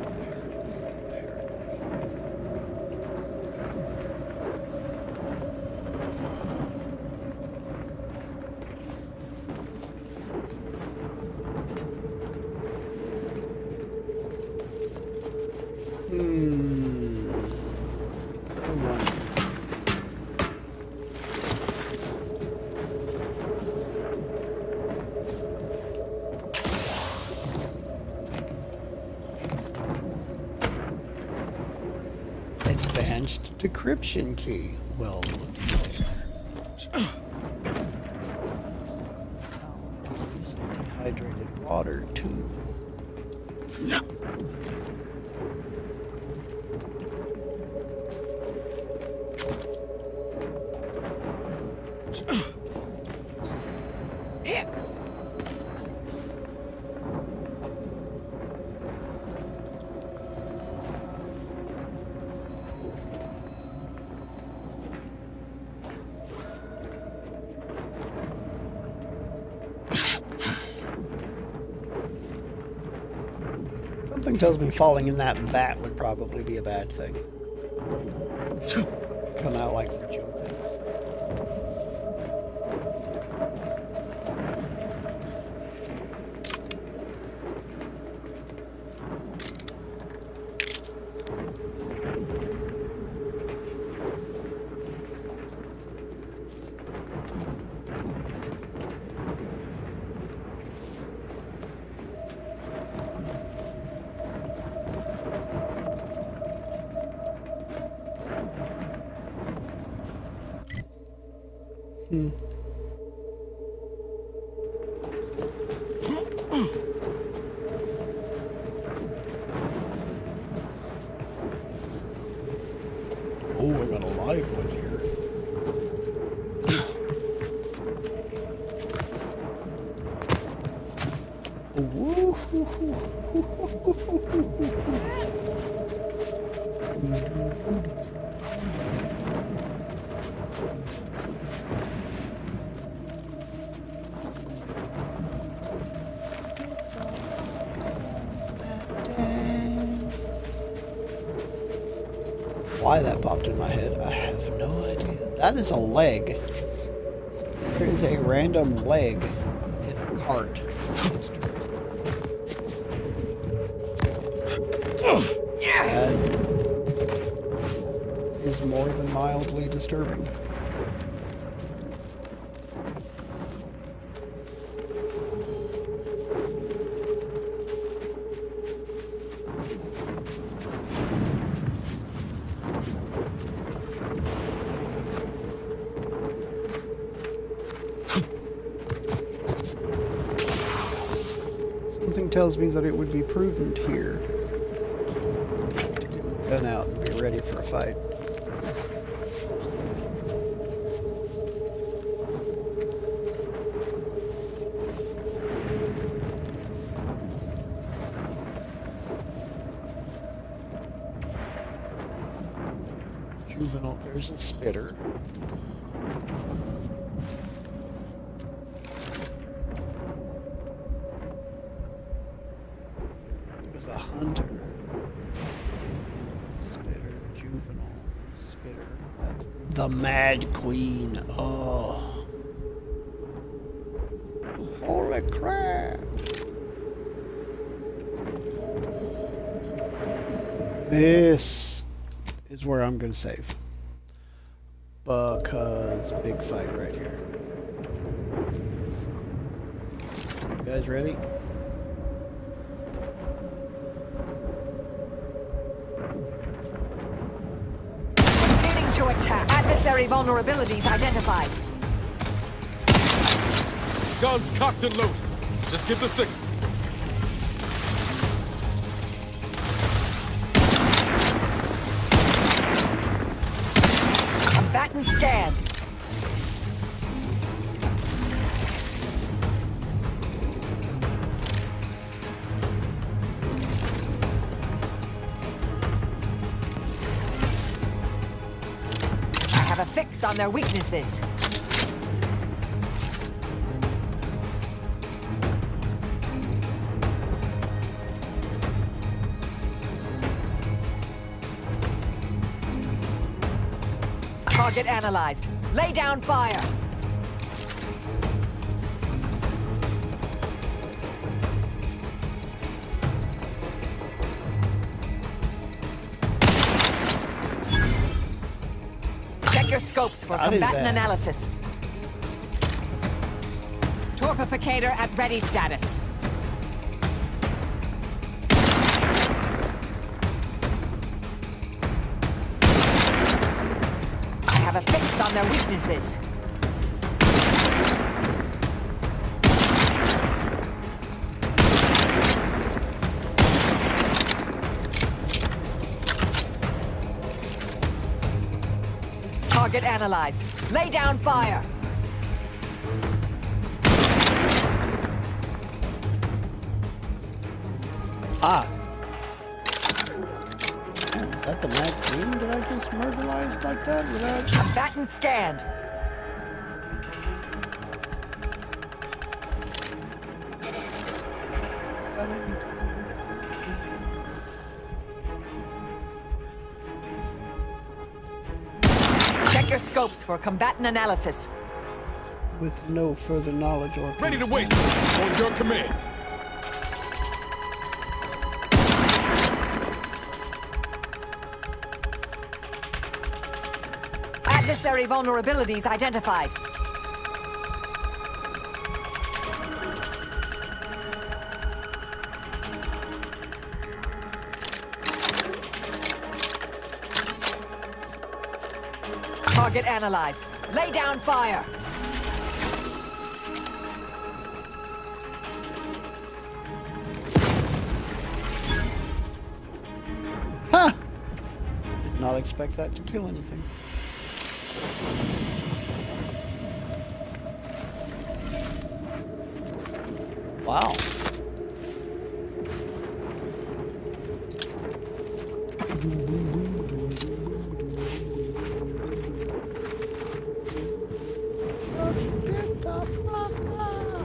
Advanced decryption key. Well, dehydrated water too. Yeah. Something tells me falling in that vat would probably be a bad thing. Come out like the Joker. Oh, I got a live one here. Why that popped in my head, I have no idea. That is a leg. There is a random leg in a cart. That is more than mildly disturbing. Something tells me that it would be prudent here to get my gun out and be ready for a fight. Juvenile, there's a spitter. Hunter, spitter, juvenile, spitter. That's the Mad Queen. Oh, holy crap! This is where I'm gonna save, because big fight right here. You guys ready? To attack. Adversary vulnerabilities identified. Guns cocked and loaded. Just give the signal. Combatant scan. A fix on their weaknesses. Target analyzed. Lay down fire. Your scopes for combatant analysis. Torpificator at ready status. I have a fix on their weaknesses. Target analyzed. Lay down fire. Ah. Is that the Mad Queen that I just murderized like that without... Combatant scanned. Check your scopes for combatant analysis. With no further knowledge or ready to waste on your command. Adversary vulnerabilities identified. Target analyzed. Lay down fire. expect that to kill anything. Wow. Get the fuck up.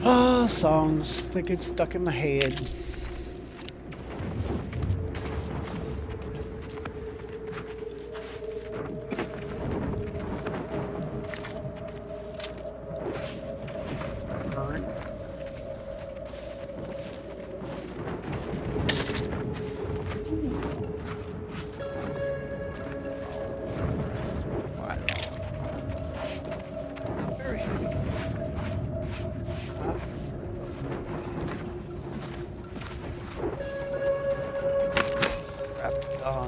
Ah, songs. They get stuck in my head.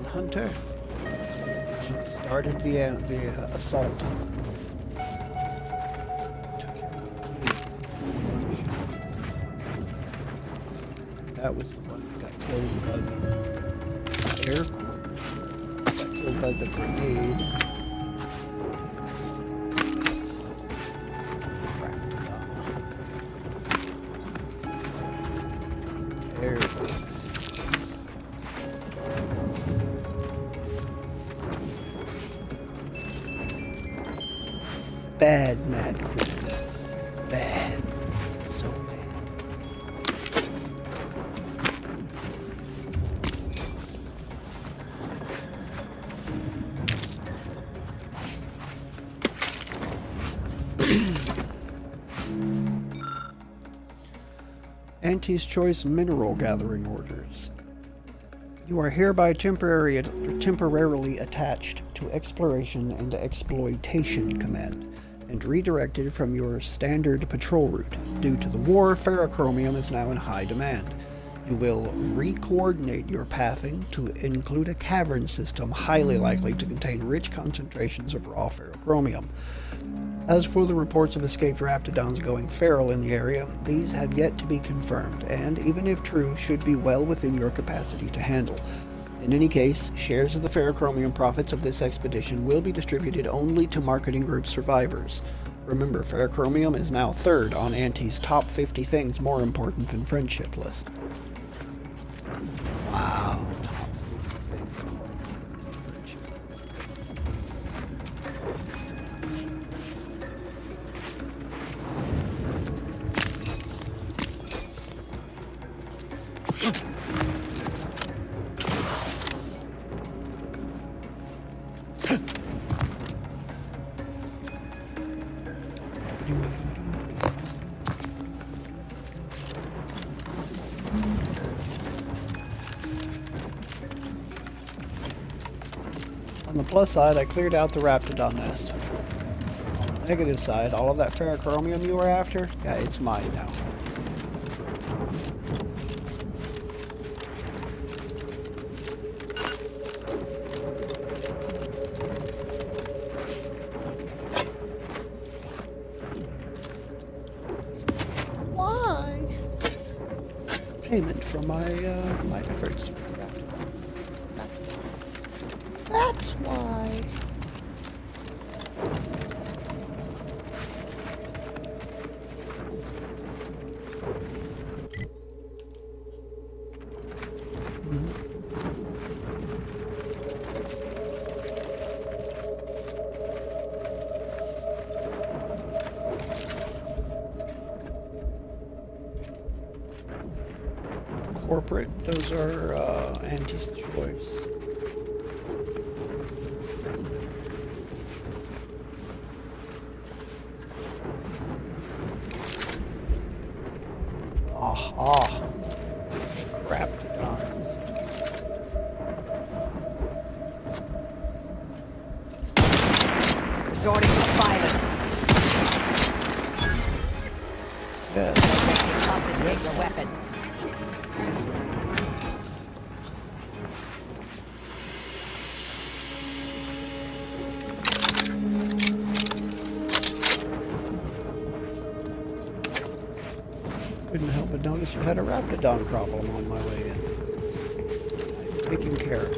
Hunter started the assault. Took him out clean. That was the one that got killed by the air. Got killed by the grenade. There we go. Bad, Mad Queen. Bad. So bad. Auntie's Choice Mineral Gathering Orders. You are hereby temporarily attached to Exploration and Exploitation Command and redirected from your standard patrol route. Due to the war, ferrochromium is now in high demand. You will re-coordinate your pathing to include a cavern system highly likely to contain rich concentrations of raw ferrochromium. As for the reports of escaped raptidons going feral in the area, these have yet to be confirmed, and even if true, should be well within your capacity to handle. In any case, shares of the ferrochromium profits of this expedition will be distributed only to marketing group survivors. Remember, ferrochromium is now third on Auntie's top 50 things more important than friendship list. Wow, top 50 things more important than friendship. On the plus side, I cleared out the raptidon nest. On the negative side, all of that ferrochromium you were after, yeah, it's mine now. Why? Payment for my my efforts with raptidons. That's why. Corporate, those are Auntie's Choice. Aha! Raptidons. Resorting to violence. Yes. Confiscate your weapon. Couldn't help but notice you had a raptidon problem on my way in. taken care of.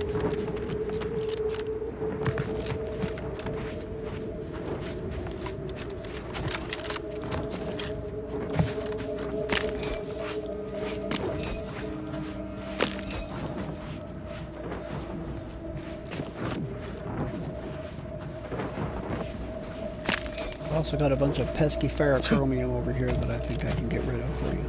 I've also got a bunch of pesky ferrochromium over here that I think I can get rid of for you.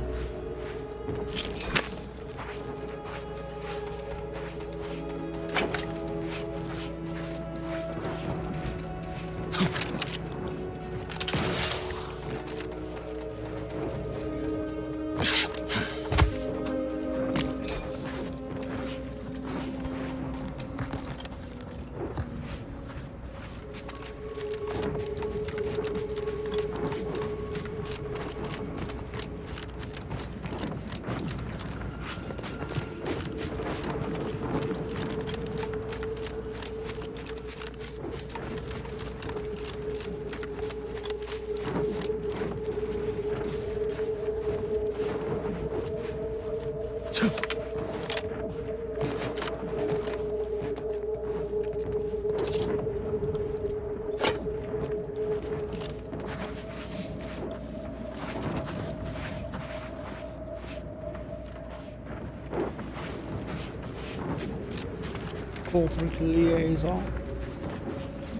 Corporate liaison.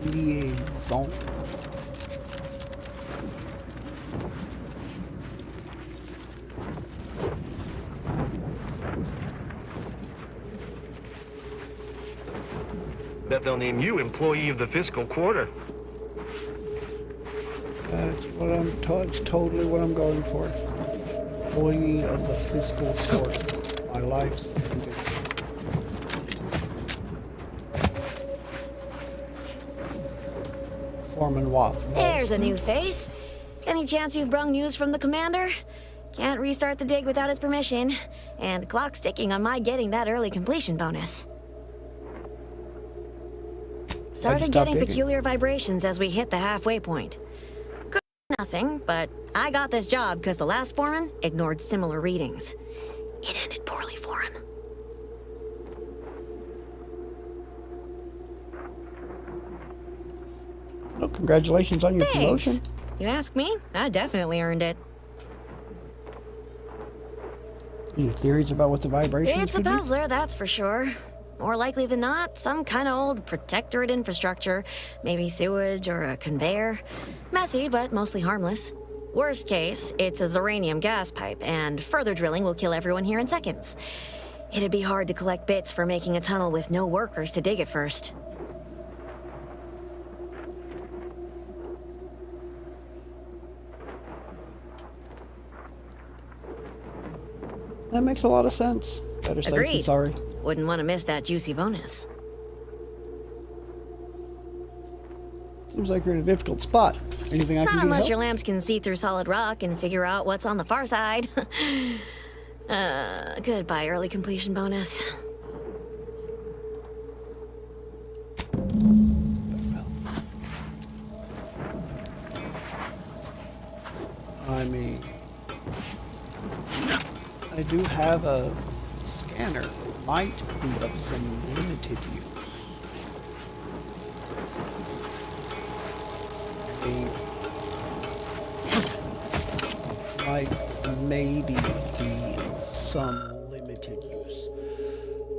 Liaison. Bet they'll name you employee of the fiscal quarter. That's what that's totally what I'm going for. Employee of the fiscal quarter. My life's ambition. Foreman Wath. There's a new face. Any chance you've brung news from the commander? Can't restart the dig without his permission, and the clock's ticking on my getting that early completion bonus. Started getting peculiar vibrations as we hit the halfway point. Could be nothing, but I got this job because the last foreman ignored similar readings. It ended poorly for him. Well, congratulations on your Thanks. promotion. You ask me? I definitely earned it. Any theories about what the vibrations It's a could be? puzzler, that's for sure. More likely than not, some kind of old protectorate infrastructure. Maybe sewage or a conveyor. Messy, but mostly harmless. Worst case, it's a Zeranium gas pipe, and further drilling will kill everyone here in seconds. It'd be hard to collect bits for making a tunnel with no workers to dig it first. That makes a lot of sense. Better safe than Agreed. sorry. Wouldn't want to miss that juicy bonus. Seems like you're in a difficult spot. Anything I Not can do to unless help? your lamps can see through solid rock and figure out what's on the far side. Goodbye, early completion bonus. I mean, I do have a scanner that might be of some limited use. Might maybe be some limited use.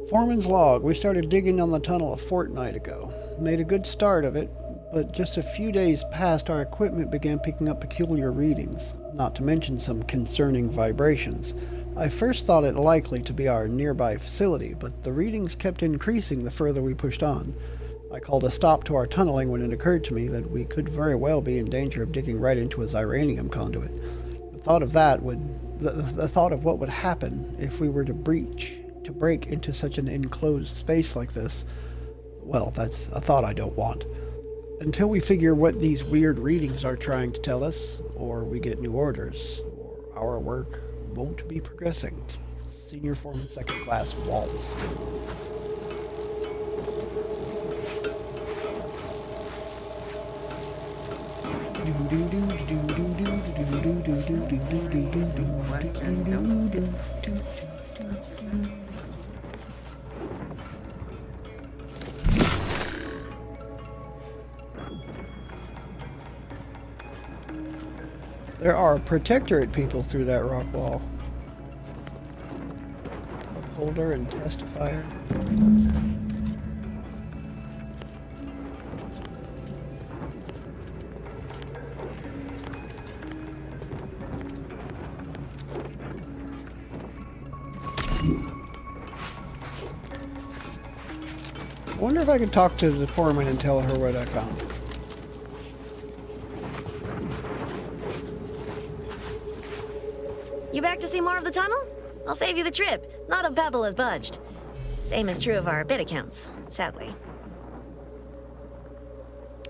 Foreman's log. We started digging on the tunnel a fortnight ago. Made a good start of it, but just a few days past, our equipment began picking up peculiar readings, not to mention some concerning vibrations. I first thought it likely to be our nearby facility, but the readings kept increasing the further we pushed on. I called a stop to our tunneling when it occurred to me that we could very well be in danger of digging right into a Zeranium conduit. The thought of that the thought of what would happen if we were to break into such an enclosed space like this, well, that's a thought I don't want. Until we figure what these weird readings are trying to tell us, or we get new orders, or our work won't be progressing. Senior Foreman, Second Class, Waltz. There are protectorate people through that rock wall. Upholder and testifier. I wonder if I can talk to the foreman and tell her what I found. You back to see more of the tunnel? I'll save you the trip. Not a pebble has budged. Same is true of our bid accounts, sadly.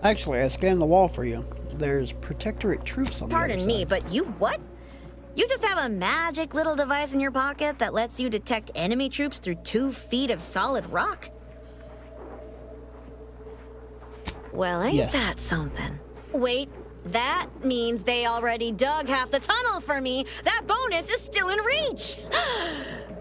Actually, I scanned the wall for you. There's protectorate troops on the other side. Pardon me, but you what? You just have a magic little device in your pocket that lets you detect enemy troops through 2 feet of solid rock? Well, ain't that something? Wait, that means they already dug half the tunnel for me. That bonus is still in reach.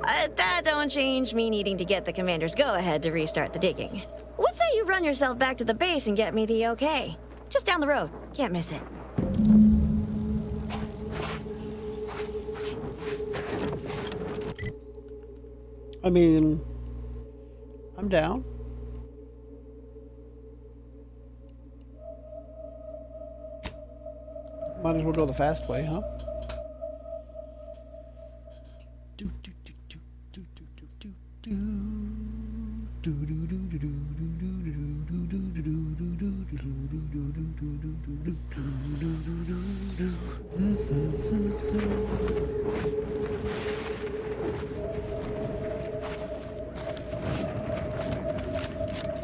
That don't change me needing to get the commander's go-ahead to restart the digging. What say you run yourself back to the base and get me the okay? Just down the road. Can't miss it. I mean, I'm down. Might as well go the fast way, huh?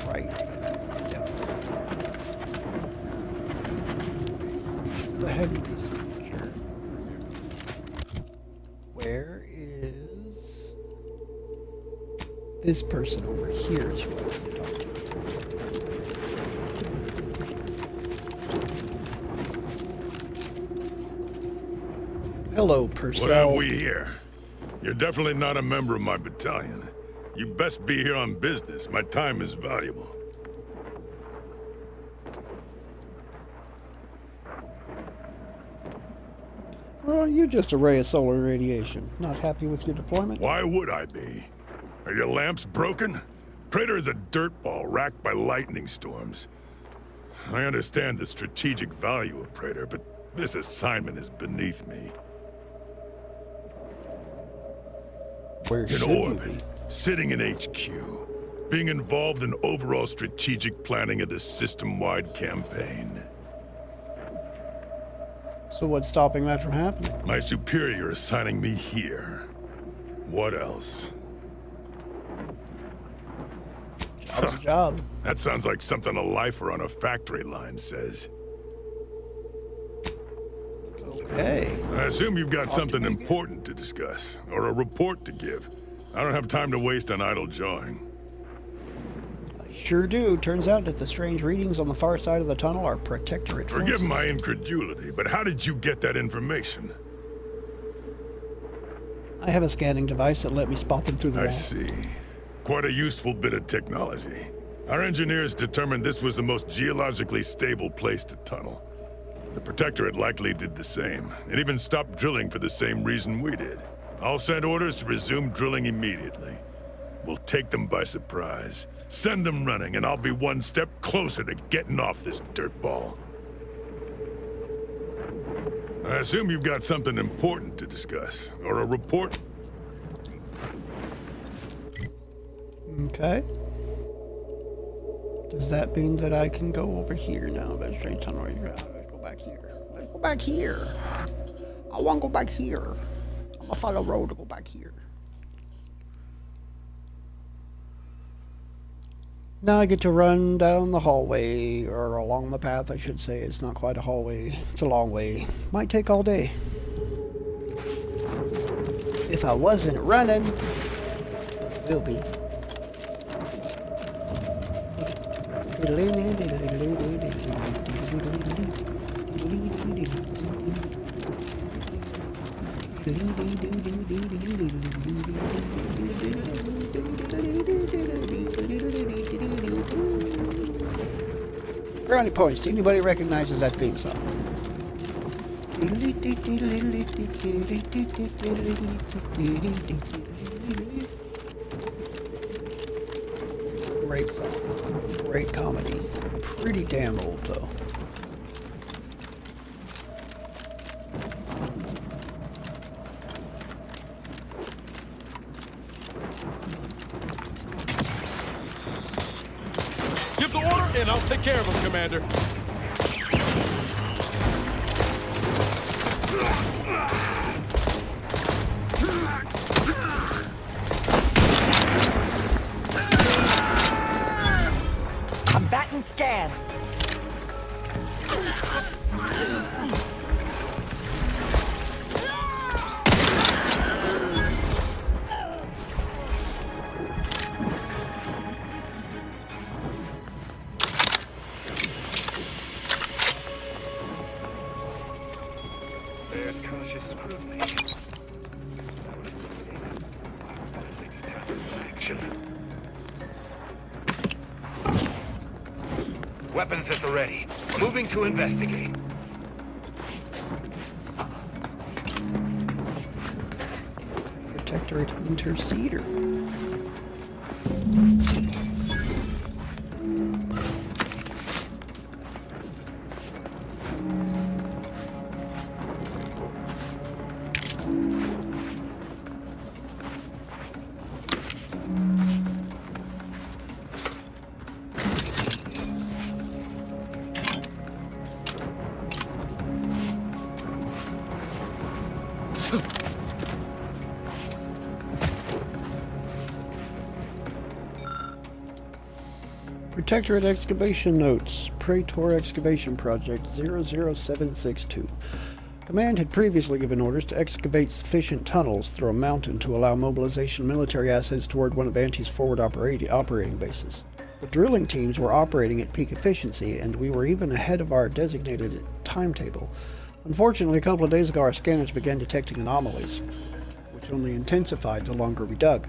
Right. It's the head researcher. Where is this person over here? Is who I want to talk to. Hello, Purcell. What have we here? You're definitely not a member of my battalion. You best be here on business. My time is valuable. Well, you're just a ray of solar radiation. Not happy with your deployment? Why would I be? Are your lamps broken? Praetor is a dirtball racked by lightning storms. I understand the strategic value of Praetor, but this assignment is beneath me. Where should in you orbit, be? sitting in HQ, being involved in overall strategic planning of the system-wide campaign. So what's stopping that from happening? My superior assigning me here. What else? Job's a job. That sounds like something a lifer on a factory line says. Okay. I assume you've got something important to discuss, or a report to give. I don't have time to waste on idle jawing. I sure do. Turns out that the strange readings on the far side of the tunnel are protectorate forces. Forgive my incredulity, but how did you get that information? I have a scanning device that let me spot them through the wall. I see. Quite a useful bit of technology. Our engineers determined this was the most geologically stable place to tunnel. The Protectorate likely did the same. It even stopped drilling for the same reason we did. I'll send orders to resume drilling immediately. We'll take them by surprise. Send them running, and I'll be one step closer to getting off this dirtball. I assume you've got something important to discuss, or a report. Okay. Does that mean that I can go over here now? That's straight tunnel right here. Let's go back here. Let's go back here. I want to go back here. I'm gonna follow road to go back here. Now I get to run down the hallway, or along the path, I should say. It's not quite a hallway. It's a long way. Might take all day. If I wasn't running, but it will be. Brownie points to anybody recognizes that theme song. Great song. Great comedy. Pretty damn old, though. Give the order, and I'll take care of him, Commander. Combatant scan. There's cautious scrutiny. Action. Weapons at the ready. Moving to investigate. Protectorate Interceder. Protectorate Excavation Notes, Praetor Excavation Project 00762. Command had previously given orders to excavate sufficient tunnels through a mountain to allow mobilization of military assets toward one of Anti's forward operating bases. The drilling teams were operating at peak efficiency, and we were even ahead of our designated timetable. Unfortunately, a couple of days ago our scanners began detecting anomalies, which only intensified the longer we dug.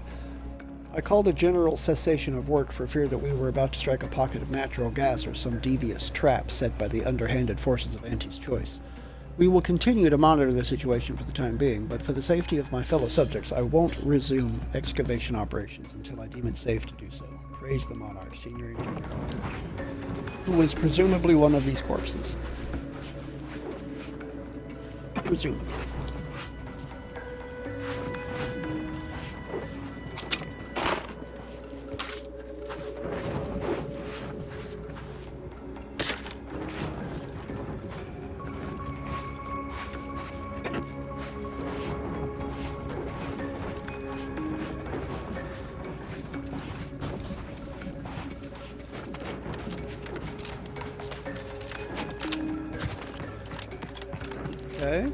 I called a general cessation of work for fear that we were about to strike a pocket of natural gas or some devious trap set by the underhanded forces of Anti's choice. We will continue to monitor the situation for the time being, but for the safety of my fellow subjects, I won't resume excavation operations until I deem it safe to do so. Praise the Monarch, Senior Engineer, who was presumably one of these corpses. Presumably. Okay.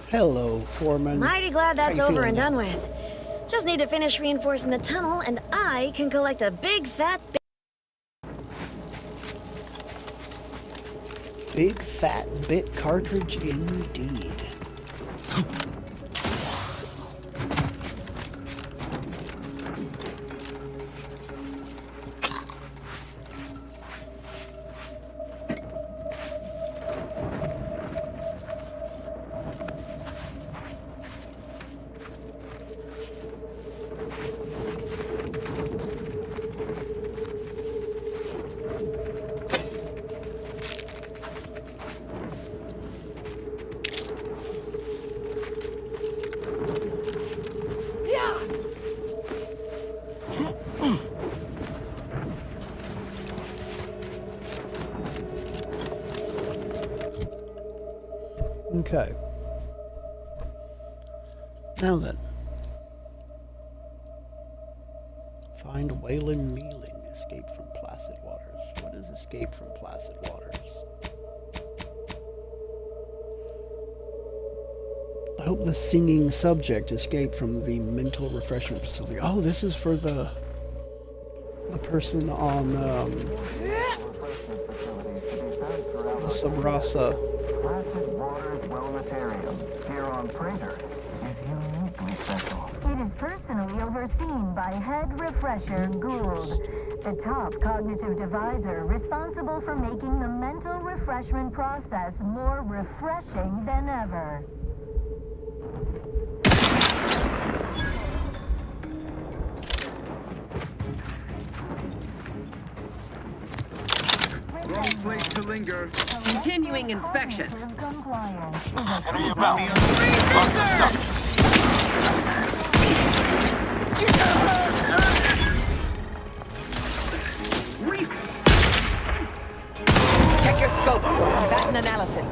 Hello, Foreman. Mighty glad that's How you over and feeling? done with. Just need to finish reinforcing the tunnel, and I can collect a big fat Big fat bit cartridge indeed. Okay. Now then. Find Waylon Mealing. Escape from Placid Waters. What is escape from Placid Waters? I hope the singing subject escaped from the mental refreshment facility. Oh, this is for the person on the Sabrasa. Placid Waters Wellnessarium here on Praetor is uniquely special. It is personally over overseen by Head Refresher Gould, the top cognitive deviser responsible for making the mental refreshment process more refreshing than ever. Wrong place to linger. Continuing inspection. Check your scopes for combatant analysis.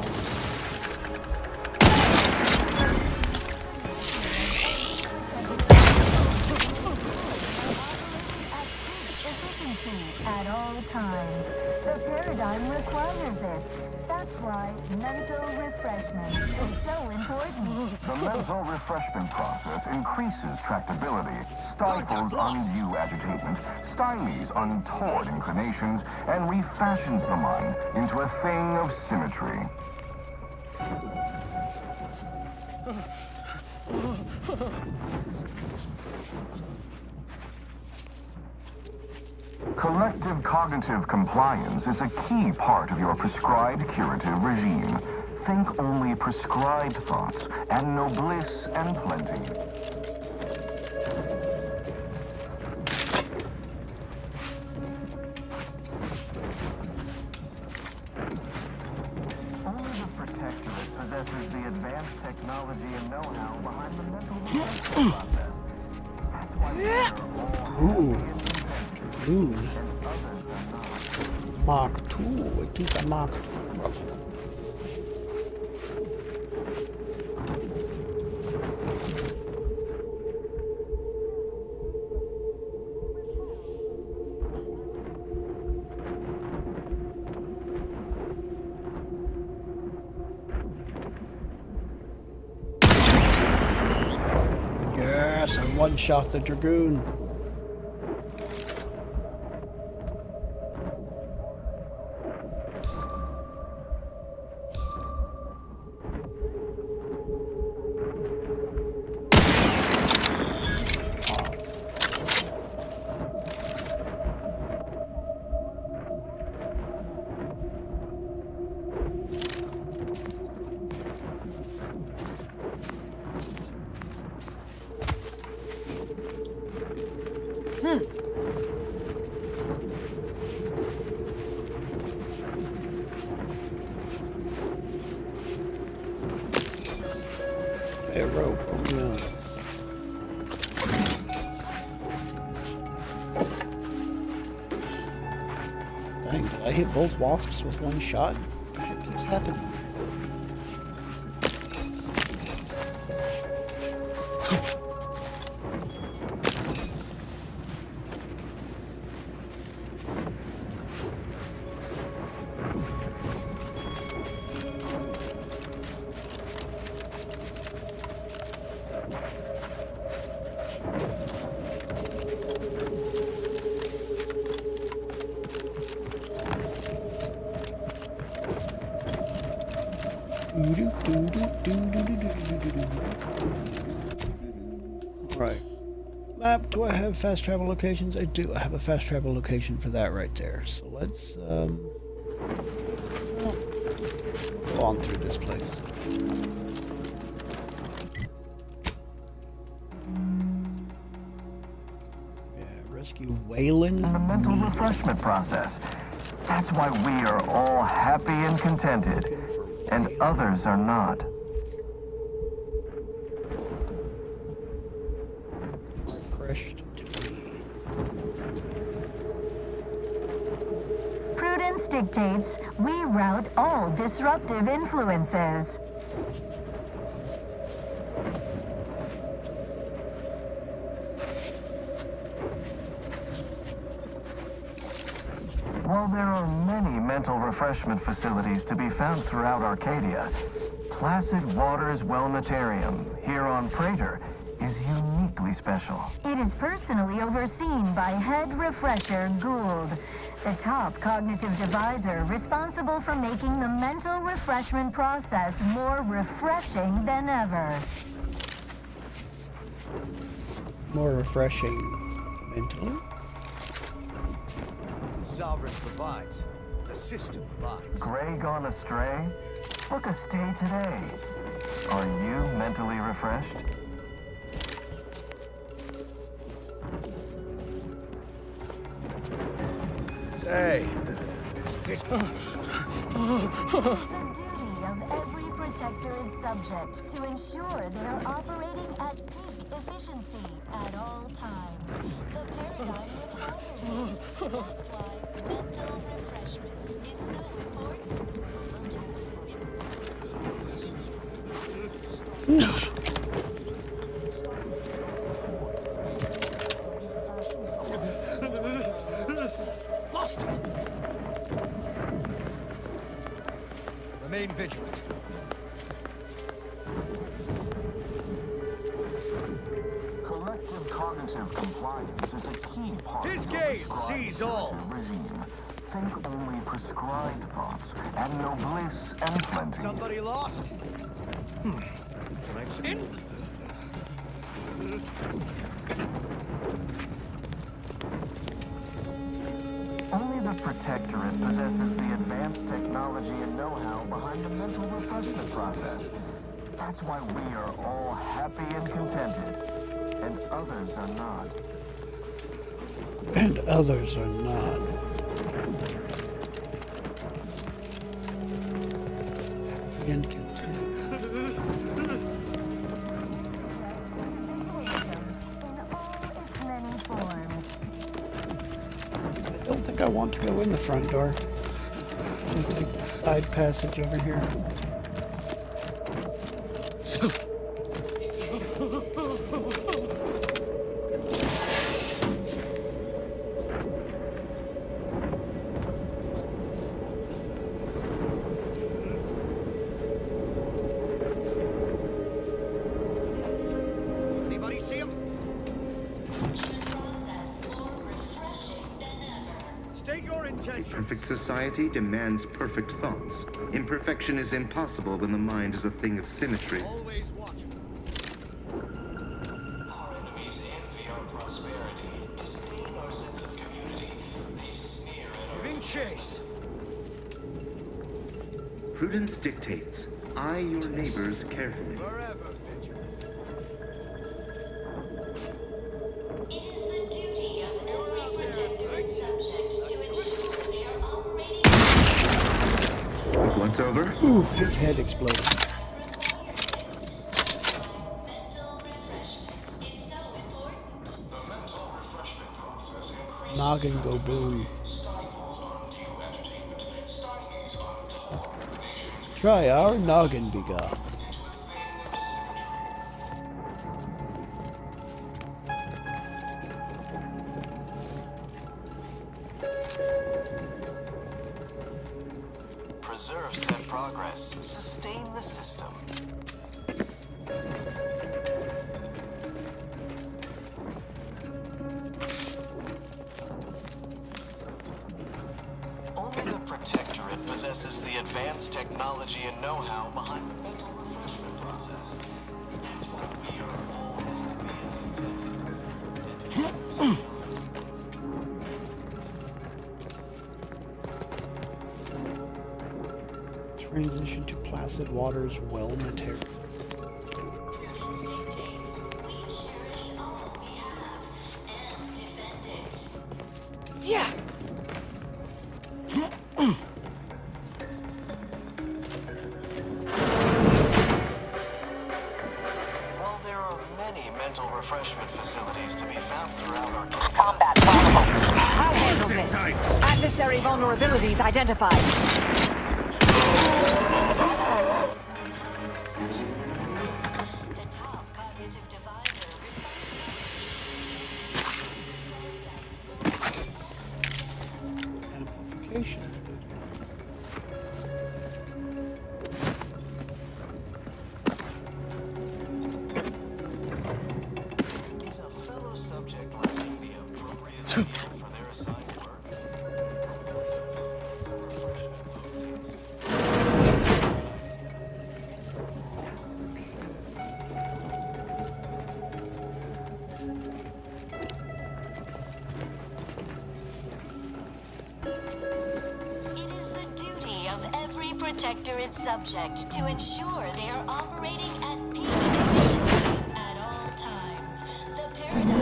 At all times. The paradigm requires it. That's why mental refreshment is so important. The mental refreshment process increases tractability, stifles undue agitation, stymies untoward inclinations, and refashions the mind into a thing of symmetry. Collective cognitive compliance is a key part of your prescribed curative regime. Think only prescribed thoughts, and no bliss and plenty. Only the Protectorate possesses the advanced technology and know-how behind the mental reflection process. That's why we are all Dragoon. Mark 2. It is a Mark 2. Yes, I one-shot the Dragoon. Pharaoh, put me on. Dang, did I hit both wasps with one shot? What the heck keeps happening? Right. Map, do I have fast travel locations? I do. I have a fast travel location for that right there. So let's go on through this place. Yeah, rescue Wayland. The mental refreshment process. That's why we are all happy and contented, and others are not. Refreshed degree. Prudence dictates we rout all disruptive influences. While there are many mental refreshment facilities to be found throughout Arcadia, Placid Waters Wellnetarium here on Praetor is uniquely special. It is personally overseen by Head Refresher Gould, the top cognitive deviser responsible for making the mental refreshment process more refreshing than ever. more refreshing mentally. The Sovereign provides. The system provides. Gray gone astray? Look a stay today. Are you mentally refreshed? Say. The duty of every protector and subject to ensure they are operating at peak efficiency at all times. The paradigm requires it. That's why mental refreshment is so important. Lost him. Remain vigilant. Collective cognitive compliance is a key part His of gaze the sees all. regime. Think only prescribed thoughts, and no bliss and plenty. Somebody lost? Nice in. Only the Protectorate possesses the advanced technology and know-how behind the mental refreshment process. That's why we are all happy and contented, and others are not. And others are not. Happy and content. I don't think I want to go in the front door. I'll take the side passage over here. Anybody see him? State your intentions. Perfect society demands perfect thoughts. Imperfection is impossible when the mind is a thing of symmetry. Always watchful. Our enemies envy our prosperity, disdain our sense of community. They sneer at our... Giving chase. Prudence dictates, eye your neighbors carefully. Forever vigilant. It is the duty of every protector and subject to ensure they are operating. What's over? Ooh, his head exploded. Mental refreshment is so important. The mental refreshment process increases... Noggin go boom. Stifles undue entertainment, stymies untoward nations... Try our noggin begot. Preserve said progress. Sustain the system. Only the Protectorate possesses the advanced technology and know-how behind the mental refreshment process. That's why we are all happy and contented. Transition to placid waters well material. Prudence dictates we cherish all we have and defend it. Yeah. While there are many mental refreshment facilities to be found throughout our kingdom, Combat possible. I'll handle this. Adversary vulnerabilities identified. The top cognitive divisor Amplification. is a fellow subject lacking the appropriate skill for their assigned work? Protectorate subject to ensure they are operating at peak efficiency at all times. The paradigm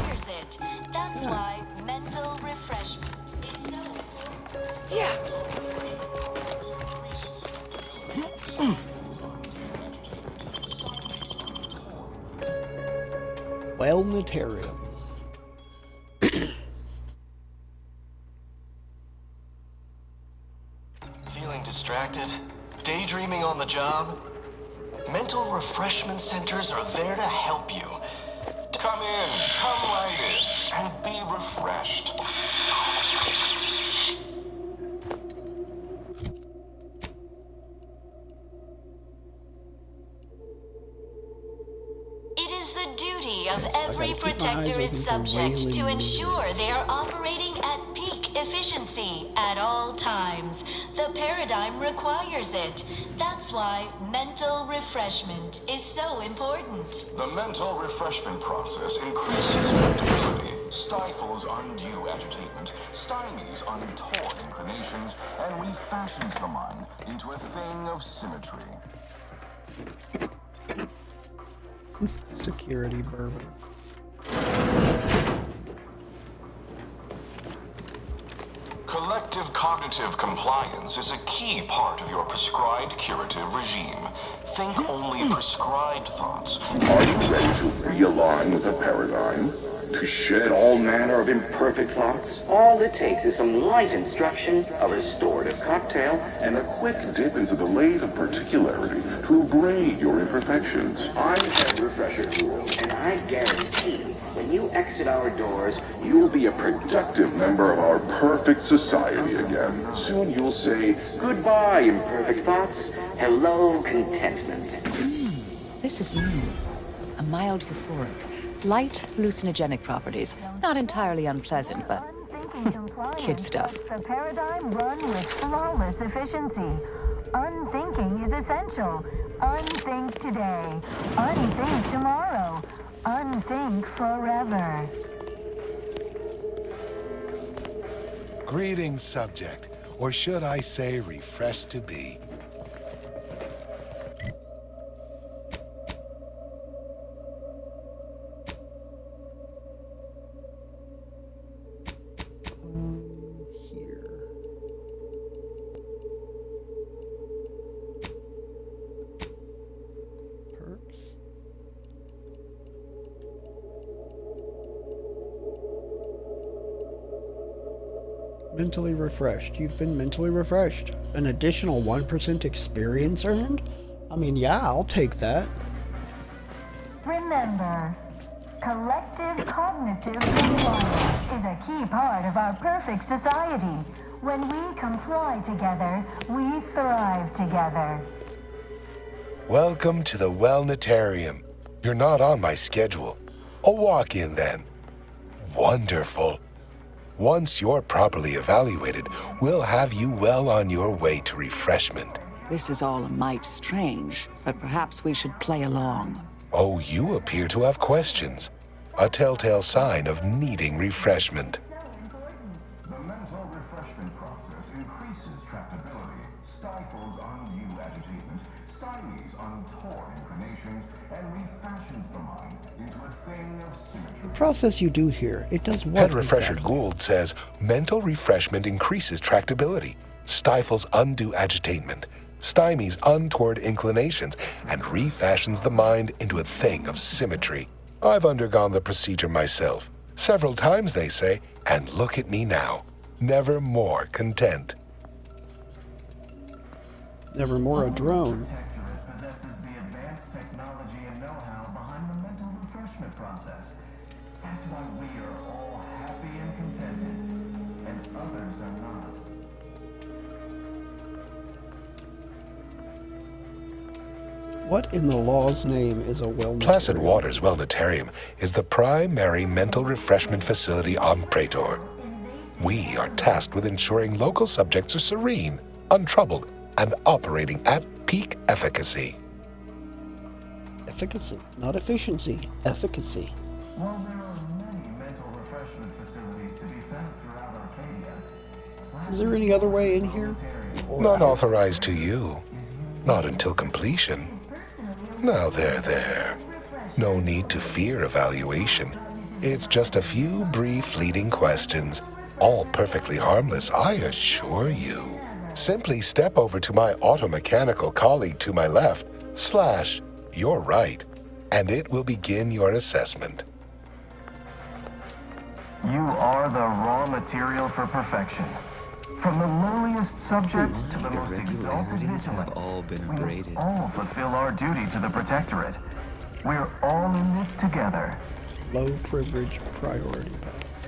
requires it. That's why mental refreshment is so important. Wellnitarium. Feeling distracted? Daydreaming on the job? Mental refreshment centers are there to help you. Come in, come right in, and be refreshed. It is the duty of every Protectorate subject to ensure they are operating at peak efficiency at all times. The paradigm requires it. That's why mental refreshment is so important. The mental refreshment process increases tractability, stifles undue agitation, stymies untoward inclinations, and refashions the mind into a thing of symmetry. Security bourbon. Collective cognitive compliance is a key part of your prescribed curative regime. Think only prescribed thoughts. Are you ready to realign with the paradigm? To shed all manner of imperfect thoughts? All it takes is some light instruction, a restorative cocktail, And a quick dip into the lathe of particularity to abrade your imperfections. I'm Head Refresher Tool, and I guarantee when you exit our doors, You'll be a productive member of our perfect society again. Soon you'll say, goodbye, imperfect thoughts. Hello, contentment. This is new. A mild euphoric. Light hallucinogenic properties. Not entirely unpleasant, but kid stuff. The paradigm run with flawless efficiency. Unthinking is essential. Unthink today. Unthink tomorrow. Unthink forever. Greetings, subject. Or should I say, refreshed to be. Here. Perks. Mentally refreshed. You've been mentally refreshed. An additional 1% experience earned? I mean, yeah, I'll take that. Remember, collective cognitive compliance is a key part of our perfect society. When we comply together, we thrive together. Welcome to the Wellnitarium. You're not on my schedule. I'll walk in then. Wonderful. Once you're properly evaluated, we'll have you well on your way to refreshment. This is all a mite strange, but perhaps we should play along. Oh, you appear to have questions. A telltale sign of needing refreshment. The mental refreshment process increases tractability, stifles undue agitation, stymies untoward inclinations, and refashions the mind into a thing of symmetry. The process you do here, it does what Head Refresher exactly? Gould says mental refreshment increases tractability, stifles undue agitation, stymies untoward inclinations, and refashions the mind into a thing of symmetry. I've undergone the procedure myself, several times they say, and look at me now, never more content. Never more a drone. Protectorate possesses the advanced technology and know-how behind the mental refreshment process. That's why we are all happy and contented, and others are not. What in the law's name is a wellnitarium? Placid Waters Wellnitarium is the primary mental refreshment facility on Praetor. We are tasked with ensuring local subjects are serene, untroubled, and operating at peak efficacy. Efficacy, not efficiency. Efficacy. While there are many mental refreshment facilities to be found throughout Arcadia, Is there any other way in here? Wellnitarium None authorized to you. Not until completion. Now there. No need to fear evaluation. It's just a few brief fleeting questions, all perfectly harmless, I assure you. Simply step over to my automechanical colleague to my left, / your right, and it will begin your assessment. You are the raw material for perfection. From the lowliest subject to the most exalted vigilant, we must all fulfill our duty to the Protectorate. We're all in this together. Low privilege priority pass.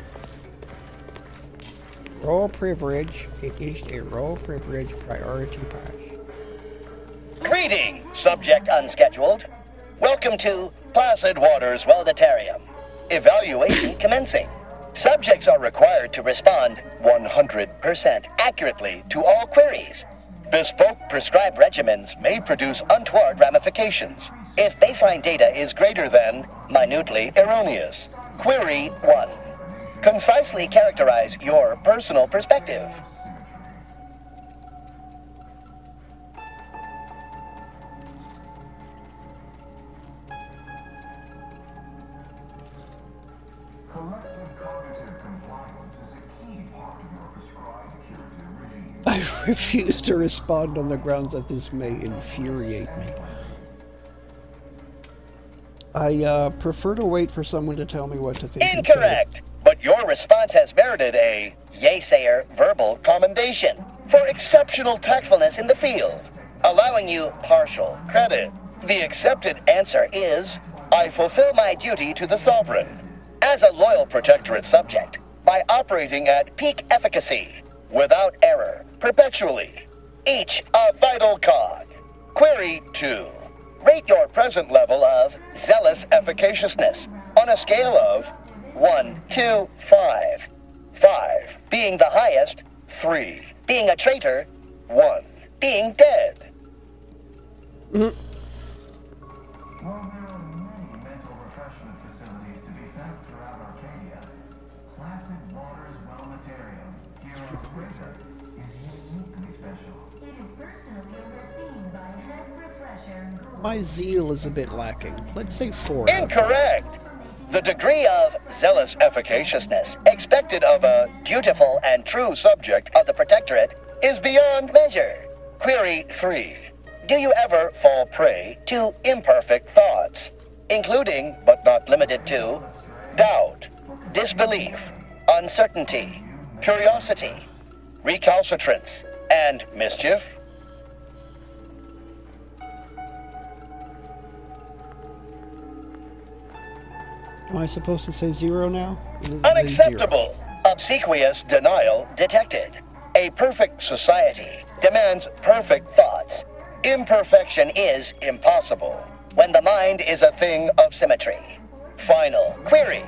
Raw privilege. It is a raw privilege priority pass. Greetings, subject unscheduled. Welcome to Placid Waters Welditarium. Evaluation commencing. Subjects are required to respond 100% accurately to all queries. Bespoke prescribed regimens may produce untoward ramifications if baseline data is greater than minutely erroneous. Query 1. Concisely characterize your personal perspective. Collective cognitive compliance is a key part of your prescribed curative regime. I refuse to respond on the grounds that this may infuriate me. I prefer to wait for someone to tell me what to think. Incorrect! But your response has merited a yay-sayer verbal commendation for exceptional tactfulness in the field, allowing you partial credit. The accepted answer is, I fulfill my duty to the Sovereign as a loyal Protectorate subject by operating at peak efficacy, without error, perpetually. Each a vital cog. Query 2. Rate your present level of zealous efficaciousness on a scale of 1 to 5. 5 being the highest, 3 being a traitor, 1 being dead. While there are many mental refreshment facilities to be found throughout Arcadia, Placid Waters Welditarium here on Praetor is uniquely special. It is personally overseen by Head Refresher Gould. My zeal is a bit lacking. Let's say 4 out of 5. Incorrect! The degree of zealous efficaciousness expected of a dutiful and true subject of the Protectorate is beyond measure. Query 3. Do you ever fall prey to imperfect thoughts, including, but not limited to, doubt, disbelief, uncertainty, curiosity, recalcitrance, and mischief? Am I supposed to say 0 now? Unacceptable. Obsequious denial detected. A perfect society demands perfect thoughts. Imperfection is impossible when the mind is a thing of symmetry. Final query.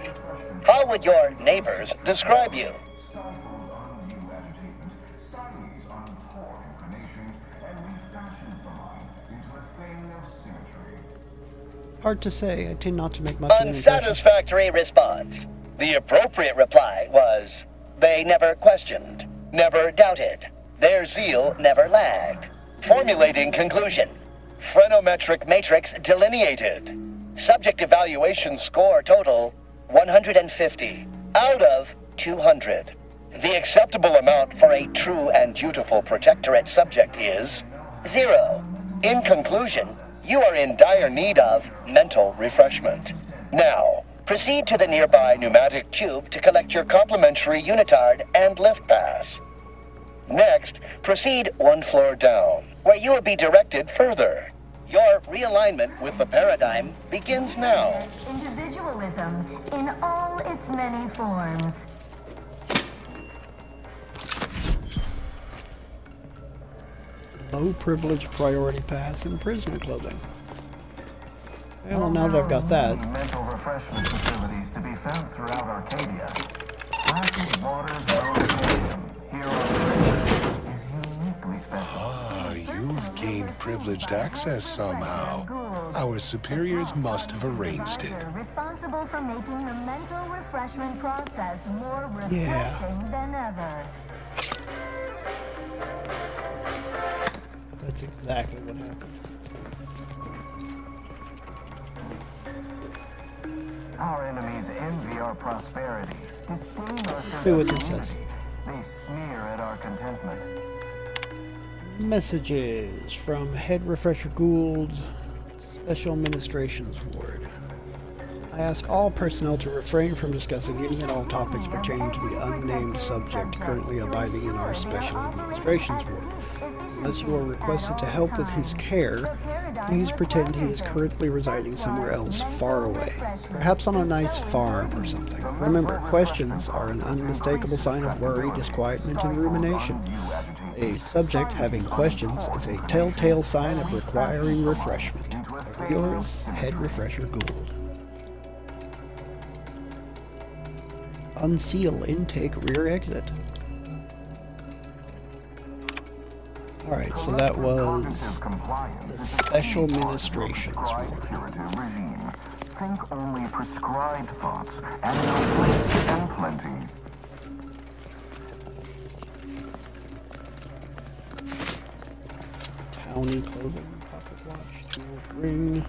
How would your neighbors describe you? Stifles undue agitation, stymies untoward inclinations, and refashions the mind into a thing of symmetry. Hard to say. I tend not to make much of an impression. Unsatisfactory response. The appropriate reply was, they never questioned, never doubted. Their zeal never lagged. Formulating conclusion. Phrenometric matrix delineated. Subject evaluation score total 150 out of 200. The acceptable amount for a true and dutiful Protectorate subject is 0. In conclusion, you are in dire need of mental refreshment. Now, proceed to the nearby pneumatic tube to collect your complimentary unitard and lift pass. Next, proceed 1 floor down, where you will be directed further. Your realignment with the paradigm begins now. Individualism in all its many forms. Low privilege priority pass and prisoner clothing. Well, now that I've got that. Mental refreshment facilities to be found throughout Arcadia. Placid Waters Welditarium here on Praetor is uniquely special. Ah, you've gained privileged access somehow. Our superiors must have arranged it. Responsible for making the mental refreshment process more refreshing than ever. That's exactly what happened. Our enemies envy our prosperity, disdain our sense See what of this says. community. They sneer at our contentment. Messages from Head Refresher Gould, Special Administrations Ward. I ask all personnel to refrain from discussing any and all topics pertaining to the unnamed subject currently abiding in our Special Administrations Ward. Unless you are requested to help with his care, please pretend he is currently residing somewhere else far away, perhaps on a nice farm or something. Remember, questions are an unmistakable sign of worry, disquietment, and rumination. A subject having questions is a telltale sign of requiring refreshment. Ever yours, Head Refresher Gould. Unseal intake rear exit. Alright, so that was the Special Administrations Ward. Think only prescribed thoughts, and plenty. Towny clothing, pocket watch, jeweled ring.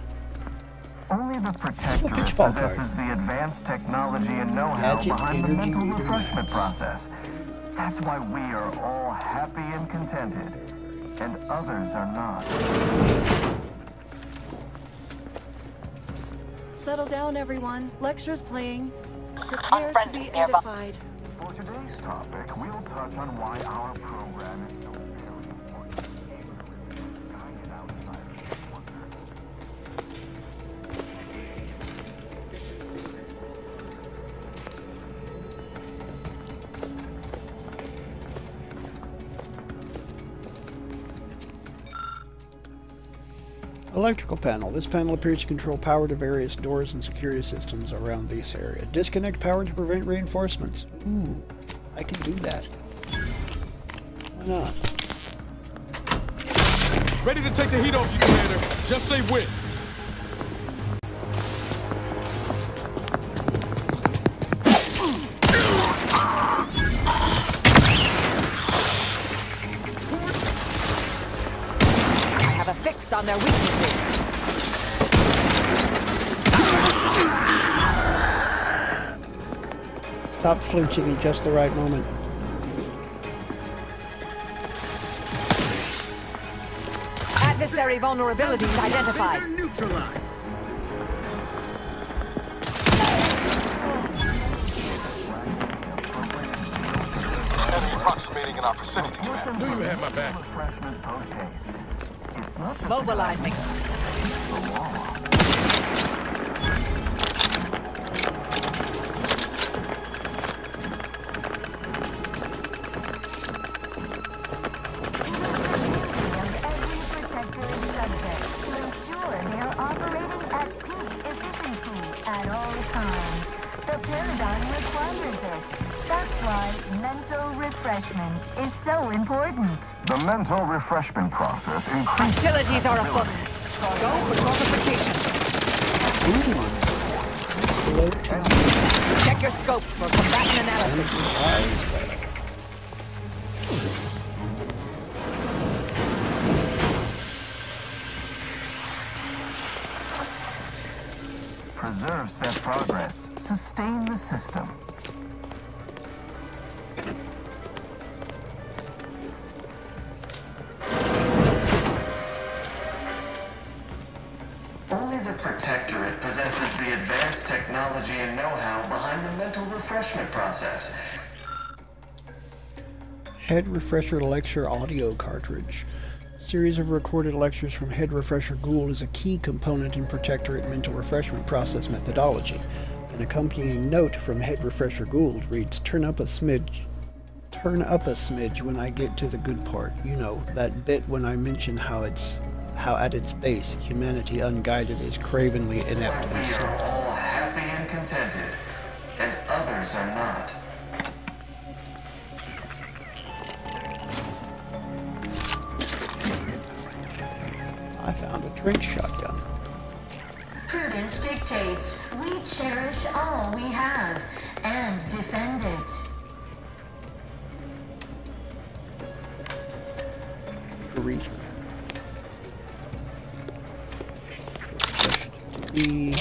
Only the Protector possesses the advanced technology and know-how behind the mental refreshment process. That's why we are all happy and contented, and others are not. Settle down, everyone. Lecture's playing. Prepare to be edified. For today's topic, we'll touch on why our program is so very important. Guided outsiders wonder. Electrical panel. This panel appears to control power to various doors and security systems around this area. Disconnect power to prevent reinforcements. Ooh, I can do that. Why not? Ready to take the heat off you, Commander. Just say when. On their weaknesses. Stop flinching at just the right moment. Adversary vulnerabilities identified. Neutralized. Enemy approximating in our vicinity, Commander. Knew you had my back. Refreshment post haste. It's not just mobilizing. the law. Refreshment is so important. The mental refreshment process increases hostilities are afoot. Go for fortification. Check your scopes for combatant analysis. Preserve set progress. Sustain the system. Only the Protectorate possesses the advanced technology and know-how behind the mental refreshment process. Head Refresher Lecture audio cartridge. Series of recorded lectures from Head Refresher Gould is a key component in Protectorate mental refreshment process methodology. An accompanying note from Head Refresher Gould reads, turn up a smidge when I get to the good part. You know, that bit when I mention how at its base, humanity unguided is cravenly inept and We are slothful. all happy and contented, and others are not. I found a trench shotgun. Prudence dictates we cherish all we have and defend it. Greeter. the...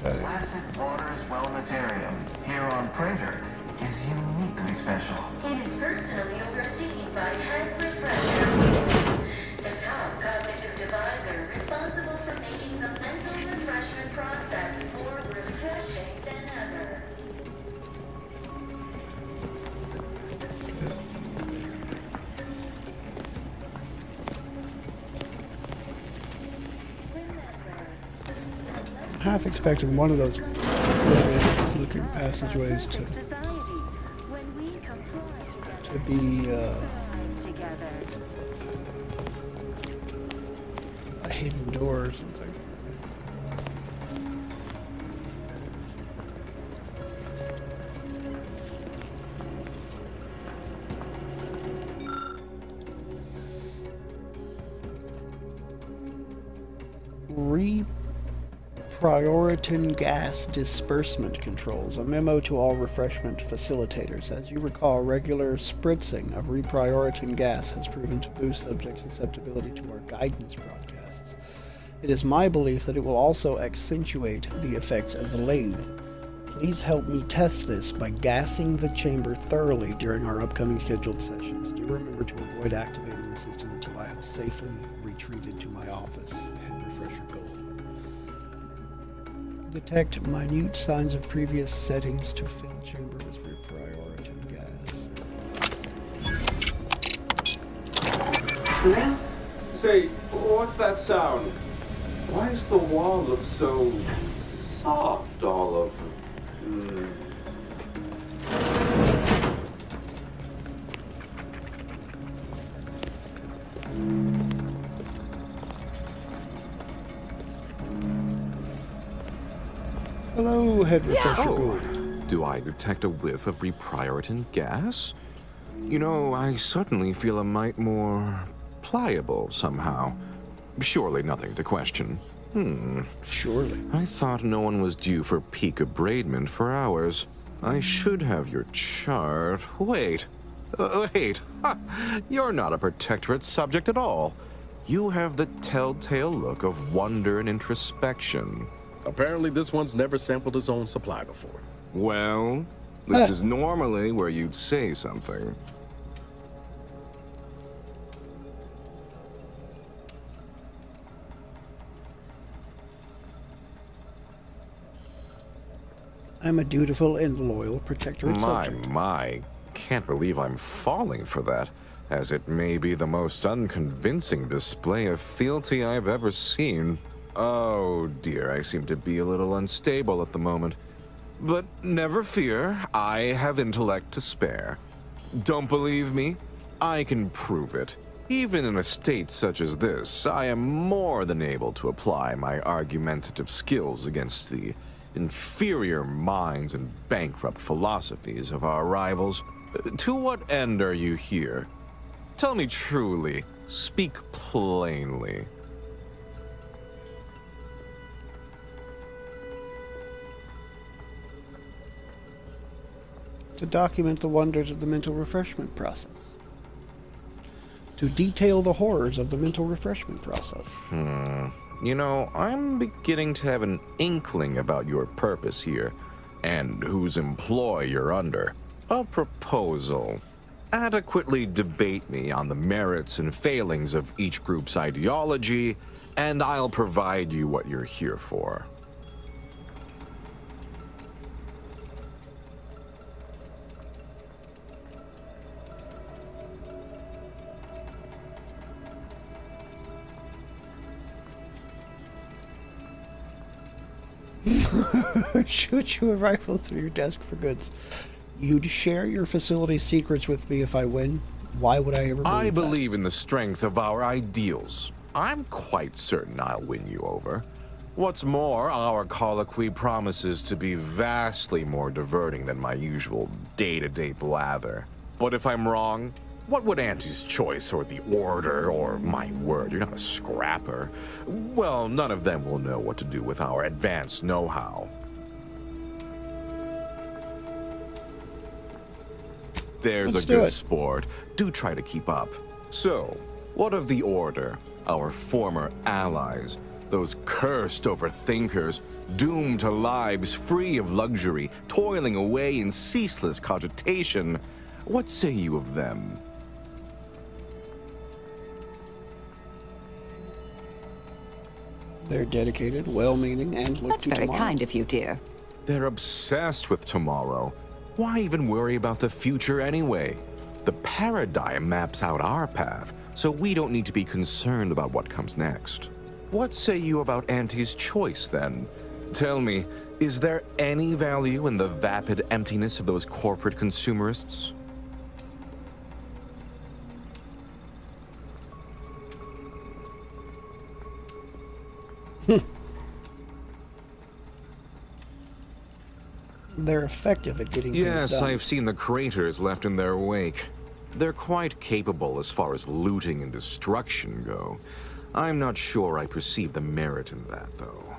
Classic Waters Wellnetarium here on Praetor is uniquely special. It is personally overseen by Head Refresher, the top cognitive divisor responsible for making the mental refreshment process more refreshing than ever. Half expecting one of those looking passageways to be a hidden door or something. Prioritin gas disbursement controls. A memo to all refreshment facilitators. As you recall, regular spritzing of reprioritin gas has proven to boost subject susceptibility to our guidance broadcasts. It is my belief that it will also accentuate the effects of the lathe. Please help me test this by gassing the chamber thoroughly during our upcoming scheduled sessions. Do remember to avoid activating the system until I have safely retreated to my office. Head refresher goal. Detect minute signs of previous settings to fill chamber with reprioritin gas. Say, what's that sound? Why does the wall look so soft all over? Hello, Head Refresher Oh, Gold. do I detect a whiff of reprioritin gas? You know, I suddenly feel a mite more pliable somehow. Surely nothing to question. Surely. I thought no one was due for peak abradement for hours. I should have your chart. Wait. Wait. Ha! You're not a Protectorate subject at all. You have the telltale look of wonder and introspection. Apparently this one's never sampled its own supply before. Well, this is normally where you'd say something. I'm a dutiful and loyal Protectorate subject. My, can't believe I'm falling for that, as it may be the most unconvincing display of fealty I've ever seen. Oh dear, I seem to be a little unstable at the moment. But never fear, I have intellect to spare. Don't believe me? I can prove it. Even in a state such as this, I am more than able to apply my argumentative skills against the inferior minds and bankrupt philosophies of our rivals. To what end are you here? Tell me truly, speak plainly. To document the wonders of the mental refreshment process. To detail the horrors of the mental refreshment process. You know, I'm beginning to have an inkling about your purpose here, and whose employ you're under. A proposal. Adequately debate me on the merits and failings of each group's ideology, and I'll provide you what you're here for. Shoot you a rifle through your desk for goods. You'd share your facility's secrets with me if I win? Why would I ever believe I that? believe in the strength of our ideals. I'm quite certain I'll win you over. What's more, our colloquy promises to be vastly more diverting than my usual day-to-day blather. But if I'm wrong, what would Auntie's choice or the Order or my word, you're not a scrapper? Well, none of them will know what to do with our advanced know-how. There's Let's a do good it. sport. Do try to keep up. So, What of the Order, our former allies? Those cursed overthinkers, doomed to lives free of luxury, toiling away in ceaseless cogitation. What say you of them? They're dedicated, well-meaning, and look That's to very tomorrow. kind of you, dear. They're obsessed with tomorrow. Why even worry about the future anyway? The paradigm maps out our path, so we don't need to be concerned about what comes next. What say you about Auntie's choice, then? Tell me, is there any value in the vapid emptiness of those corporate consumerists? They're effective at getting things Yes, done. I've seen the craters left in their wake. They're quite capable as far as looting and destruction go. I'm not sure I perceive the merit in that, though.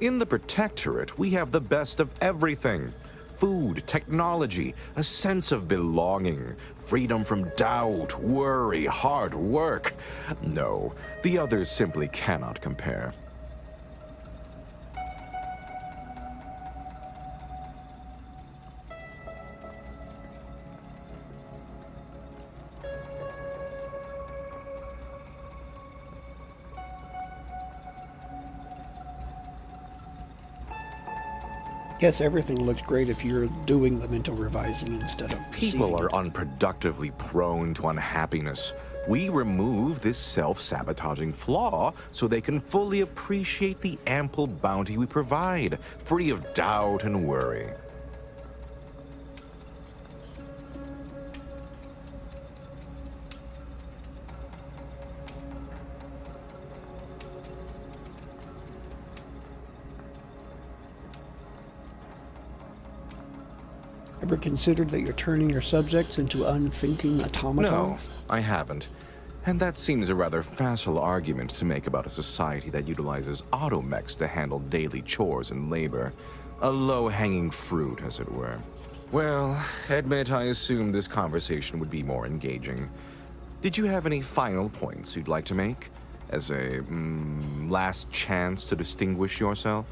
In the Protectorate, we have the best of everything. Food, technology, a sense of belonging, freedom from doubt, worry, hard work. No, the others simply cannot compare. Guess everything looks great if you're doing the mental revising instead of People receiving are it. unproductively prone to unhappiness. We remove this self-sabotaging flaw so they can fully appreciate the ample bounty we provide, free of doubt and worry. Ever considered that you're turning your subjects into unthinking No, automatons? I haven't. And that seems a rather facile argument to make about a society that utilizes automechs to handle daily chores and labor. A low-hanging fruit, as it were. Well, admit I assumed this conversation would be more engaging. Did you have any final points you'd like to make? As a, last chance to distinguish yourself?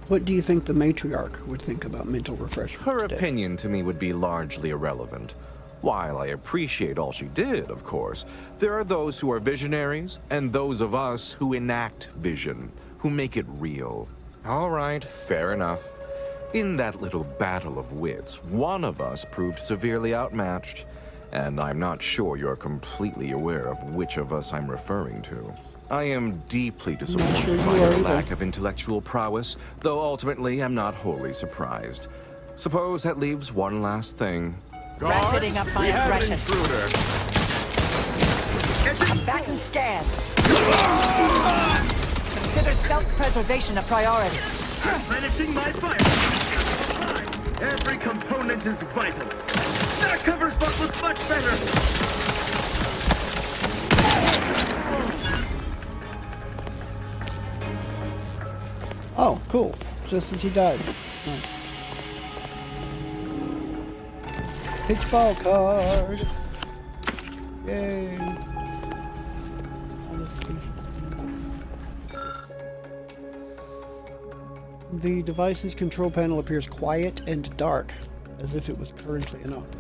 What do you think the matriarch would think about mental refreshment Her today? opinion to me would be largely irrelevant. While I appreciate all she did, of course, there are those who are visionaries, and those of us who enact vision, who make it real. All right, fair enough. In that little battle of wits, one of us proved severely outmatched, and I'm not sure you're completely aware of which of us I'm referring to. I am deeply disappointed by your lack of intellectual prowess, though ultimately I'm not wholly surprised. Suppose that leaves one last thing. Ratcheting up my aggression. I'm back and scan. Consider self-preservation a priority. Replenishing my fire. Every component is vital. That cover spot looks much better. Oh, cool. Just as he died. Nice. Pitchball card. Yay. Honestly. The device's control panel appears quiet and dark, as if it was currently in operation.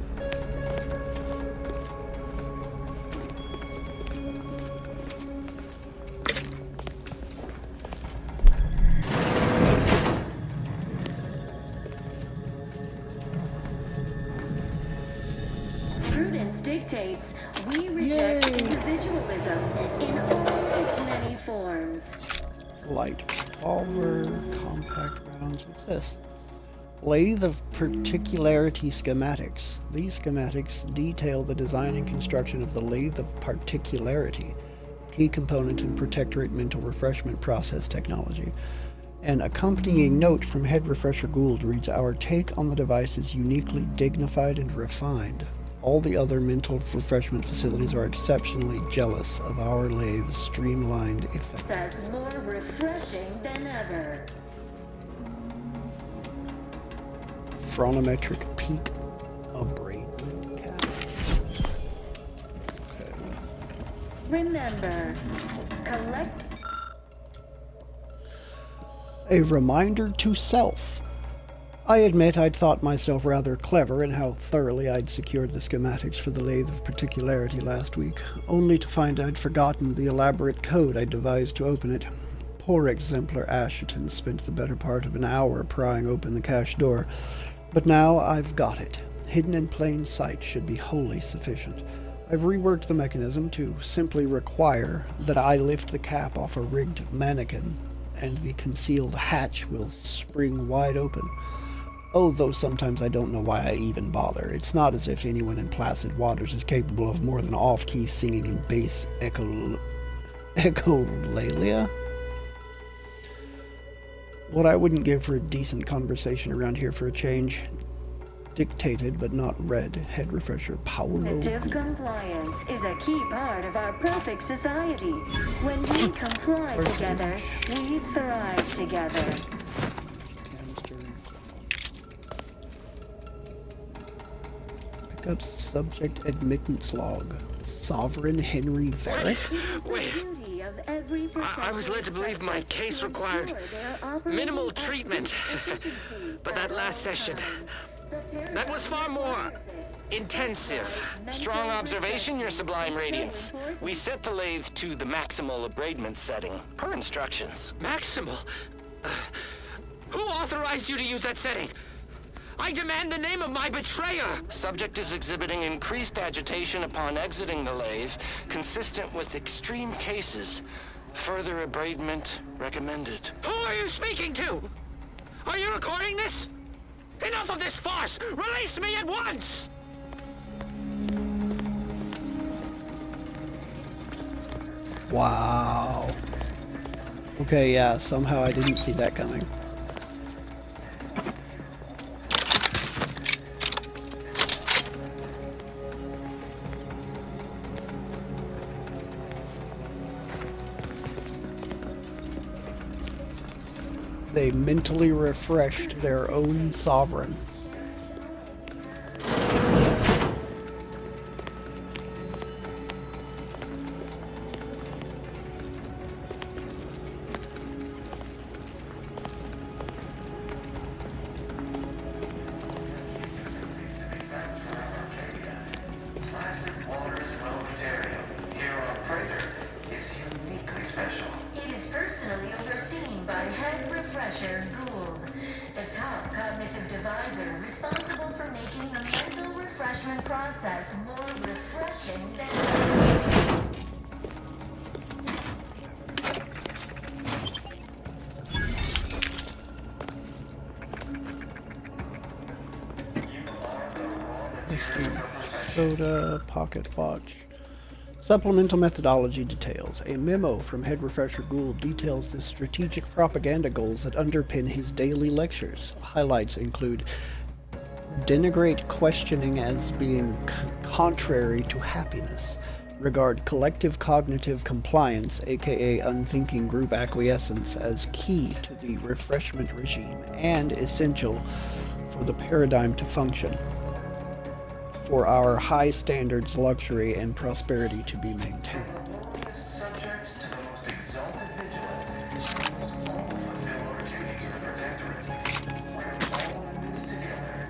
Prudence dictates we reject individualism in all its many forms. Light revolver, compact rounds. What's this? Lathe of particularity schematics. These schematics detail the design and construction of the lathe of particularity, a key component in Protectorate mental refreshment process technology. An accompanying note from Head Refresher Gould reads, "Our take on the device is uniquely dignified and refined. All the other mental refreshment facilities are exceptionally jealous of our lathe's streamlined effect. That's more refreshing than ever. Phronometric peak abraidment cap. Okay. Remember, collect. A reminder to self. I admit I'd thought myself rather clever in how thoroughly I'd secured the schematics for the Lathe of Particularity last week, only to find I'd forgotten the elaborate code I'd devised to open it. Poor exemplar Asherton spent the better part of an hour prying open the cache door, but now I've got it. Hidden in plain sight should be wholly sufficient. I've reworked the mechanism to simply require that I lift the cap off a rigged mannequin, and the concealed hatch will spring wide open. Oh, though sometimes I don't know why I even bother. It's not as if anyone in placid waters is capable of more than off-key singing in bass echolalia. What I wouldn't give for a decent conversation around here for a change. Dictated but not read. Head refresher Paolo. Active compliance is a key part of our perfect society. When we comply together, we thrive together. Pick up subject admittance log. Sovereign Henry Varick? Wait. I was led to believe my case required minimal treatment. But that last session, that was far more intensive. Strong observation, Your Sublime Radiance. We set the lathe to the maximal abraidment setting, per instructions. Maximal? Who authorized you to use that setting? I demand the name of my betrayer! Subject is exhibiting increased agitation upon exiting the lathe, consistent with extreme cases. Further abraidment recommended. Who are you speaking to? Are you recording this? Enough of this farce! Release me at once! Wow. Okay, yeah, somehow I didn't see that coming. They mentally refreshed their own sovereign. Classic waters well material here on Praetor is uniquely special. It is personally overseen by Head Refresher Gould, the top cognitive divisor responsible for making the mental refreshment process more refreshing than ever. Soda, pocket watch. Supplemental methodology details. A memo from Head Refresher Gould details the strategic propaganda goals that underpin his daily lectures. Highlights include denigrate questioning as being contrary to happiness, regard collective cognitive compliance, aka unthinking group acquiescence, as key to the refreshment regime and essential for the paradigm to function, for our high standards, luxury, and prosperity to be maintained. Subject to the most exalted vigilance, must all fulfill our duty to the Protectorate. We're all in this together.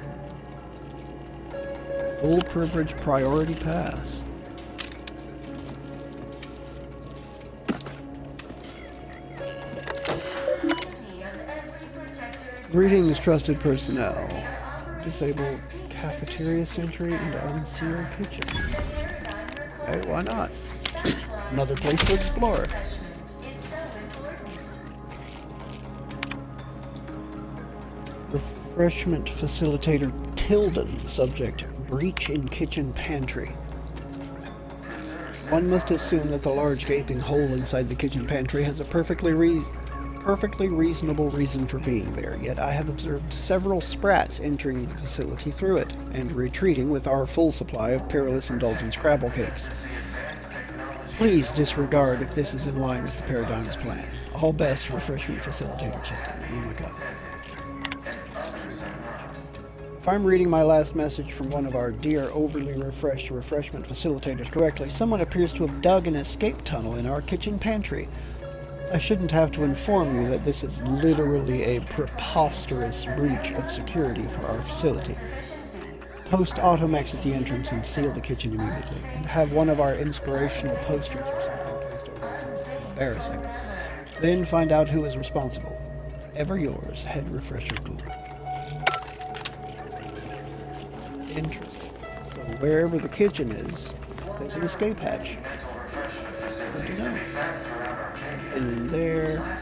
Full privilege priority pass. Greetings, trusted personnel. Disable cafeteria sentry and unseal kitchen. Hey, why not? Another place to explore. Refreshment facilitator Tilden. Subject: breach in kitchen pantry. One must assume that the large gaping hole inside the kitchen pantry has a perfectly perfectly reasonable reason for being there, yet I have observed several sprats entering the facility through it, and retreating with our full supply of perilous indulgence crabble cakes. Please disregard if this is in line with the Paradigm's plan. All best, Refreshment Facilitator Tilton. Oh my god. If I'm reading my last message from one of our dear overly refreshed refreshment facilitators correctly, someone appears to have dug an escape tunnel in our kitchen pantry. I shouldn't have to inform you that this is literally a preposterous breach of security for our facility. Post Automex at the entrance and seal the kitchen immediately, and have one of our inspirational posters or something placed over the door. It's embarrassing. Then find out who is responsible. Ever yours, Head Refresher Gould. Interesting. So wherever the kitchen is, there's an escape hatch. Good to know. And then there.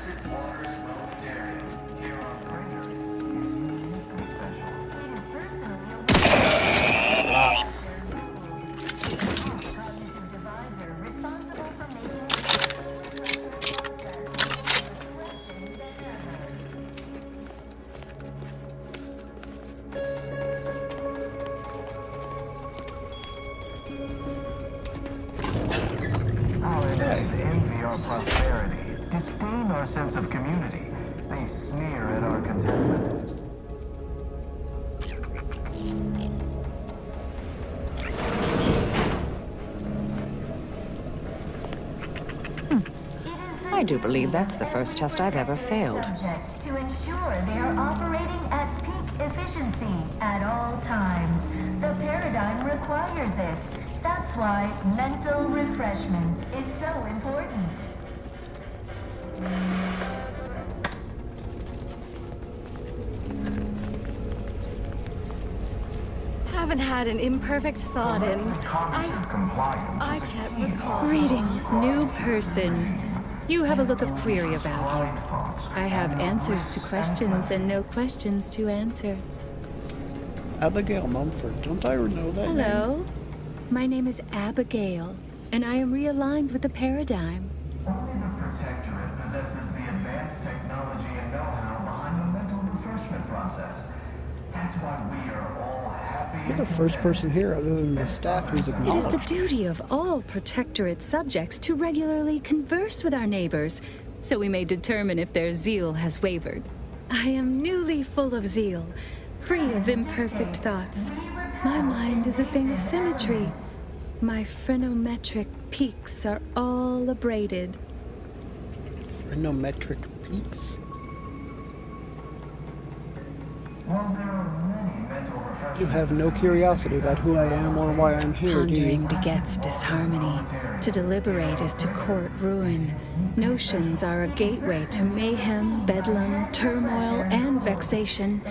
Prosperity, disdain our sense of community. They sneer at our contentment. I do believe that's the first test I've ever failed. Subject to ensure they are operating at peak efficiency at all times. The paradigm requires it. That's why mental refreshment is so important. Haven't had an imperfect thought in. I can't recall. Greetings, new person. You have a look of query about you. I have answers to questions and no questions to answer. Abigail Mumford, don't I know that Hello. name? My name is Abigail, and I am realigned with the paradigm. Only the Protectorate possesses the advanced technology and know-how behind the mental refreshment process. That's why we are all happy. You're the first person here other than the staff who's It is acknowledged. the duty of all Protectorate subjects to regularly converse with our neighbors, so we may determine if their zeal has wavered. I am newly full of zeal, free of imperfect thoughts. My mind is a thing of symmetry. My phrenometric peaks are all abraded. Phrenometric peaks? While there are many mental refreshment You have no curiosity about who I am or why I'm here, do you? Pondering begets disharmony. To deliberate is to court ruin. Notions are a gateway to mayhem, bedlam, turmoil, and vexation.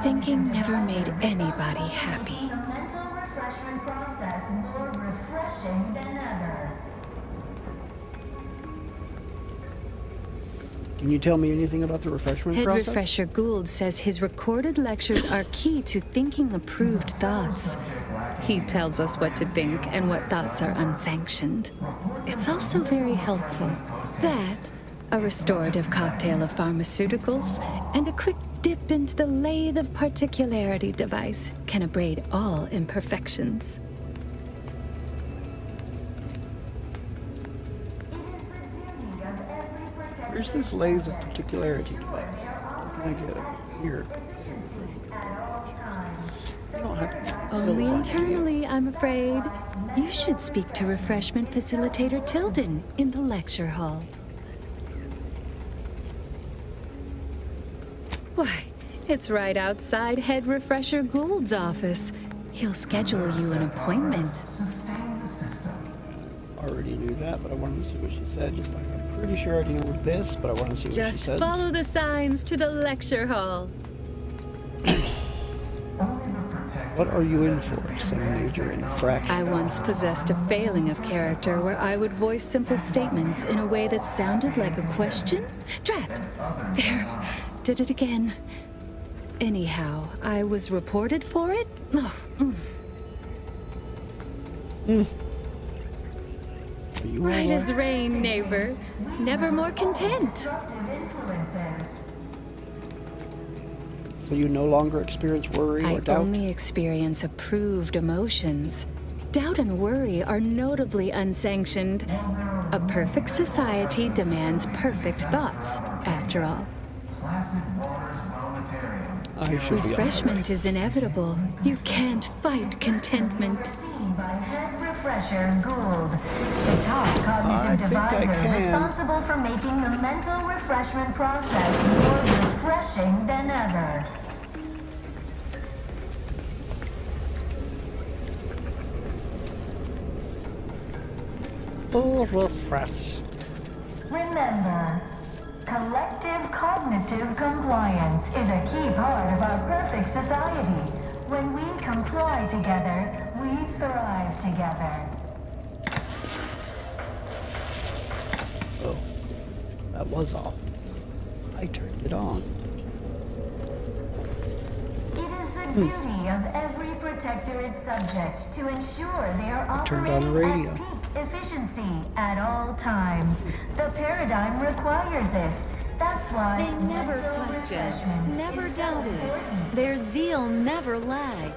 Thinking never made anybody happy. The mental refreshment process more refreshing than ever. Can you tell me anything about the refreshment Head process? Refresher Gould says his recorded lectures are key to thinking approved thoughts. He tells us what to think and what thoughts are unsanctioned. It's also very helpful. That, a restorative cocktail of pharmaceuticals, and a quick dip into the lathe of particularity device can abrade all imperfections. Where's this lathe of particularity device? Where can I get it? Here. You don't have to. Only internally, I'm afraid. You should speak to Refreshment Facilitator Tilden in the lecture hall. Why, it's right outside Head Refresher Gould's office. He'll schedule you an appointment. Already knew that, but I wanted to see what she said. Just like I'm pretty sure I already know this, but I want to see what she Just says. follow the signs to the lecture hall. What are you in for? Some major infraction? I once possessed a failing of character where I would voice simple statements in a way that sounded like a question? Drat! There. Did it again. Anyhow, I was reported for it? Oh, You Right are as rain, neighbor. Never more content. So you no longer experience worry I or doubt? only experience approved emotions. Doubt and worry are notably unsanctioned. A perfect society demands perfect thoughts, after all. I should be Refreshment is inevitable. You can't fight contentment. Refresher Gould, the top cognitive deviser responsible for making the mental refreshment process more refreshing than ever. Full refreshed. Remember, collective cognitive compliance is a key part of our perfect society. When we comply together, we thrive together. Oh, that was off. I turned it on. It is the duty of every protectorate subject to ensure they are Turned on the operating radio. at peak efficiency at all times. The paradigm requires it. That's why They never questioned, never doubted. Their zeal never lagged.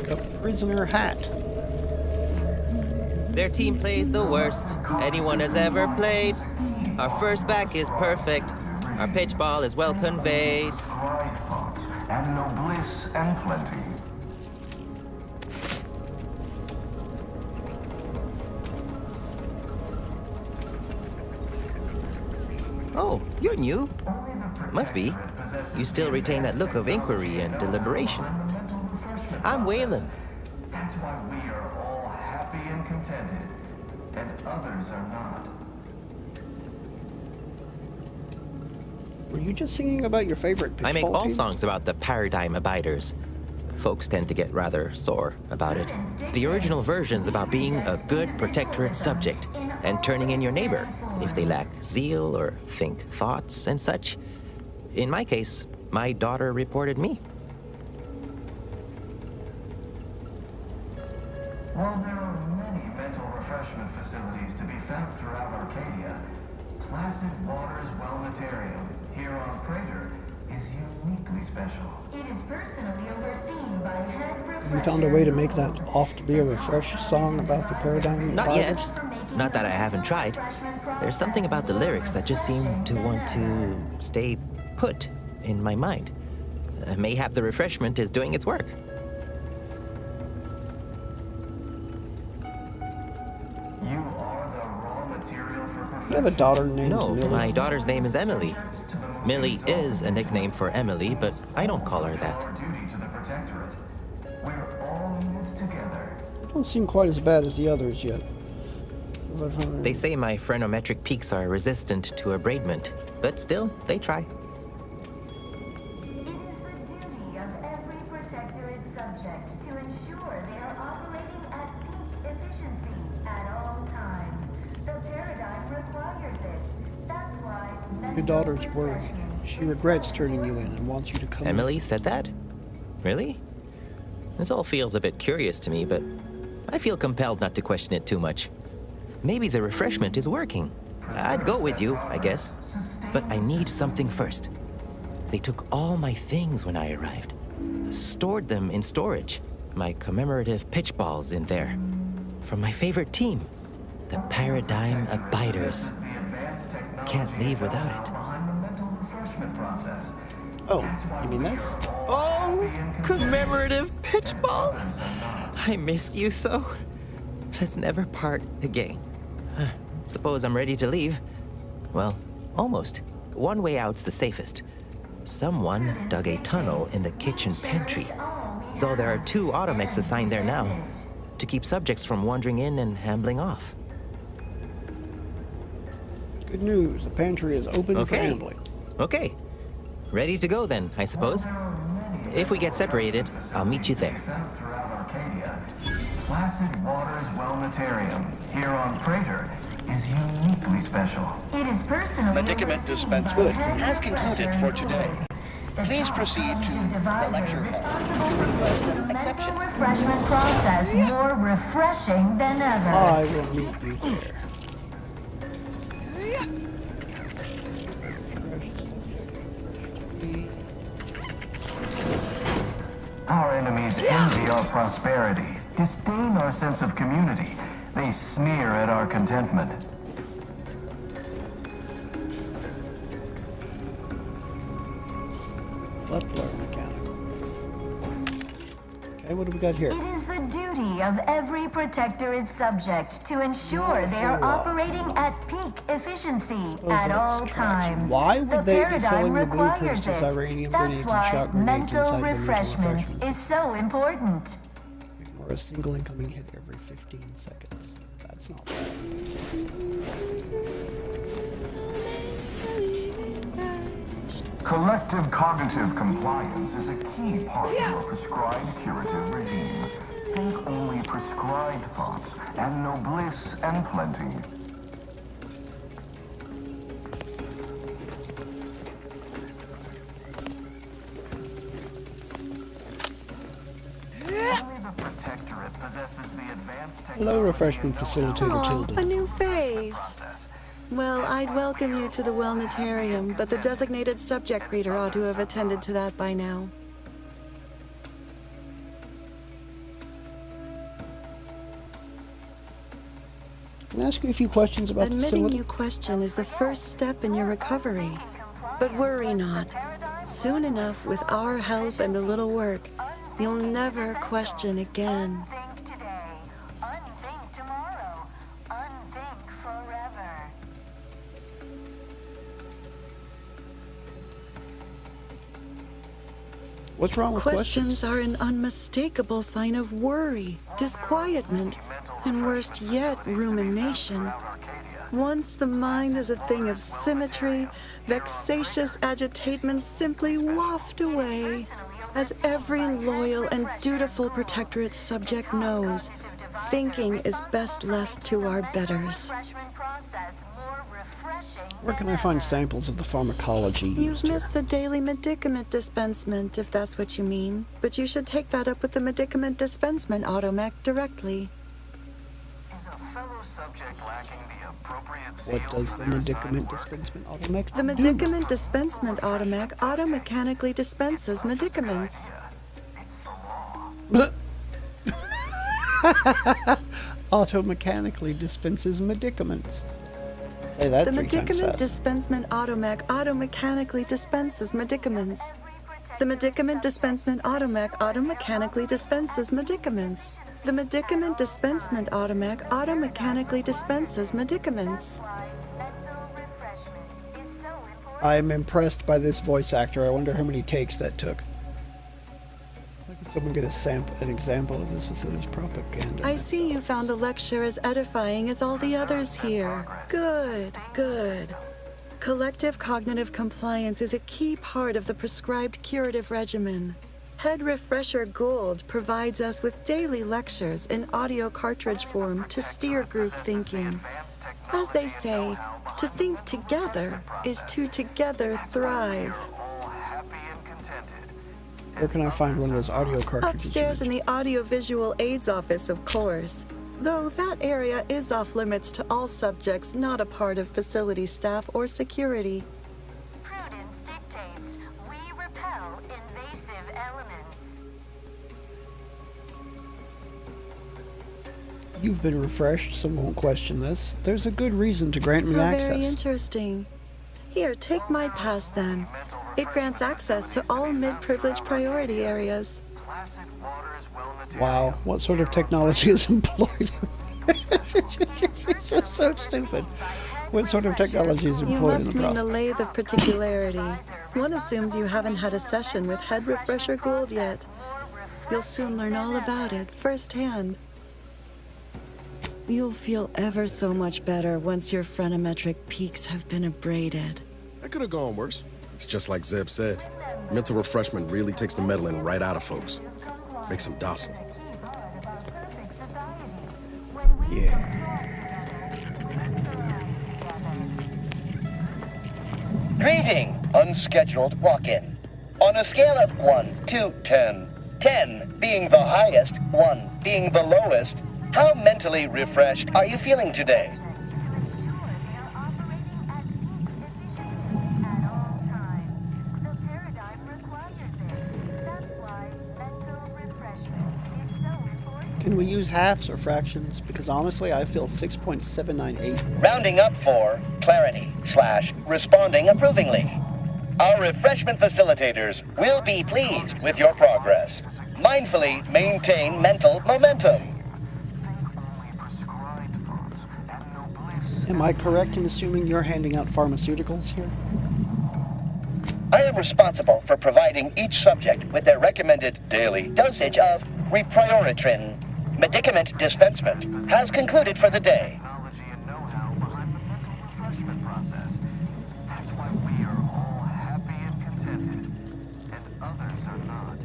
A prisoner hat. Their team plays the worst anyone has ever played. Our first back is perfect. Our pitch ball is well conveyed. And no bliss and plenty. Oh, you're new. Must be. You still retain that look of inquiry and deliberation. I'm Waylon. That's why we are all happy and contented, and others are not. Were you just singing about your favorite pitch I make ball all team? songs about the paradigm abiders. Folks tend to get rather sore about it. The original version's about being a good protectorate subject and turning in your neighbor if they lack zeal or think thoughts and such. In my case, my daughter reported me. While there are many mental refreshment facilities to be found throughout Arcadia, Placid Waters Wellnetarium here on Praetor is uniquely special. It is personally overseen by head refresher. You found a way to make that off to be a refresh song about the paradigm? Not abiders? yet. Not that I haven't tried. There's something about the lyrics that just seem to want to stay put in my mind. Mayhap the refreshment is doing its work. You are the raw material for perfection. You have a daughter named No, Millie? my daughter's name is Emily. Millie is a nickname for Emily, but I don't call her that. Our duty to the Protectorate. We're all in this together. Don't seem quite as bad as the others yet. They say my phrenometric peaks are resistant to abradement, but still, they try. It is the duty of every protectorate subject to ensure they are operating at peak efficiency at all times. The paradigm requires it. That's why Your daughter's worried. She regrets turning you in and wants you to come. Emily said that? Really? This all feels a bit curious to me, but I feel compelled not to question it too much. Maybe the refreshment is working. I'd go with you, I guess. But I need something first. They took all my things when I arrived. Stored them in storage. My commemorative pitch balls in there. From my favorite team, the Paradigm Abiders. Can't leave without it. Oh, you mean this? Oh, commemorative pitch ball. I missed you so. Let's never part again. Suppose I'm ready to leave. Well, almost. One way out's the safest. Someone dug a tunnel in the kitchen pantry. Though there are 2 automechs assigned there now, to keep subjects from wandering in and ambling off. Good news. The pantry is open for Okay. ambling. Okay. Ready to go then, I suppose. If we get separated, I'll meet you there. Throughout Arcadia, Placid Waters Wellnetarium here on Praetor is uniquely special. It is personally Medicament overseen dispense by good head has concluded refresher for today. Please proceed to the lecture hall. Responsible for making the mental refreshment process more refreshing than ever. I will meet you there. Our enemies envy our prosperity, disdain our sense of community. They sneer at our contentment. Butler mechanic. Okay, what do we got here? It is the duty of every Protectorate subject to ensure they are operating at peak efficiency at all times. Why would The they be paradigm selling the requires blueprints as it. Iranian That's grenades and why shot grenades mental inside mental refreshment is so important. Ignore a single incoming hit every 15 seconds. That's not bad. Collective cognitive compliance is a key part of our prescribed curative regime. Think only prescribed thoughts, and no bliss and plenty. Only the Protectorate possesses the advanced Hello, refreshment facilitator Tilden. A new face. Well, I'd welcome you to the Wellnetarium, but the designated subject reader ought to have attended to that by now. Can I ask you a few questions about the Admitting facility? you question is the first step in your recovery. But worry not. Soon enough, with our help and a little work, you'll never question again. Unthink today, unthink tomorrow, unthink forever. What's wrong with questions? Questions are an unmistakable sign of worry, disquietment, and worst yet, rumination. Once the mind is a thing of symmetry, vexatious agitatements simply waft away. As every loyal and dutiful Protectorate subject knows, thinking is best left to our betters. Where can I find samples of the pharmacology You've used here? missed the daily medicament dispensement, if that's what you mean. But you should take that up with the medicament dispensement automech directly. Is a fellow subject lacking the appropriate What does the medicament dispensement automech The medicament dispensement automech auto-mechanically dispenses medicaments. Auto-mechanically dispenses medicaments. Say that The 3 times medicament fast. dispensement automech auto-mechanically dispenses medicaments. The medicament dispensement automech auto-mechanically dispenses medicaments. The medicament dispensement automech auto-mechanically dispenses medicaments. I'm impressed by this voice actor. I wonder how many takes that took. Why could someone get an example of this facility's propaganda? I see you found the lecture as edifying as all the others here. Good, good. Collective cognitive compliance is a key part of the prescribed curative regimen. Head Refresher Gold provides us with daily lectures in audio cartridge form to steer group thinking. As they say, to think together is to together thrive. Where can I find one of those audio cartridges? Upstairs in the audiovisual aids office, of course. Though that area is off limits to all subjects not a part of facility staff or security. Prudence dictates we repel invasive elements. You've been refreshed, so won't question this. There's a good reason to grant me How access. very interesting. Here, take my pass then. It grants access to all mid-privileged priority areas. Wow, what sort of technology is employed? So stupid. What sort of technology is You employed in must the mean the process? lathe of particularity. One assumes you haven't had a session with Head Refresher Gould yet. You'll soon learn all about it firsthand. You'll feel ever so much better once your phrenometric peaks have been abraded. That could have gone worse. It's just like Zeb said. Mental refreshment really takes the meddling right out of folks. Makes them docile. Yeah. Greeting, unscheduled walk-in. On a scale of 1 to 10, 10 being the highest, 1 being the lowest, how mentally refreshed are you feeling today? Can we use halves or fractions? Because honestly, I feel 6.798. Rounding up for clarity / responding approvingly. Our refreshment facilitators will be pleased with your progress. Mindfully maintain mental momentum. Am I correct in assuming you're handing out pharmaceuticals here? I am responsible for providing each subject with their recommended daily dosage of reprioritrin. Medicament dispensement has concluded for the day. That's why we are all happy and contented, and others are not.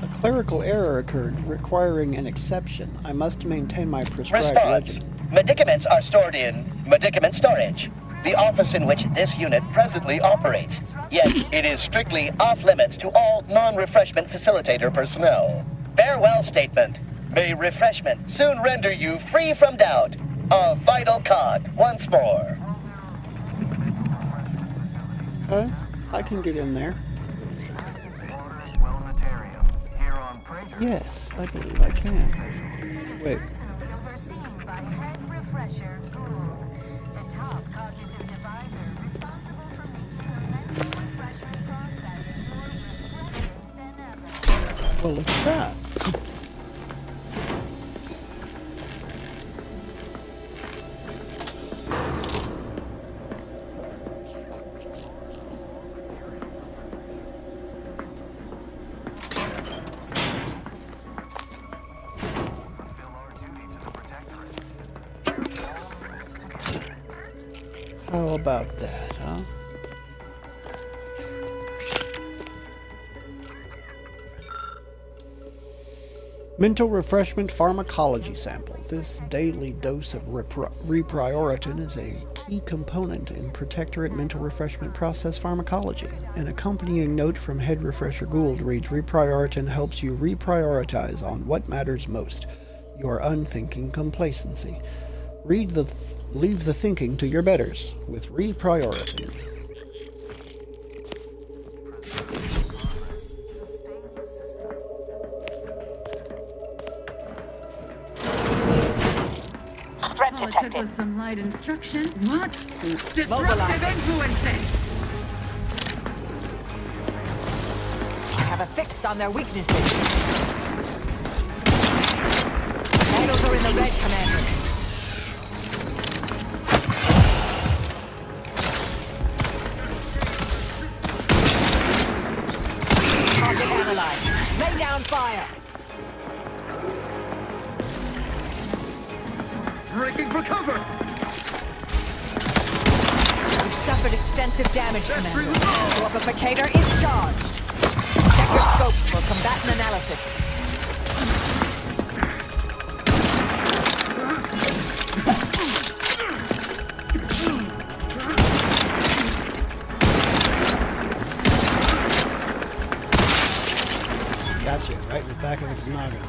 A clerical error occurred, requiring an exception. I must maintain my prescribed Response. regimen. Medicaments are stored in medicament storage, the office in which this unit presently operates. Yet it is strictly off-limits to all non-refreshment facilitator personnel. Farewell statement. May refreshment soon render you free from doubt. A vital cog once more. Okay, I can get in there. Yes, I believe I can. Wait. Well, look at that. How about that, huh? Mental refreshment pharmacology sample. This daily dose of reprioritin is a key component in Protectorate mental refreshment process pharmacology. An accompanying note from Head Refresher Gould reads, reprioritin helps you reprioritize on what matters most, your unthinking complacency. Leave the thinking to your betters with reprioritin. All it took was some light instruction. What? Disruptive influencing! I have a fix on their weaknesses. Vitals are in the red, Commander. Target analyzed. Lay down fire. Breaking for cover! You've suffered extensive damage, Commander. Your Praetor is charged. Check your scopes for combatant analysis. Gotcha, right in the back of the noggin.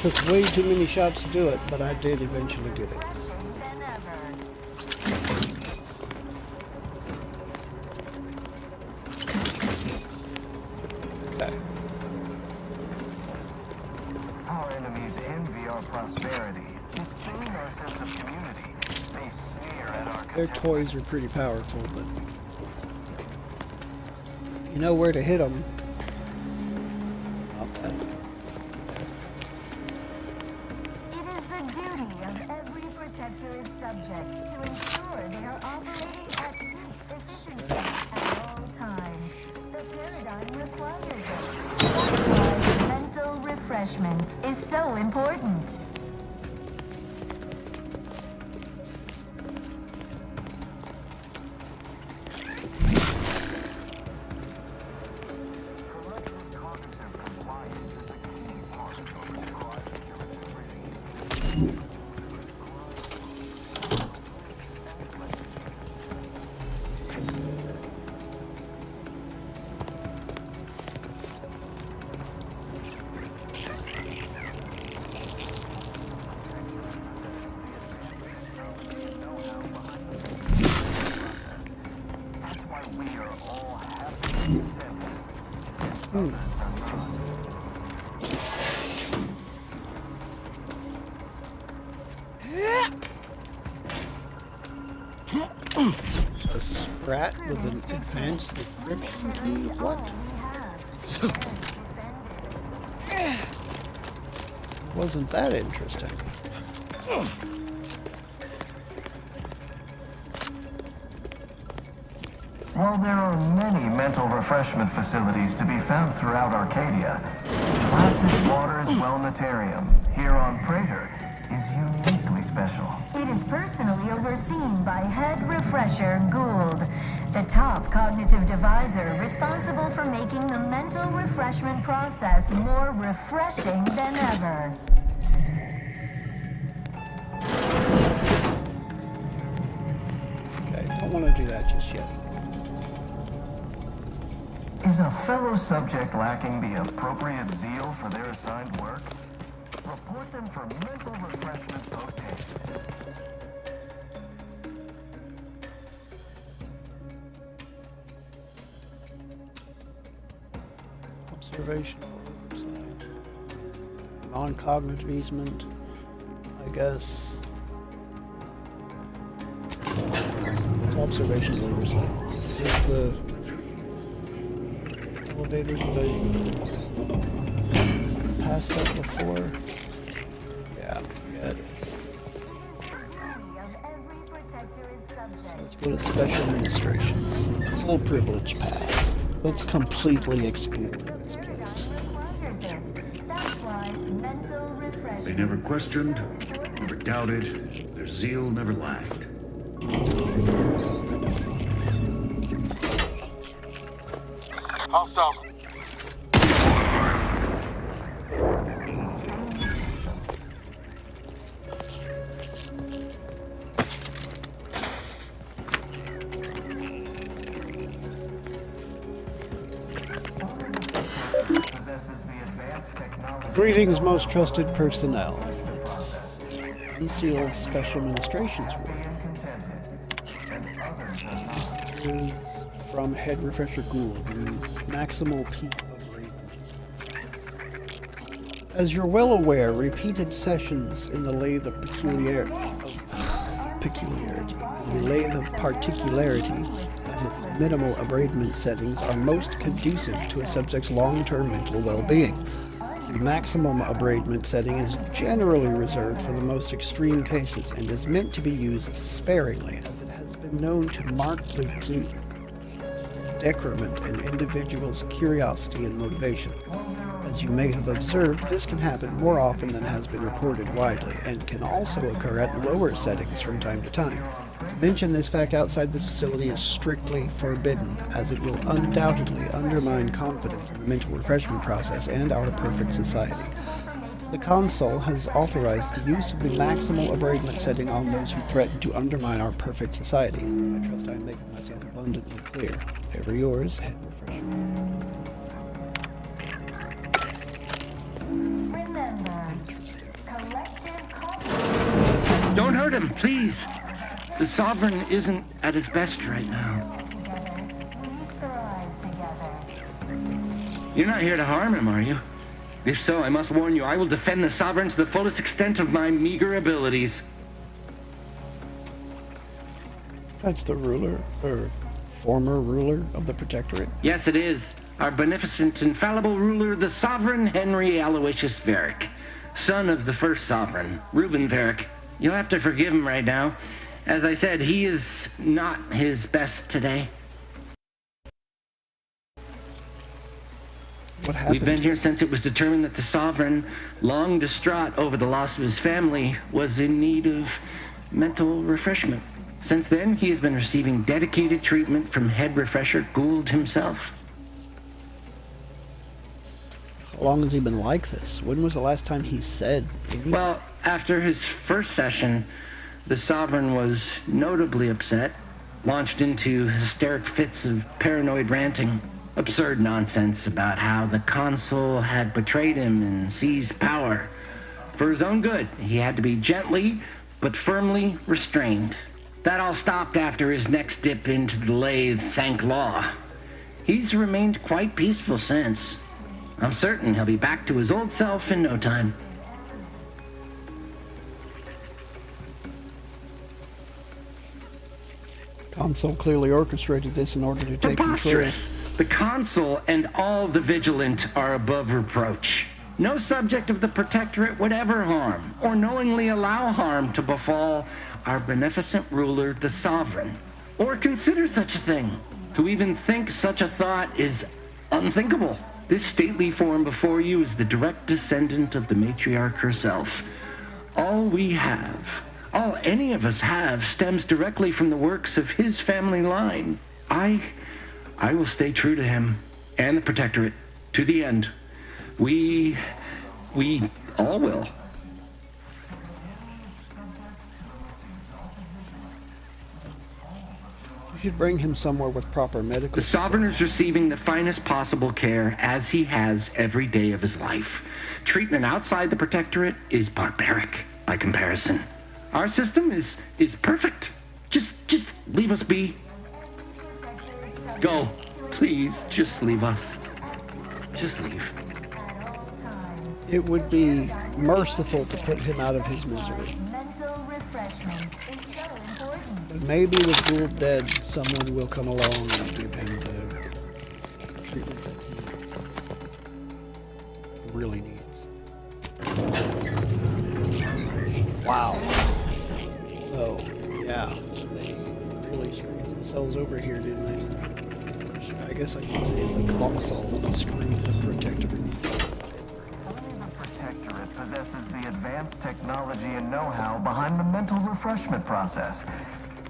Took way too many shots to do it, but I did eventually get it. Okay. Our enemies envy our prosperity, disdain our sense of community. They sneer at our Their toys are pretty powerful, but if you know where to hit them, not that. Subject to ensure they are operating at peak efficiency at all times. The paradigm requires it. That's why mental refreshment is so important. A sprat with an advanced encryption key? What? Wasn't that interesting? While there are many mental refreshment facilities to be found throughout Arcadia, Placid Waters Wellnetarium here on Praetor is uniquely special. It is personally overseen by Head Refresher Gould, the top cognitive deviser responsible for making the mental refreshment process more refreshing than ever. Okay, don't want to do that just yet. Is a fellow subject lacking the appropriate zeal for their assigned work? Report them for mental refreshment post-haste. Observation, oversight, non-cognitive easement, I guess. Observation oversight. Is this the elevator that I passed up before? Yeah, it is. So let's go to special administrations. Full privilege pass. Let's completely explore this place. They never questioned, never doubted, their zeal never lagged. Hostiles. Greetings, most trusted personnel. It's unsealed special administrations ward. This is from Head Refresher Gould, the maximal peak of Raven. As you're well aware, repeated sessions in the lathe of peculiarity, the lathe of particularity, at its minimal abradement settings, are most conducive to a subject's long-term mental well-being. The maximum abradement setting is generally reserved for the most extreme cases and is meant to be used sparingly, as it has been known to markedly decrement an individual's curiosity and motivation. As you may have observed, this can happen more often than has been reported widely, and can also occur at lower settings from time to time. To mention this fact outside this facility is strictly forbidden, as it will undoubtedly undermine confidence in the mental refreshment process and our perfect society. The Consul has authorized the use of the maximal abradement setting on those who threaten to undermine our perfect society. I trust I am making myself abundantly clear. Ever yours, Head Refresher. Don't hurt him, please. The Sovereign isn't at his best right now. You're not here to harm him, are you? If so, I must warn you, I will defend the Sovereign to the fullest extent of my meager abilities. That's the ruler, or former ruler of the Protectorate? Yes, it is. Our beneficent, infallible ruler, the Sovereign Henry Aloysius Varick, son of the first Sovereign, Reuben Varick. You'll have to forgive him right now. As I said, he is not his best today. What happened? We've been here since it was determined that the Sovereign, long distraught over the loss of his family, was in need of mental refreshment. Since then, he has been receiving dedicated treatment from Head Refresher Gould himself. How long has he been like this? When was the last time he said anything? Well, after his first session, the Sovereign was notably upset, launched into hysteric fits of paranoid ranting, absurd nonsense about how the Consul had betrayed him and seized power. For his own good, he had to be gently but firmly restrained. That all stopped after his next dip into the lathe, thank law. He's remained quite peaceful since. I'm certain he'll be back to his old self in no time. Console clearly orchestrated this in order to take control. Preposterous! The Consul and all the Vigilant are above reproach. No subject of the Protectorate would ever harm, or knowingly allow harm to befall our beneficent ruler, the Sovereign, or consider such a thing. To even think such a thought is unthinkable. This stately form before you is the direct descendant of the matriarch herself. All we have, all any of us have, stems directly from the works of his family line. I will stay true to him and the Protectorate to the end. We all will. You should bring him somewhere with proper medical. The Sovereign is receiving the finest possible care, as he has every day of his life. Treatment outside the Protectorate is barbaric by comparison. Our system is perfect. Just leave us be. Go. Please, just leave us. Just leave. It would be merciful to put him out of his misery. But maybe with Gould dead, someone will come along and give him the treatment that he really needs. Wow. So, yeah, they really screwed themselves over here, didn't they? I guess I should say the Console screwed the Protectorate. Possesses the advanced technology and know-how behind the mental refreshment process.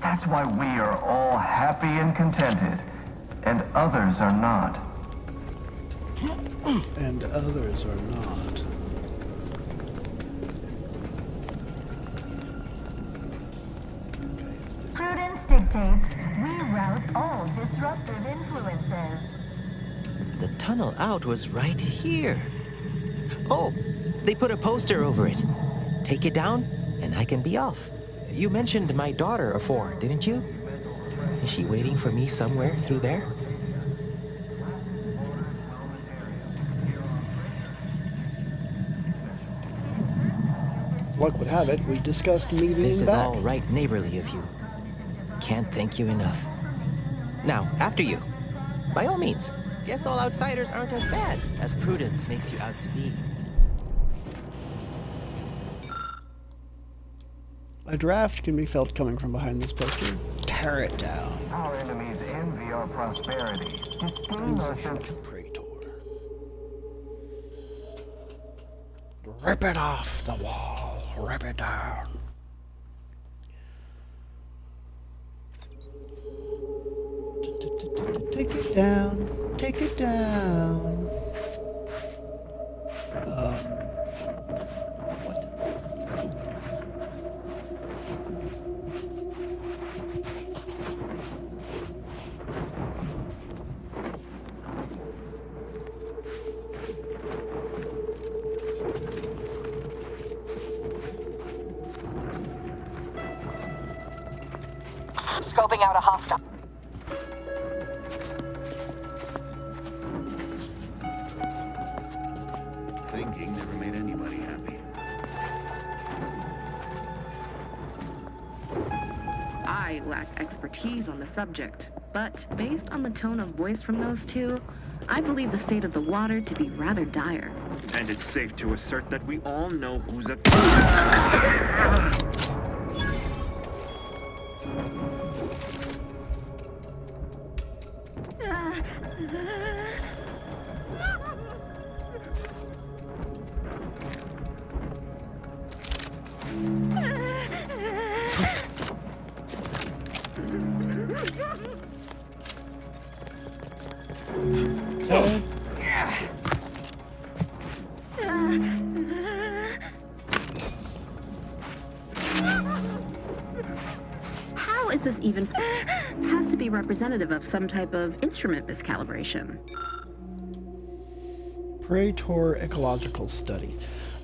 That's why we are all happy and contented, and others are not. And others are not. Prudence dictates we rout all disruptive influences. The tunnel out was right here. Oh, they put a poster over it. Take it down, and I can be off. You mentioned my daughter afore, didn't you? Is she waiting for me somewhere through there? As luck would have it, we discussed meeting This is back. all right neighborly of you. Can't thank you enough. Now, after you. By all means. Guess all outsiders aren't as bad as Prudence makes you out to be. A draft can be felt coming from behind this poster. Tear it down. Our enemies envy our prosperity, disdain our sense of Praetor. Rip it off the wall. Rip it down. Take it down. Take it down. Scoping out a hostile. Thinking never made anybody happy. I lack expertise on the subject, but based on the tone of voice from those two, I believe the state of the water to be rather dire. And it's safe to assert that we all know who's at How is this even? Has to be representative of some type of instrument miscalibration. Praetor ecological study.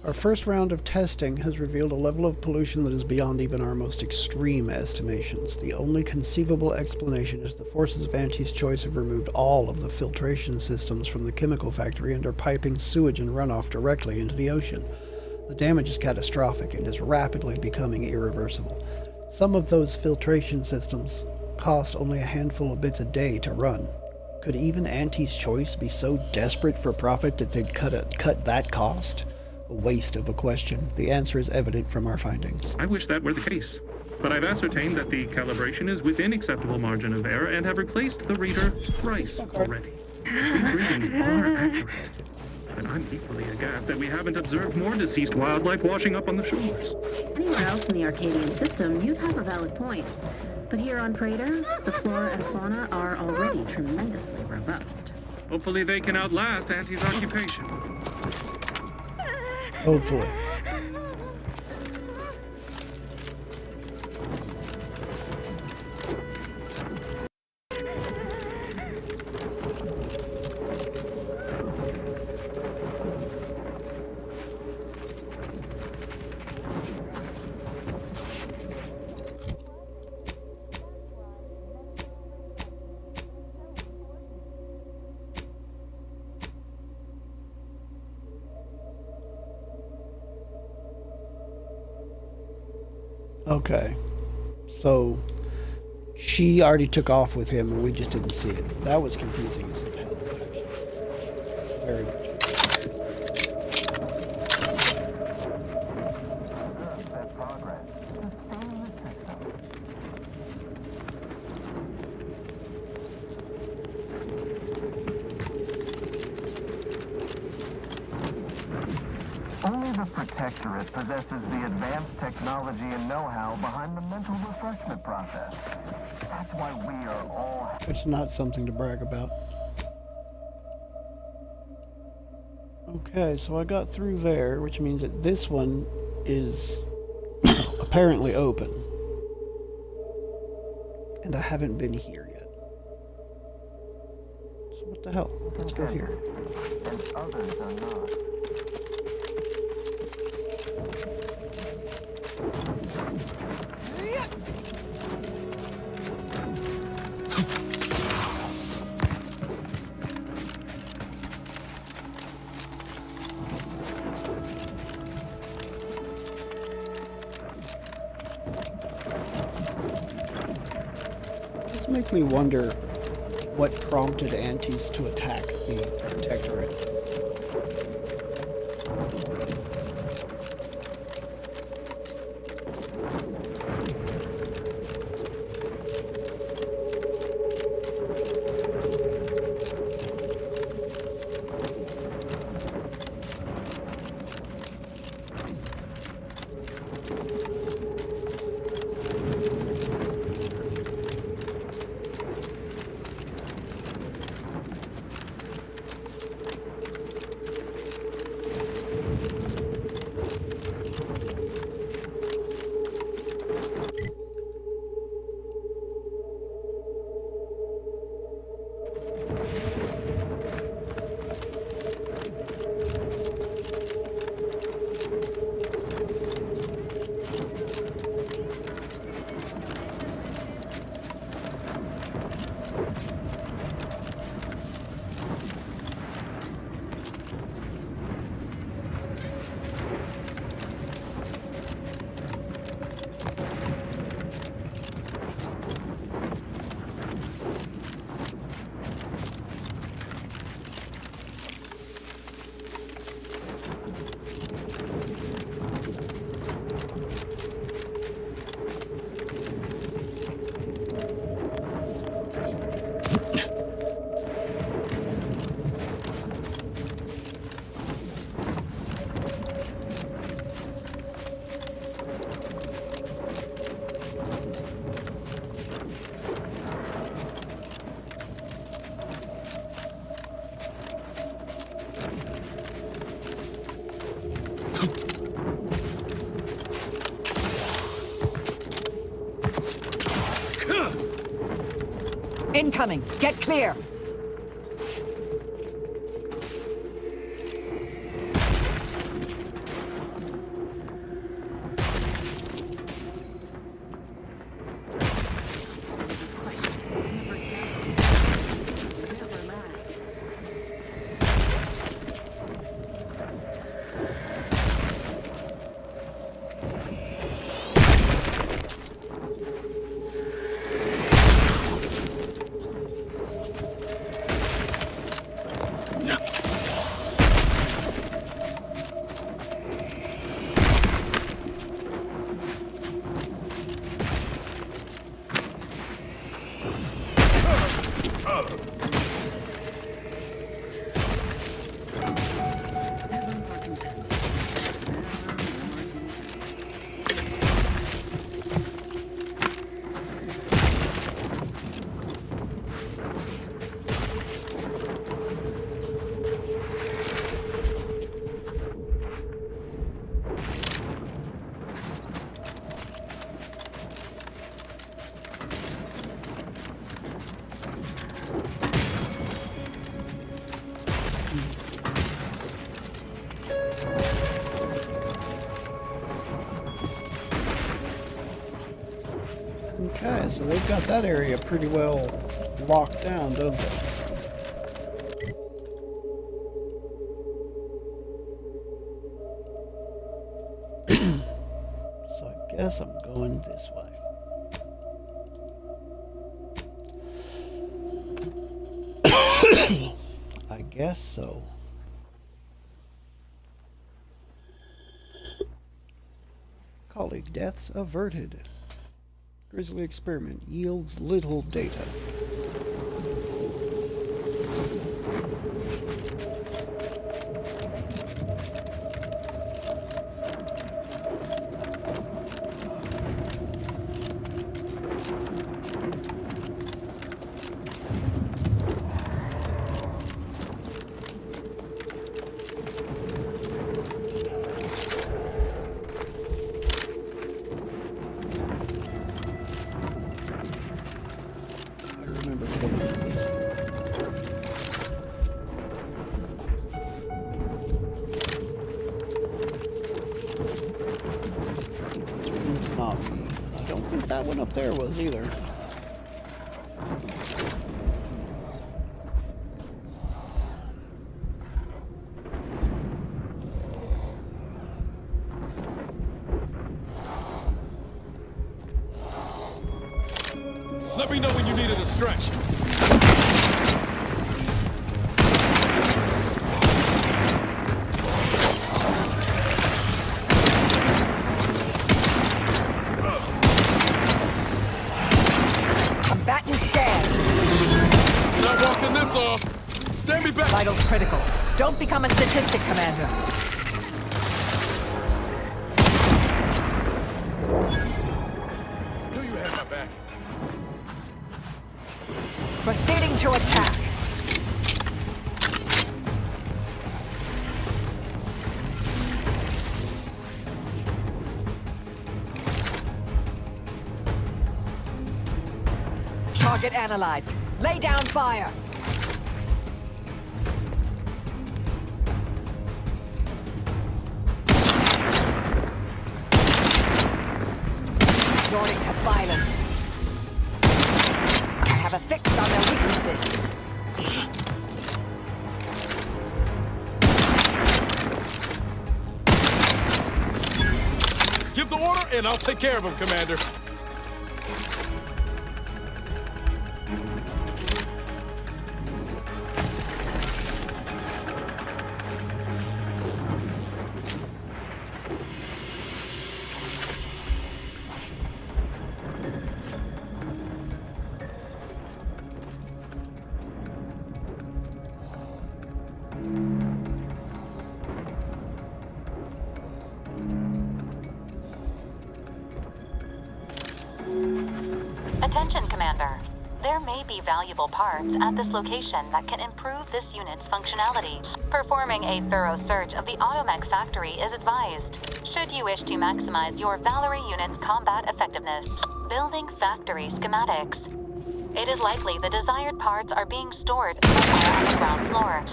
Our first round of testing has revealed a level of pollution that is beyond even our most extreme estimations. The only conceivable explanation is the forces of Auntie's choice have removed all of the filtration systems from the chemical factory and are piping sewage and runoff directly into the ocean. The damage is catastrophic and is rapidly becoming irreversible. Some of those filtration systems cost only a handful of bits a day to run. Could even Auntie's choice be so desperate for profit that they'd cut that cost? A waste of a question. The answer is evident from our findings. I wish that were the case, but I've ascertained that the calibration is within acceptable margin of error and have replaced the reader thrice already. These readings are accurate, and I'm equally aghast that we haven't observed more deceased wildlife washing up on the shores. Anywhere else in the Arcadian system, you'd have a valid point. But here on Praetor, the flora and fauna are already tremendously robust. Hopefully they can outlast Auntie's occupation. Hopefully. Okay, so she already took off with him and we just didn't see it. That was confusing as hell, actually. Very much. Only the Protectorate possesses the advanced technology and know-how behind the mental refreshment process. That's why we are all... It's not something to brag about. Okay, so I got through there, which means that this one is apparently open. And I haven't been here yet. So what the hell? Let's go here. And others are not. This makes me wonder what prompted Antes to attack the Protectorate. Incoming! Get clear! Okay, so they've got that area pretty well locked down, don't they? So I guess I'm going this way. I guess so. Colleague deaths averted. Grisly experiment yields little data. That one up there was either. Let me know when you needed a stretch. Stand me back! Vitals critical. Don't become a statistic, Commander. Knew you had my back. Proceeding to attack. Target analyzed. Lay down fire. Resorting to violence. I have a fix on their weaknesses. Give the order and I'll take care of him, Commander. Attention, Commander. There may be valuable parts at this location that can improve this unit's functionality. Performing a thorough search of the automech factory is advised, should you wish to maximize your Valerie unit's combat effectiveness. Building factory schematics. It is likely the desired parts are being stored somewhere on the ground floor.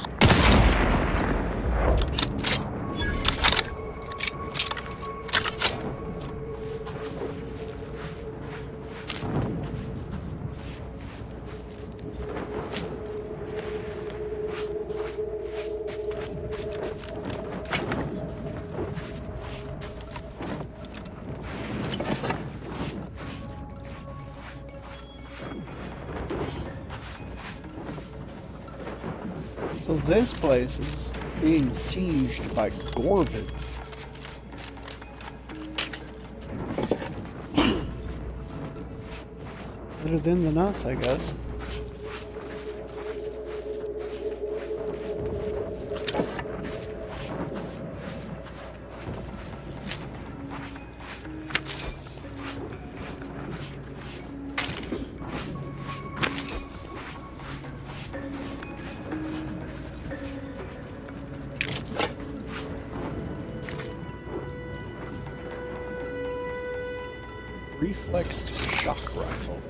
So this place is being sieged by Gorvids. Better than us, I guess. Reflexed shock rifle.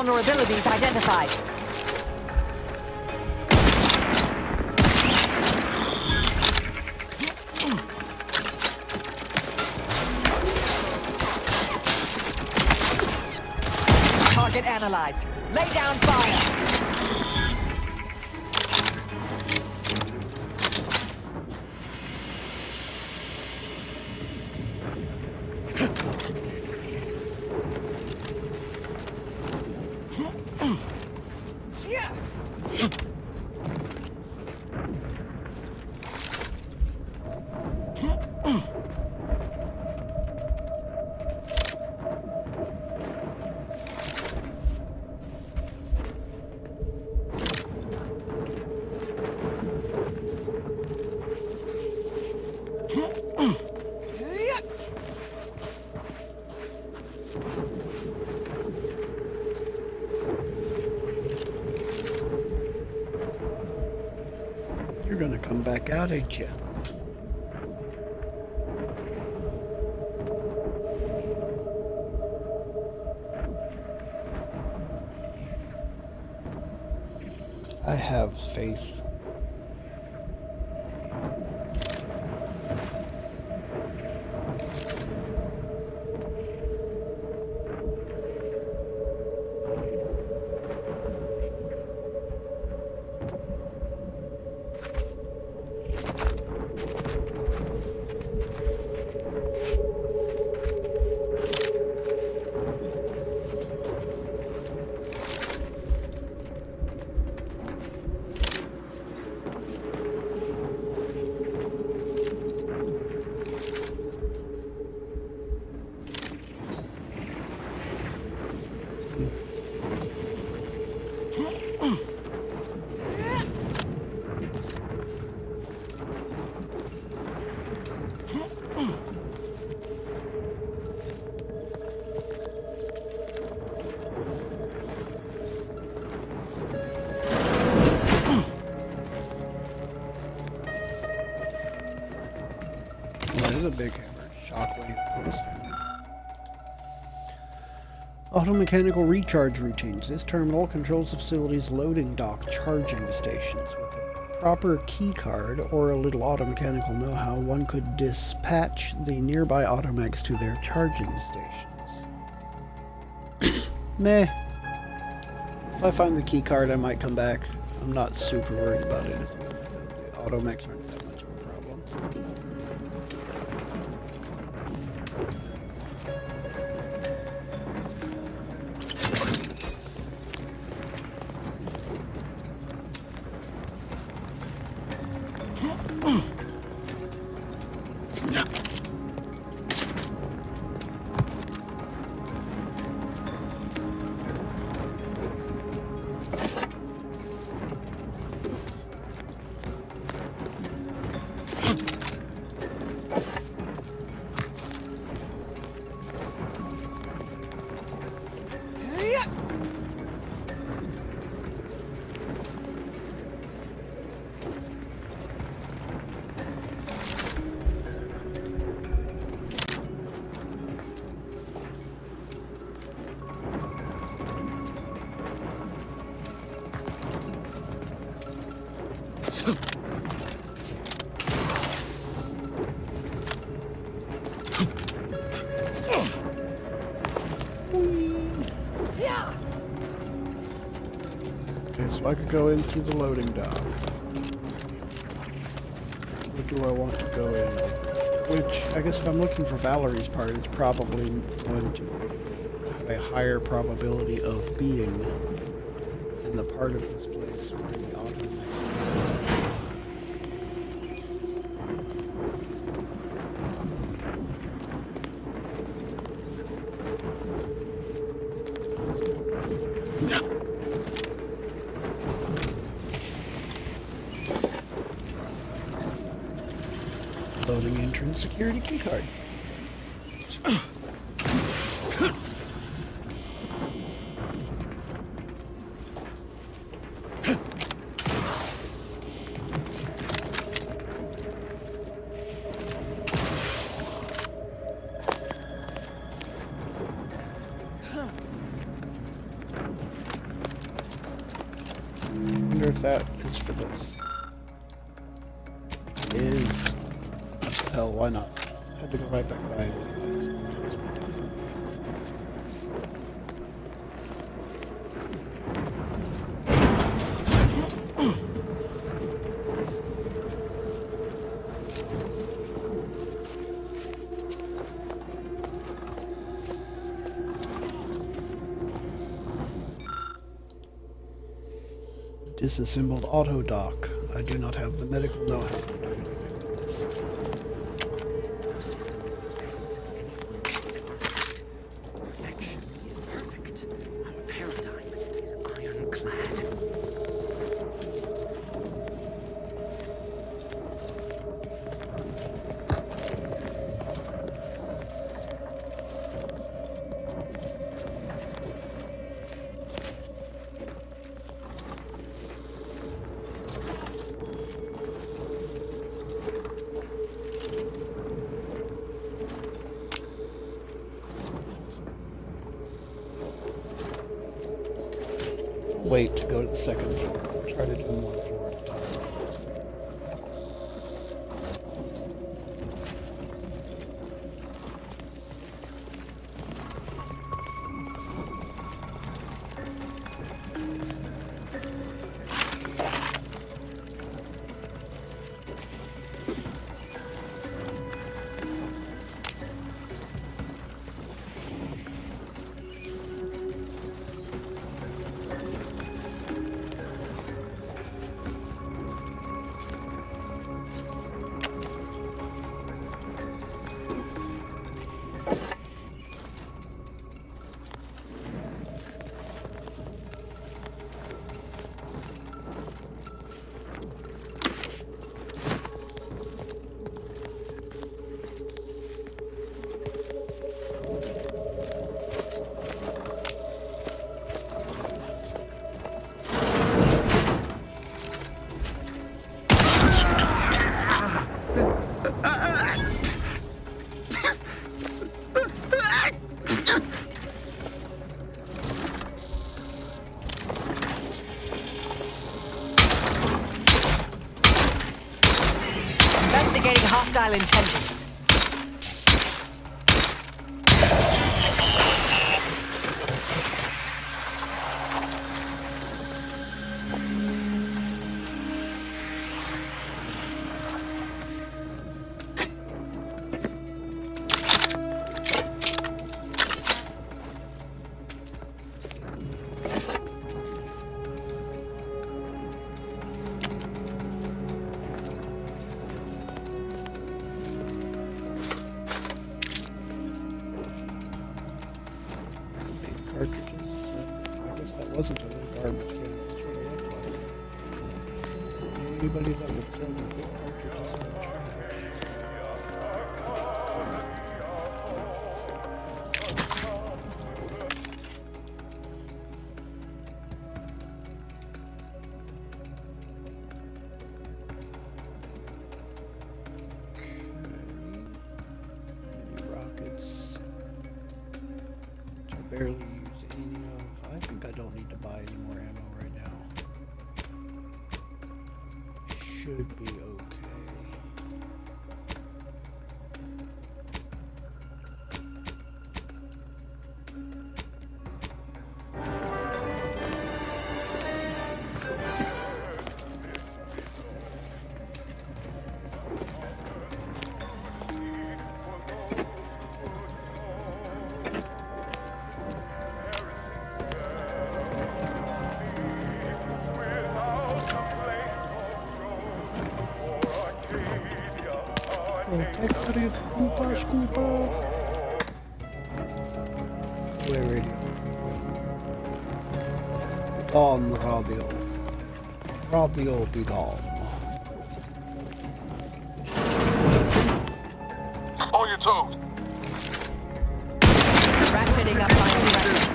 vulnerabilities identified. Target analyzed. Lay down fire. You're gonna come back out, ain't you? I have faith. That is a big hammer. Shockwave. Automechanical recharge routines. This terminal controls the facility's loading dock charging stations. With a proper key card or a little automechanical know-how, one could dispatch the nearby automechs to their charging stations. Meh. If I find the key card, I might come back. I'm not super worried about it. The automechs aren't that much of a problem. Okay, so I could go in through the loading dock. What do I want to go in? Which, I guess if I'm looking for Valerie's part, it's probably going to have a higher probability of being in the part of this place where the automechs. Loading entrance security keycard. wonder if that is for this. Is. Hell, why not? Had to go right back by it. Disassembled auto dock. I do not have the medical know-how to do anything with this. Wait to go to the second floor. Try to do one floor at a time. Investigating hostile intentions. Cartridges. I guess that wasn't a little garbage can. That's what it looked like. Anybody that would throw the big cartridges in the trash. Barely use any of. I think I don't need to buy any more ammo right now. Should be okay. Scooper. Where radio? On radio. Radio be gone. On your toes. Ratcheting up my direction.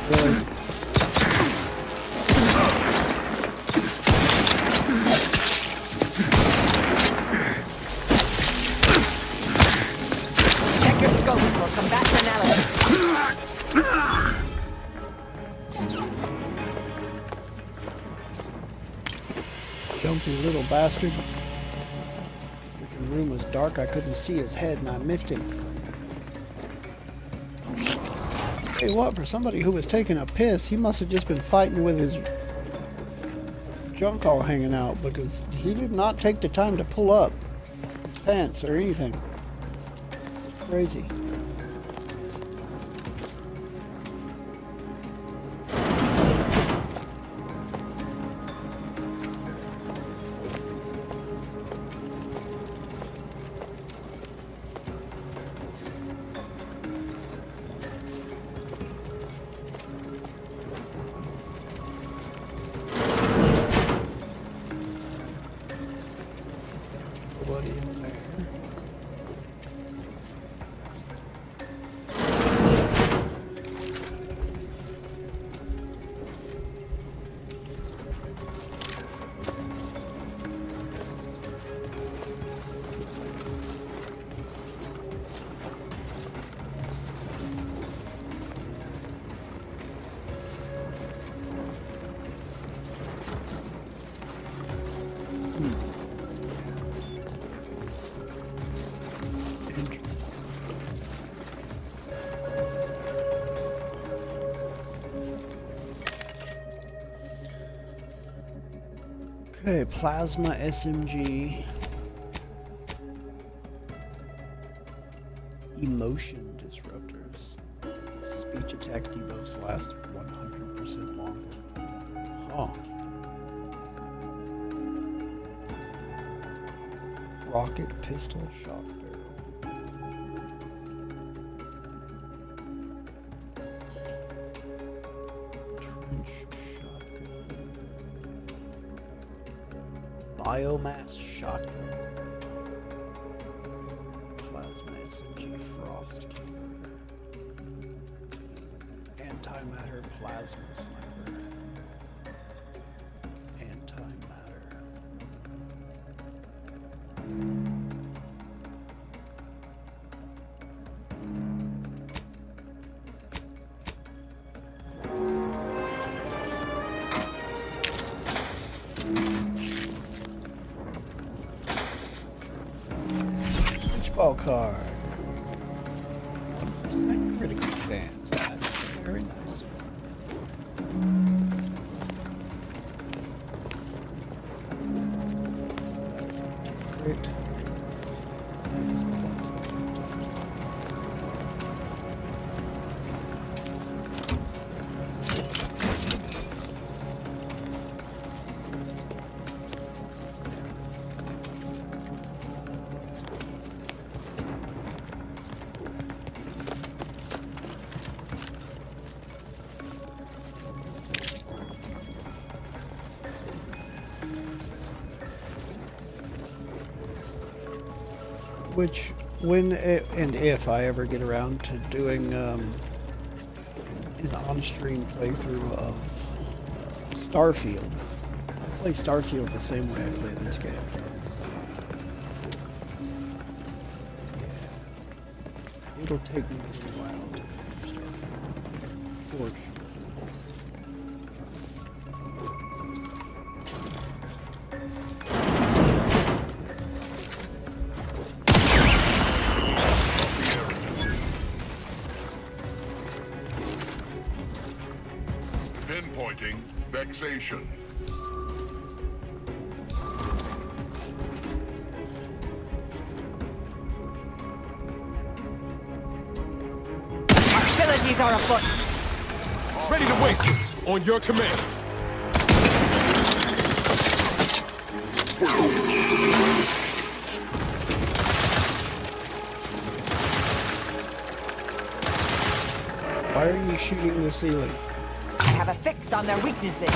Really? Jumpy little bastard. Freaking room was dark. I couldn't see his head and I missed him. Hey, what? For somebody who was taking a piss, he must have just been fighting with his junk all hanging out, because he did not take the time to pull up his pants or anything. It's crazy. Okay, plasma SMG. Emotion disruptors. Speech attack debuffs last 100% longer. Huh. Rocket pistol shock barrel. Trench shotgun. Biomass shotgun. Plasma SMG frost killer. Antimatter plasma sniper. Antimatter. Ball card. 1% critical chance. That's very nice. Great. Which, when and if I ever get around to doing an on-stream playthrough of Starfield, I play Starfield the same way I play this game. So, yeah, it'll take me a little while to do Starfield, for sure. Pinpointing vexation. Hostilities are afoot. Ready to waste it. On your command. Why are you shooting the ceiling? I have a fix on their weaknesses.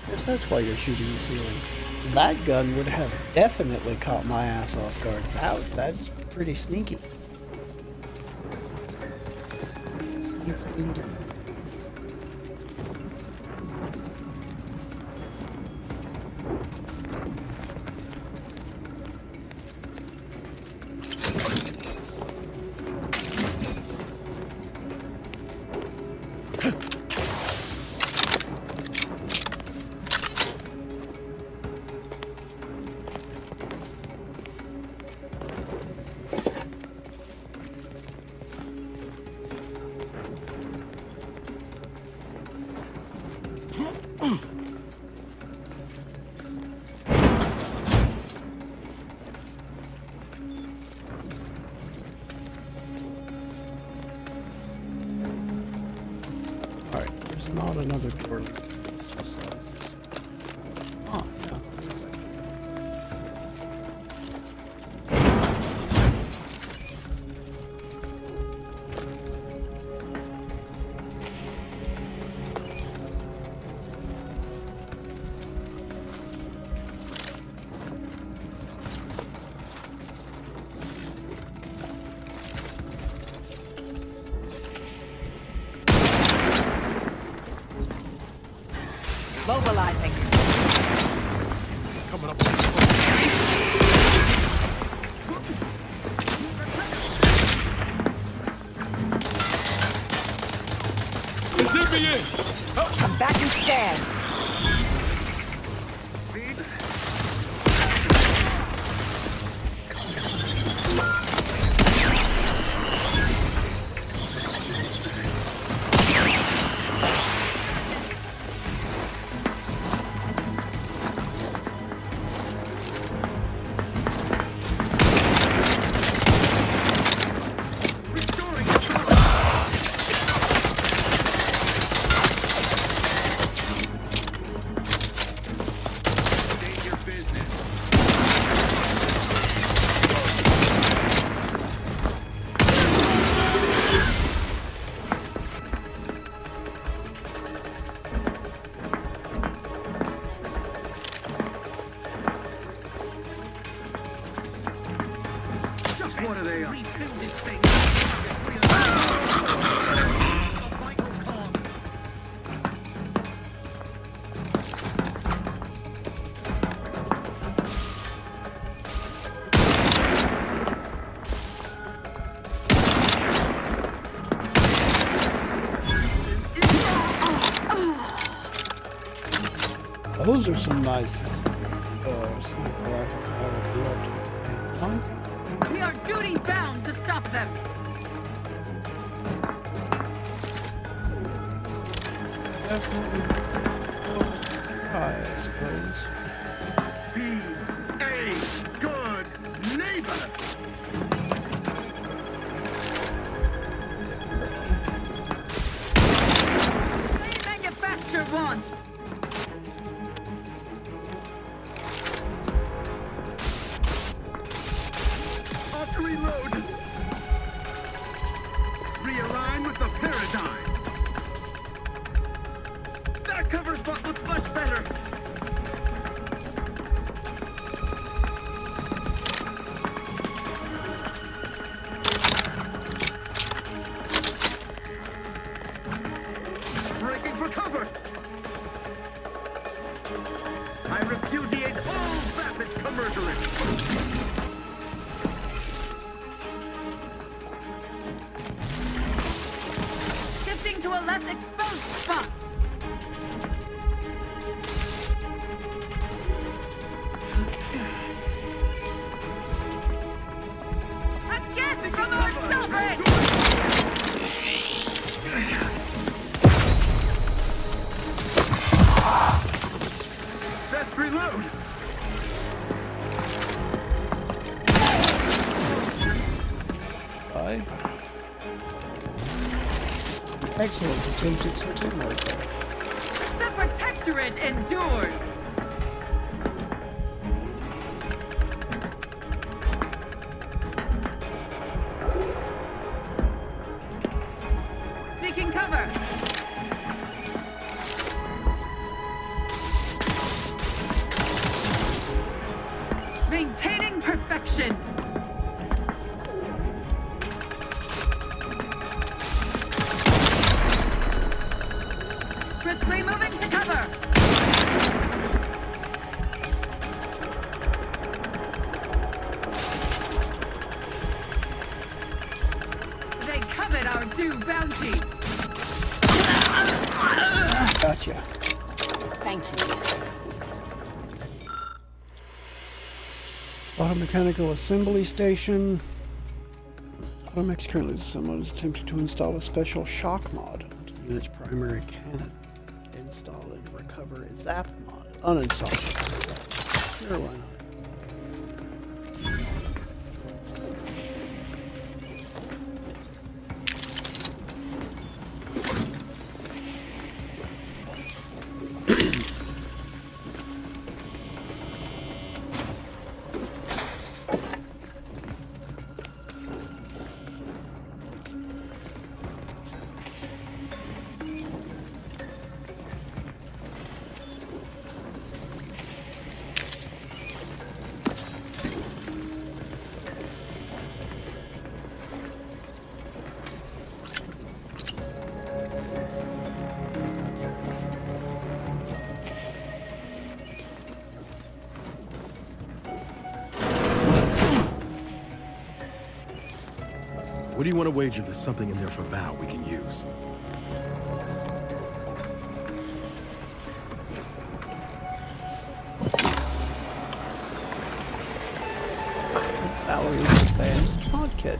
Guess that's why you're shooting the ceiling. That gun would have definitely caught my ass off guard. That's pretty sneaky. Sneaky indeed. not another door link. It's two sides. Oh, yeah. Mobilizing. Coming up. Come back and stand. What are they up? Those are some nice sniper rifles. I would love to get my hands on. We are duty bound to stop them. Definitely. I suppose. Be a good neighbor. Manufacture one. Reload! Realign with the paradigm! That cover spot looks much better! Breaking for cover! I repudiate all vapid commercialism! To a less exposed spot. Again from our sovereign! Best reload! Bye. Excellent attempt at some teamwork there. The Protectorate endures! Seeking cover! Maintaining perfection! Crisply moving to cover! They covet our due bounty! Gotcha. Thank you. Automechanical assembly station. Automex currently someone is attempting to install a special shock mod to the unit's primary cannon. Install and recover a zap mod. Uninstall. Sure, why not? What do you want to wager there's something in there for Val we can use? Valerie's advanced mod kit.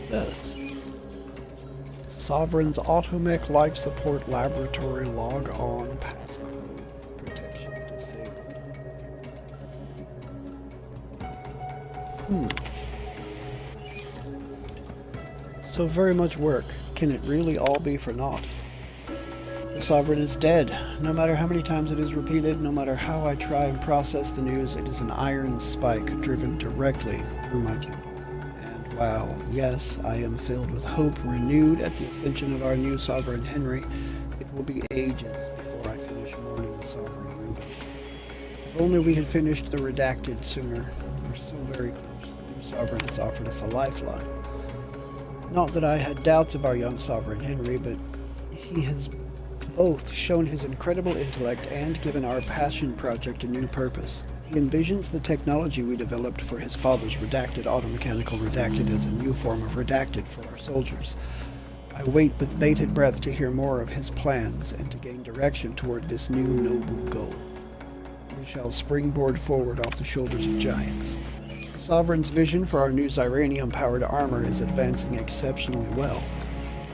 This Sovereign's Automech Life Support Laboratory log on passcode protection disabled. So very much work. Can it really all be for naught? The Sovereign is dead. No matter how many times it is repeated, no matter how I try and process the news, it is an iron spike driven directly through my temple. While, yes, I am filled with hope renewed at the ascension of our new Sovereign Henry, it will be ages before I finish mourning the Sovereign Reuben. If only we had finished the Redacted sooner. We're so very close. The new Sovereign has offered us a lifeline. Not that I had doubts of our young Sovereign Henry, but he has both shown his incredible intellect and given our Passion Project a new purpose. He envisions the technology we developed for his father's Redacted automechanical Redacted as a new form of Redacted for our soldiers. I wait with bated breath to hear more of his plans and to gain direction toward this new noble goal. We shall springboard forward off the shoulders of giants. The Sovereign's vision for our new Xyranium-powered armor is advancing exceptionally well.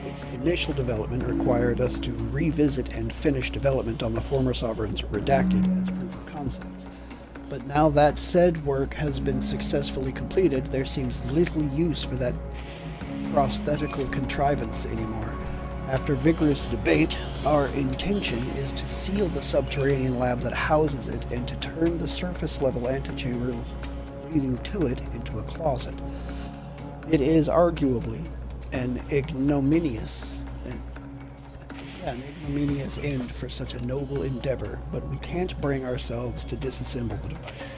Its initial development required us to revisit and finish development on the former Sovereign's Redacted as proof of concept. But now that said work has been successfully completed, there seems little use for that prosthetical contrivance anymore. After vigorous debate, our intention is to seal the subterranean lab that houses it and to turn the surface-level antechamber leading to it into a closet. It is arguably an ignominious end for such a noble endeavor, but we can't bring ourselves to disassemble the device.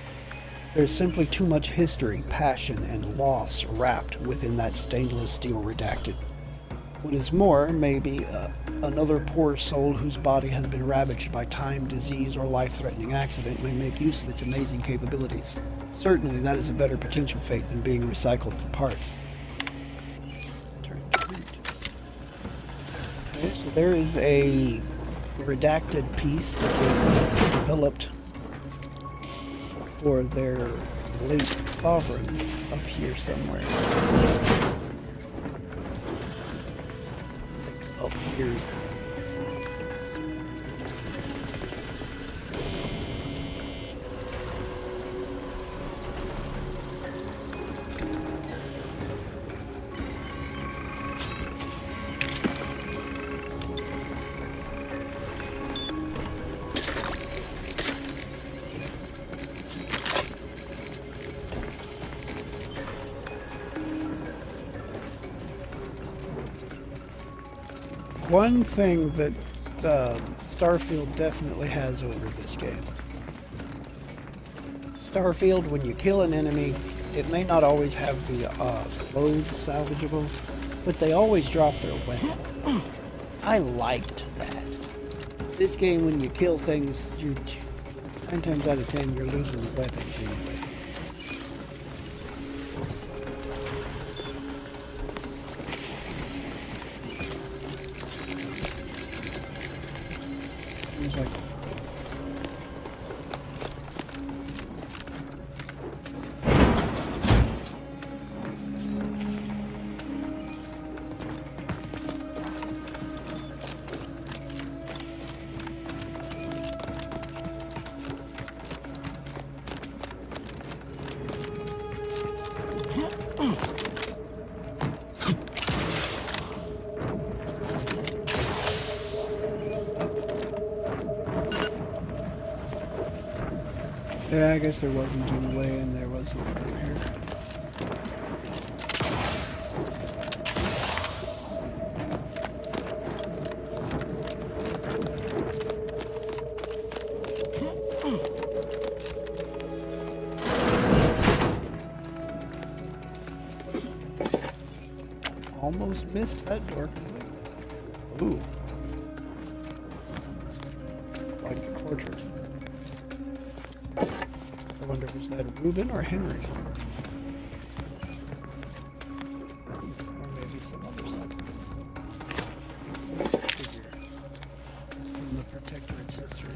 There's simply too much history, passion, and loss wrapped within that stainless steel Redacted. What is more, maybe another poor soul whose body has been ravaged by time, disease, or life-threatening accident may make use of its amazing capabilities. Certainly that is a better potential fate than being recycled for parts. Okay, so there is a Redacted piece that was developed for their late Sovereign up here somewhere. This piece. Like up here. One thing that Starfield definitely has over this game. Starfield, when you kill an enemy, it may not always have the clothes salvageable, but they always drop their weapon. I liked that. This game, when you kill things, 9 times out of 10, you're losing the weapons anyway. Yeah, I guess there wasn't any way in there, was there, from here? Almost missed that door. Ooh. Quite the portrait. I wonder, was that Reuben or Henry? Or maybe some other something. Figure from the Protectorate's history.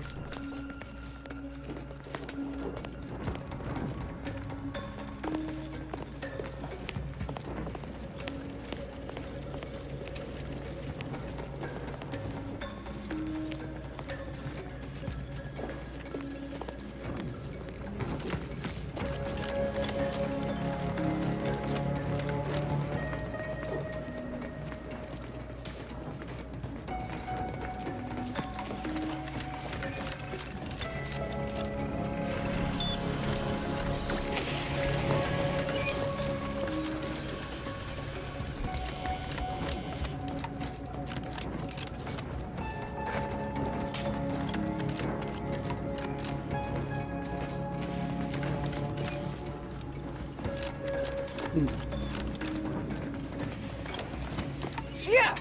Yeah.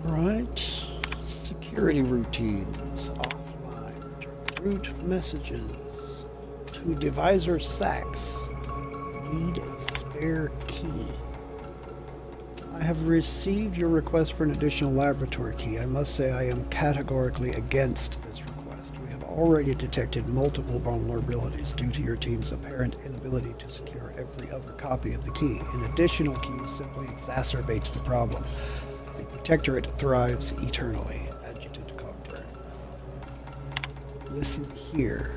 Right. Security routines. Offline. Root messages. To Divisor Sachs. Need a spare key. I have received your request for an additional laboratory key. I must say I am categorically against this request. We have already detected multiple vulnerabilities due to your team's apparent inability to secure every other copy of the key. An additional key simply exacerbates the problem. The Protectorate thrives eternally. Adjutant Cockburn. Listen here.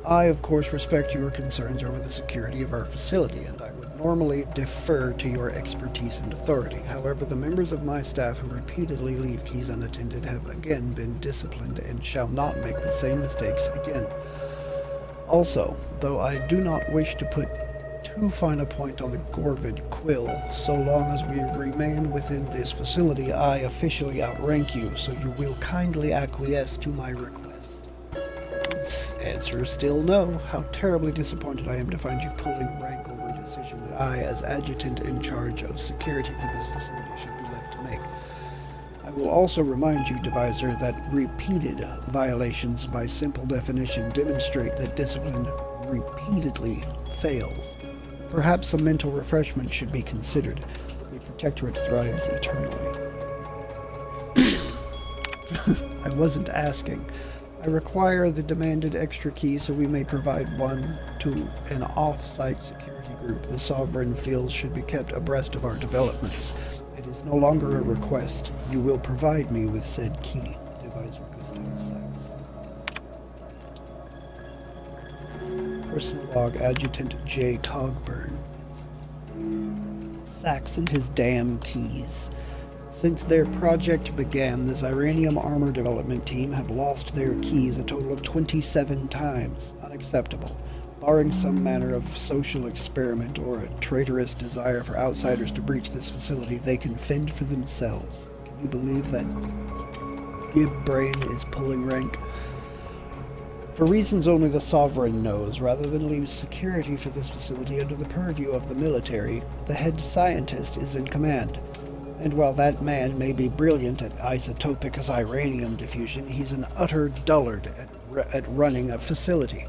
I, of course, respect your concerns over the security of our facility, and I would normally defer to your expertise and authority. However, the members of my staff who repeatedly leave keys unattended have again been disciplined and shall not make the same mistakes again. Also, though I do not wish to put too fine a point on the Gorvid quill, so long as we remain within this facility, I officially outrank you, so you will kindly acquiesce to my request. Answer still no. How terribly disappointed I am to find you pulling rank over a decision that I, as adjutant in charge of security for this facility, should be left to make. I will also remind you, Divisor, that repeated violations by simple definition demonstrate that discipline repeatedly fails. Perhaps some mental refreshment should be considered. The Protectorate thrives eternally. I wasn't asking. I require the demanded extra key so we may provide one to an off-site security group the Sovereign feels should be kept abreast of our developments. It is no longer a request. You will provide me with said key. Divisor Gustav Sachs. Personal log, Adjutant J. Cogburn. Sachs and his damn keys. Since their project began, the Xyranium armor development team have lost their keys a total of 27 times. Unacceptable. Barring some manner of social experiment or a traitorous desire for outsiders to breach this facility, they can fend for themselves. Can you believe that Gib Brain is pulling rank? For reasons only the Sovereign knows, rather than leave security for this facility under the purview of the military, the head scientist is in command. And while that man may be brilliant at isotopic Xyranium diffusion, he's an utter dullard at running a facility.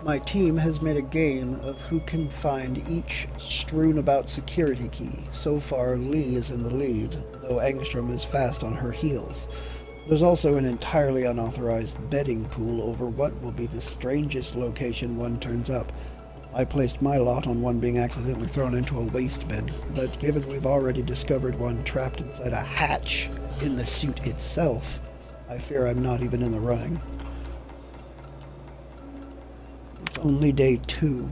My team has made a game of who can find each strewn about security key. So far, Lee is in the lead, though Angstrom is fast on her heels. There's also an entirely unauthorized betting pool over what will be the strangest location one turns up. I placed my lot on one being accidentally thrown into a waste bin, but given we've already discovered one trapped inside a hatch in the suit itself, I fear I'm not even in the running. It's only day 2.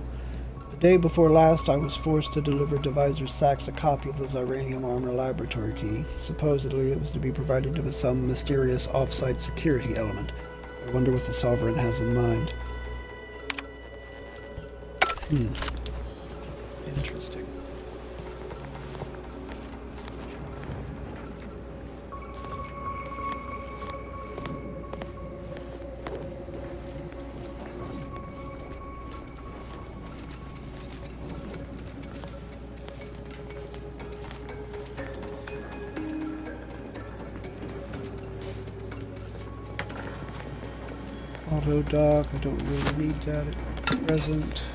The day before last, I was forced to deliver Divisor Sachs a copy of the Zyranium Armor Laboratory key. Supposedly, it was to be provided to some mysterious off-site security element. I wonder what the Sovereign has in mind. Interesting. Auto dock, I don't really need that at present.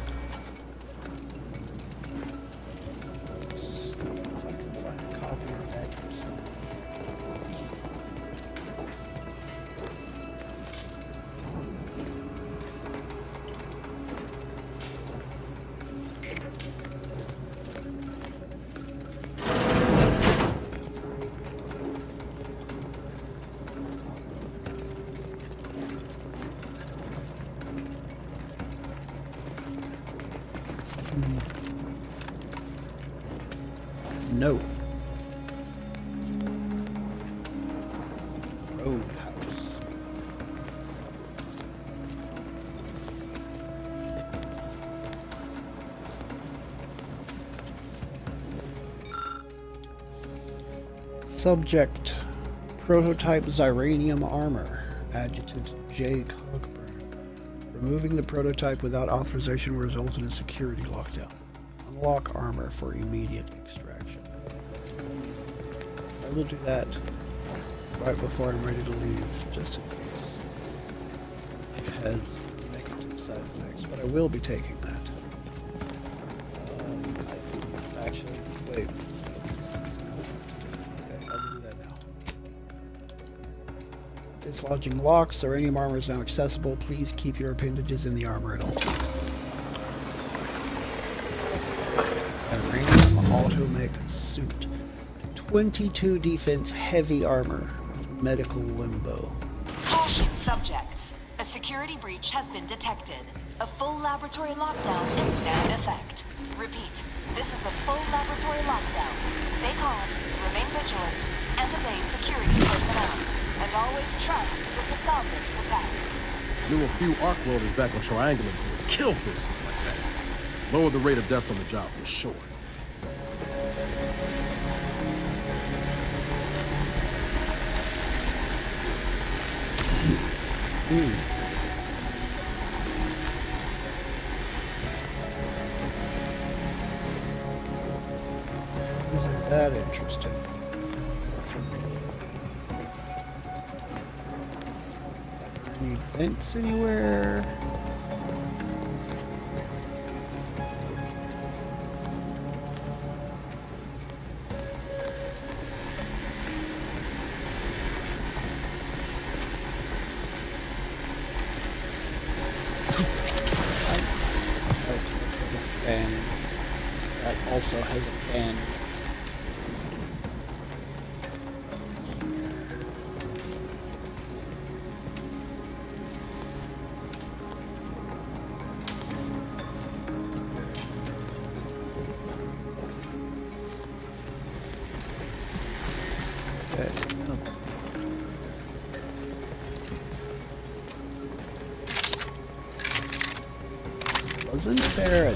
If I can find a copy of that key. No. Roadhouse. Subject. Prototype Zyranium Armor. Adjutant J. Cogburn. Removing the prototype without authorization will result in a security lockdown. Unlock armor for immediate extraction. I will do that right before I'm ready to leave, just in case it has negative side effects. But I will be taking that. Actually, wait. Okay, I'll do that now. Dislodging locks. Zyranium armor is now accessible. Please keep your appendages in the armor at all times. Zyranium Automech Suit. 22 defense heavy armor with medical limbo. Caution subjects. A security breach has been detected. A full laboratory lockdown is now in effect. Repeat, this is a full laboratory lockdown. Stay calm, remain vigilant, and obey security personnel. And always trust that the Sovereign protects. Knew a few arc welders back on Triangular who would kill for something like that. Lower the rate of deaths on the job for sure. Isn't that interesting? Any vents anywhere? Fan. That also has a fan. Okay. Wasn't there a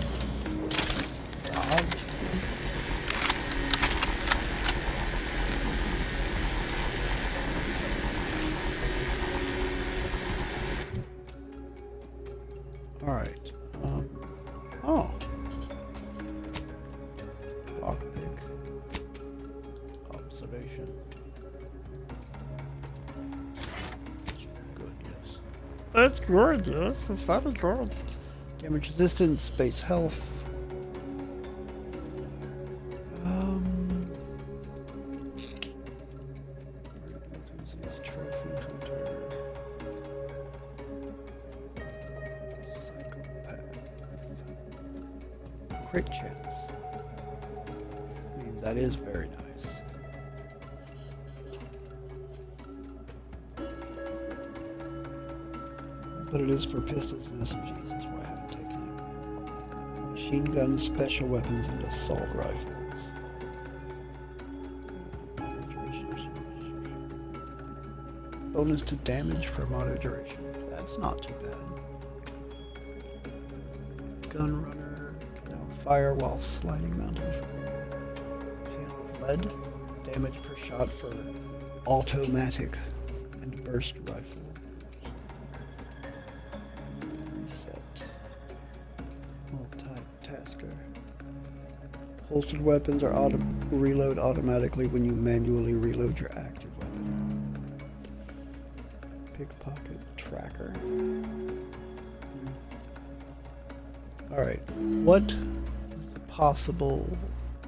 dog? All right. Oh. Lockpick. Observation. Good, yes. That's good, yes. That's very good. Damage resistance, space health. Trophy hunter. Psychopath. crit chance. I mean, that is very nice. But it is for pistols and SMGs, that's why I haven't taken it. Machine guns, special weapons, and assault rifles. Bonus to damage for mono duration. That's not too bad. Gun runner can now fire while sliding mountains. Hail of lead. Damage per shot for automatic and burst rifle. Reset. Multitasker. Holstered weapons are reload automatically when you manually reload your active weapon. Pickpocket tracker. Alright, what is the possible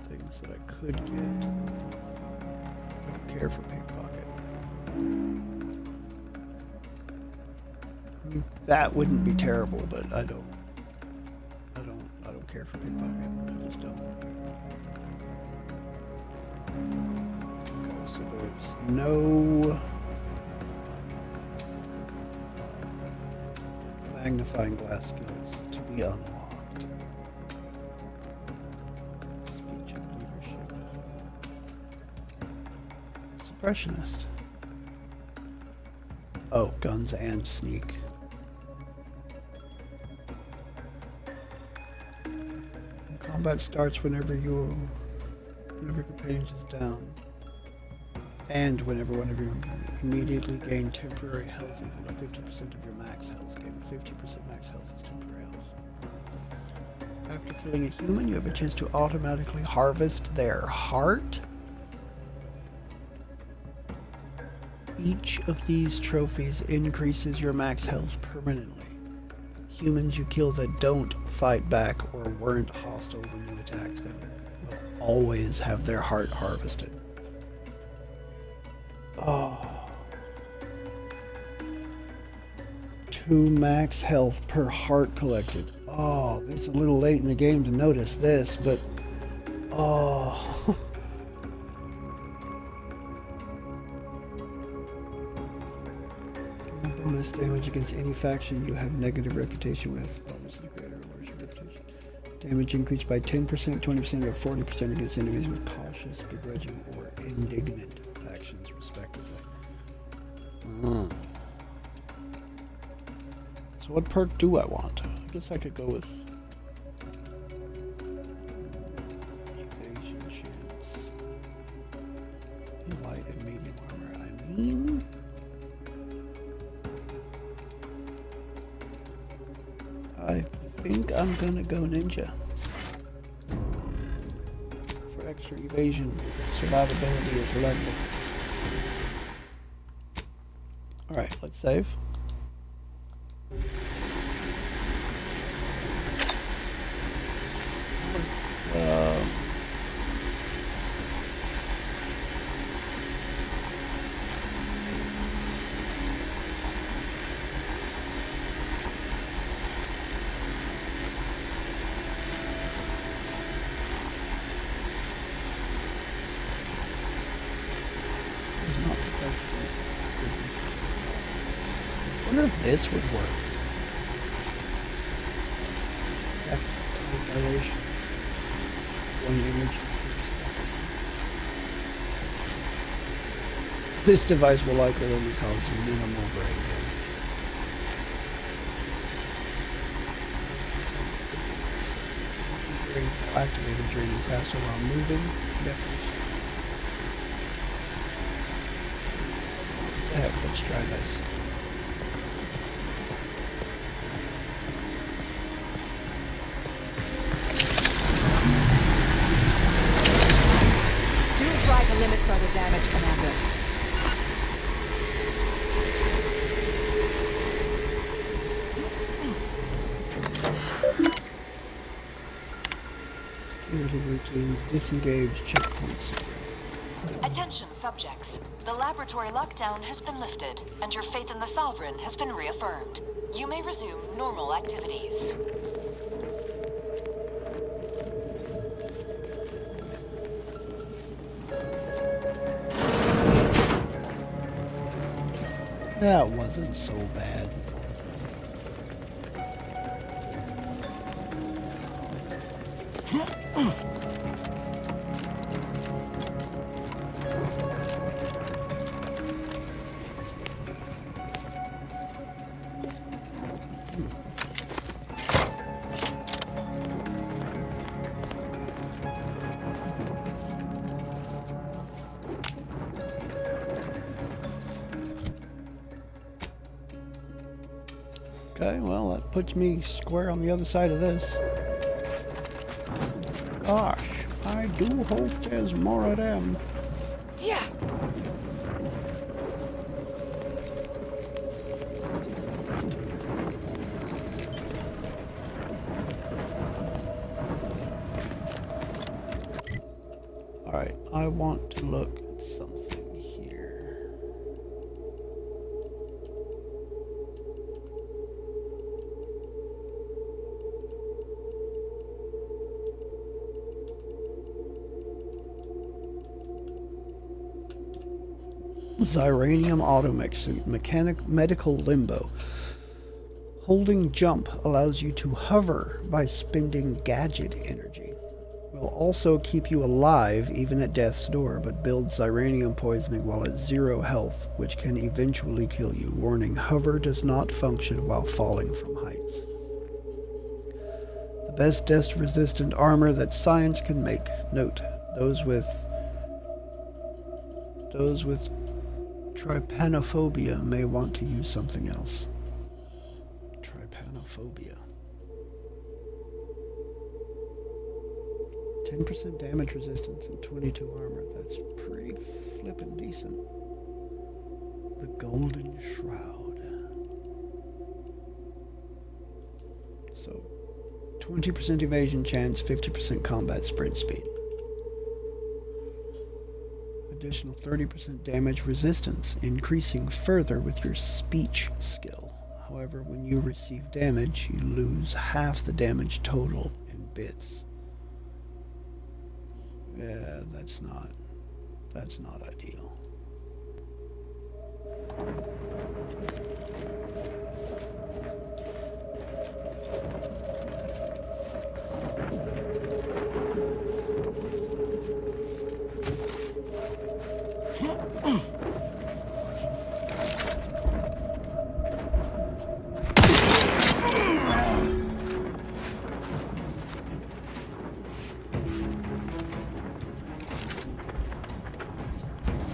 things that I could get? I don't care for pickpocket. I mean, that wouldn't be terrible, but I don't care for pickpocket. I just don't. Okay, so there's no magnifying glass skills to be unlocked. Speech and leadership. Suppressionist. Oh, guns and sneak. And combat starts whenever your companion is down. And whenever one of you immediately gain temporary health equal to 50% of your max health. Gain 50% max health is temporary health. After killing a human, you have a chance to automatically harvest their heart. Each of these trophies increases your max health permanently. Humans you kill that don't fight back or weren't hostile when you attacked them will always have their heart harvested. Oh. 2 max health per heart collected. Oh, it's a little late in the game to notice this, but oh. Bonus damage against any faction you have negative reputation with. Bonus is greater or worse reputation. Damage increased by 10%, 20%, or 40% against enemies with cautious, begrudging, or indignant factions, respectively. So what perk do I want? I guess I could go with evasion chance in light and medium armor. I mean, I think I'm gonna go ninja for extra evasion. Survivability is level. Alright, let's save. I wonder if this would work. Dilation. 1 image per second. This device will likely only cause minimal brain damage. Brain activated, draining faster while moving. Definitely. Let's try this. Try to limit further damage, Commander. Security routines, disengage, checkpoints. Attention, subjects. The laboratory lockdown has been lifted, and your faith in the Sovereign has been reaffirmed. You may resume normal activities. That wasn't so bad. Okay, well, that puts me square on the other side of this. Gosh, I do hope there's more of them. Yeah. Alright, I want to look at something here. Ziranium automech suit, medical limbo. Holding jump allows you to hover by spending gadget energy. Will also keep you alive even at death's door, but builds Ziranium poisoning while at 0 health, which can eventually kill you. Warning, hover does not function while falling from heights. The best death resistant armor that science can make. Note, those with trypanophobia may want to use something else. Trypanophobia. 10% damage resistance and 22 armor. That's pretty flippin' decent. The Golden Shroud. So, 20% evasion chance, 50% combat sprint speed. Additional 30% damage resistance, increasing further with your speech skill. However, when you receive damage, you lose half the damage total in bits. Yeah, that's not ideal.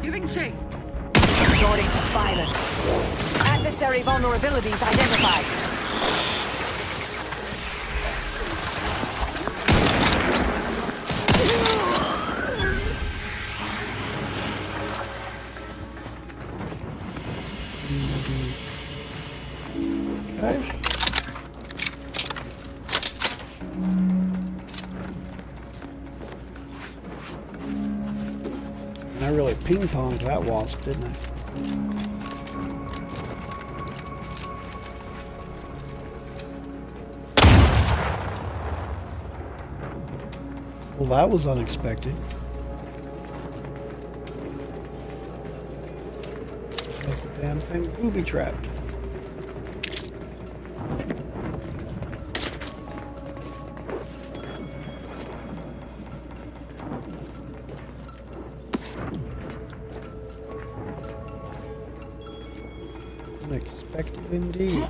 Giving chase. Resorting to violence. Adversary vulnerabilities identified. Okay. I really ping-ponged that wasp, didn't I? Well, that was unexpected. That's the damn thing booby-trapped. Unexpected indeed.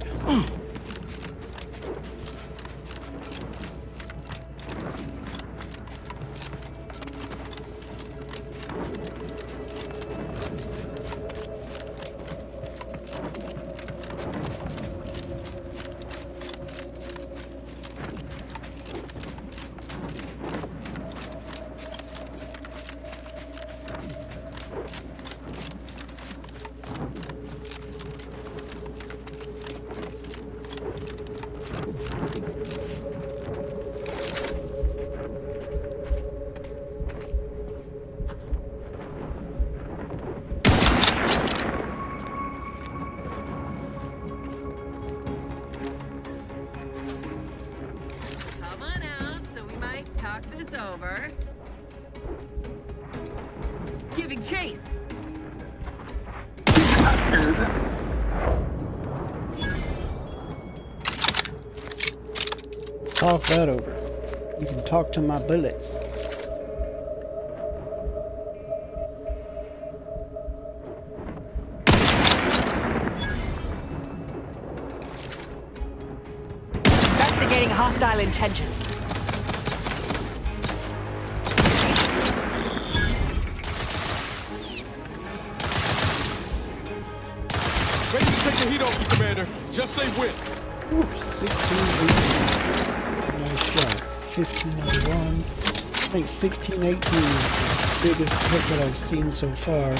Over. Giving chase. talk that over. You can talk to my bullets. Investigating hostile intentions. Ready to take the heat off you, Commander. Just say when. Oof, 1618. Nice shot. 1501. I think 1618 is the biggest hit that I've seen so far.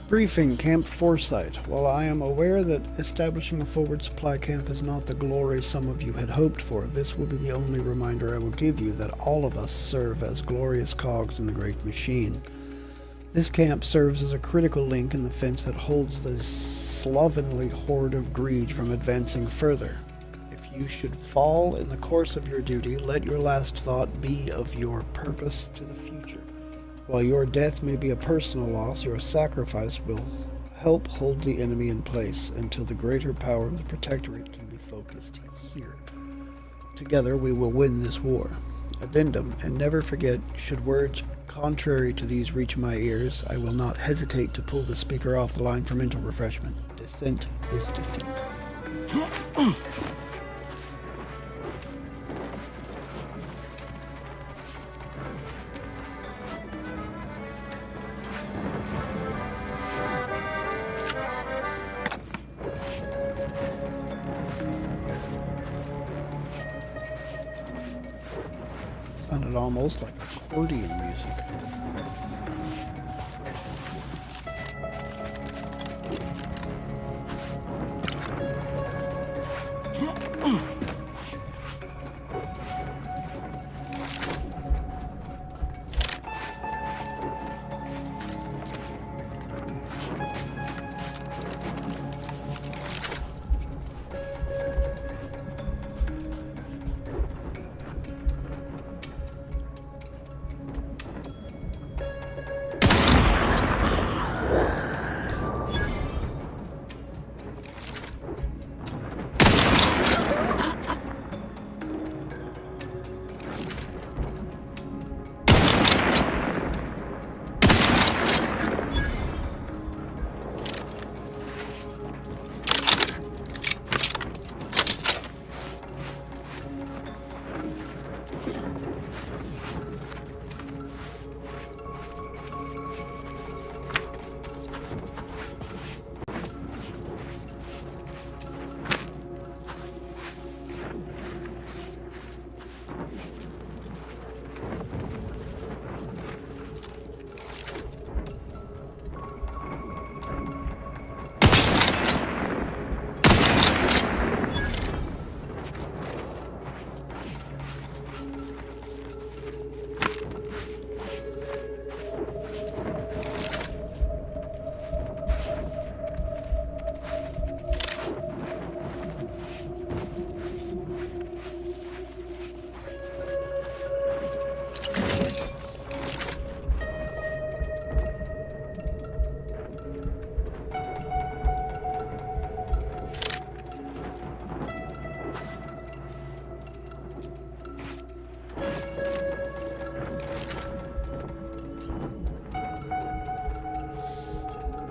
Briefing, Camp Foresight. While I am aware that establishing a forward supply camp is not the glory some of you had hoped for, this will be the only reminder I will give you that all of us serve as glorious cogs in the great machine. This camp serves as a critical link in the fence that holds the slovenly horde of greed from advancing further. If you should fall in the course of your duty, let your last thought be of your purpose to the future. While your death may be a personal loss, your sacrifice will help hold the enemy in place until the greater power of the Protectorate can be focused here. Together we will win this war. Addendum, and never forget, should words contrary to these reach my ears, I will not hesitate to pull the speaker off the line for mental refreshment. Dissent is defeat. Sounded almost like accordion music.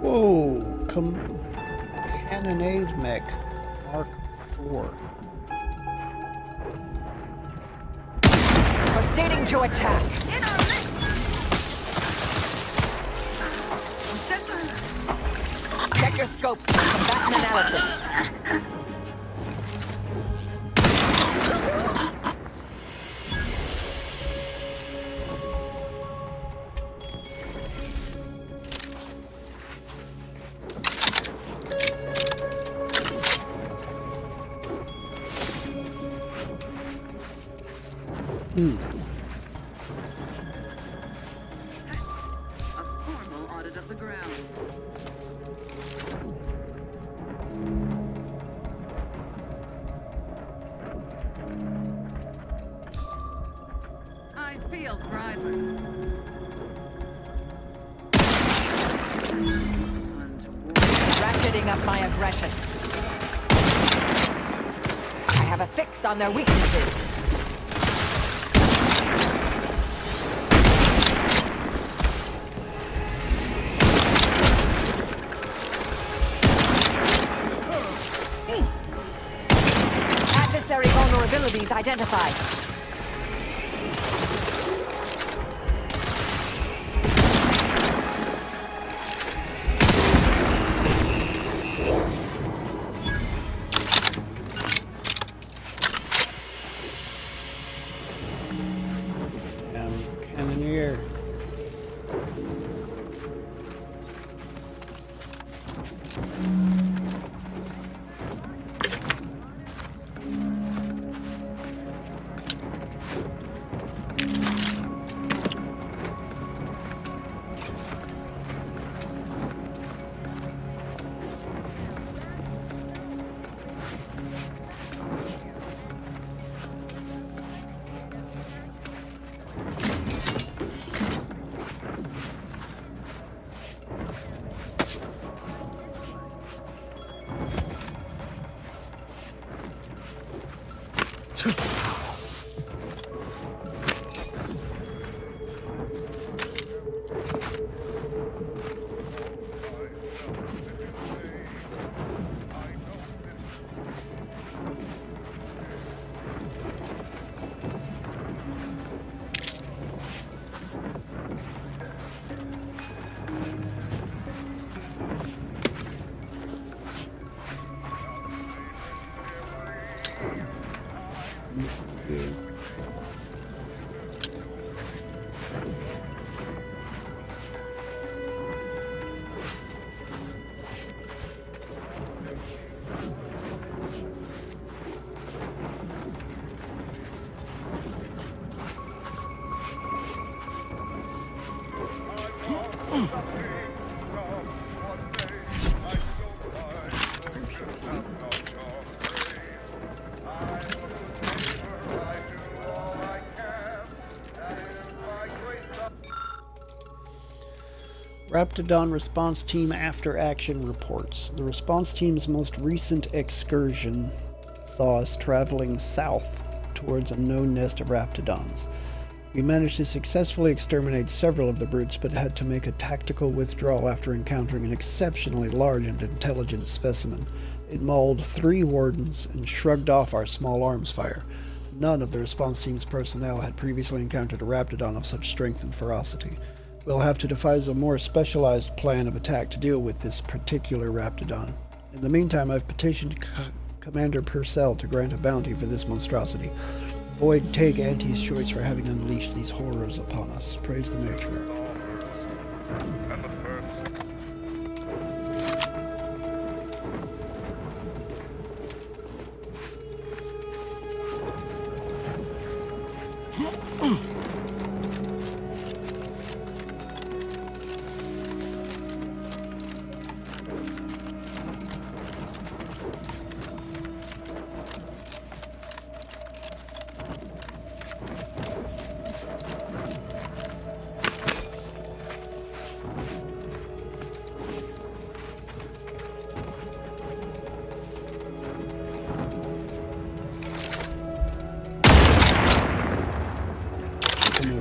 Whoa, Cannonade Mech Mark IV. Proceeding to attack. Check your scopes for combatant analysis. A formal audit of the ground. I feel drivers. Ratcheting up my aggression. I have a fix on their weaknesses. Adversary vulnerabilities identified. Cannoneer. This is good. Raptidon Response Team After Action reports. The response team's most recent excursion saw us traveling south towards a known nest of Raptidons. We managed to successfully exterminate several of the brutes, but had to make a tactical withdrawal after encountering an exceptionally large and intelligent specimen. It mauled 3 wardens and shrugged off our small arms fire. None of the response team's personnel had previously encountered a Raptidon of such strength and ferocity. We'll have to devise a more specialized plan of attack to deal with this particular Raptidon. In the meantime, I've petitioned Commander Purcell to grant a bounty for this monstrosity. Void take Auntie's choice for having unleashed these horrors upon us. Praise the matriarch.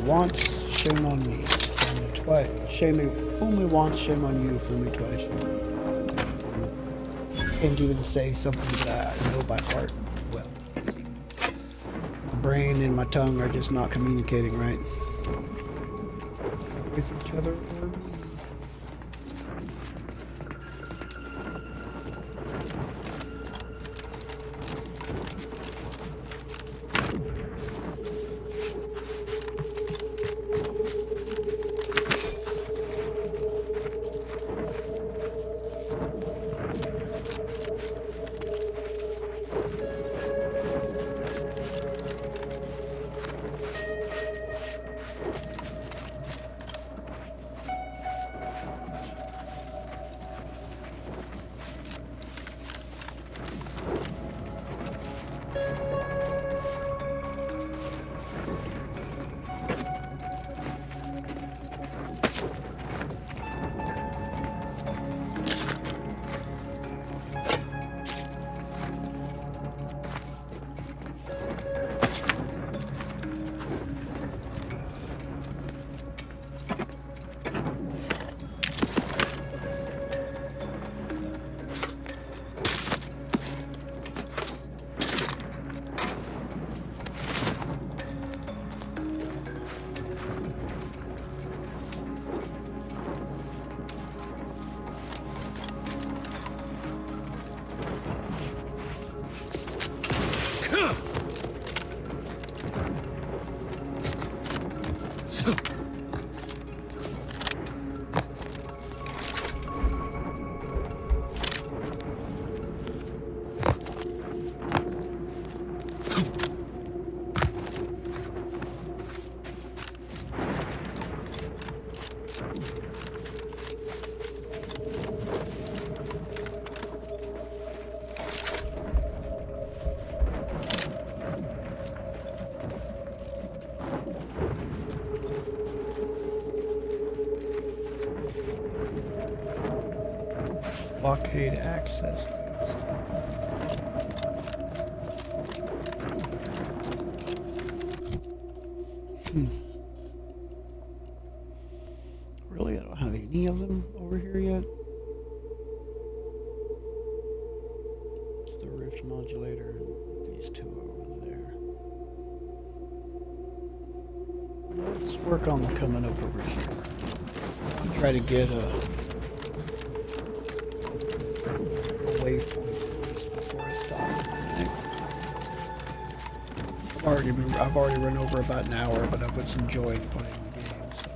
Once, shame on me. Fool me twice. Fool me once, shame on you. Fool me twice. Can't even say something that I know by heart. Well, my brain and my tongue are just not communicating right with each other. blockade access. Really, I don't have any of them over here yet. It's the rift modulator and these two over there. Let's work on coming up over here. Try to get a waypoint before I stop. I've already run over about an hour, but I was enjoying playing the game. So.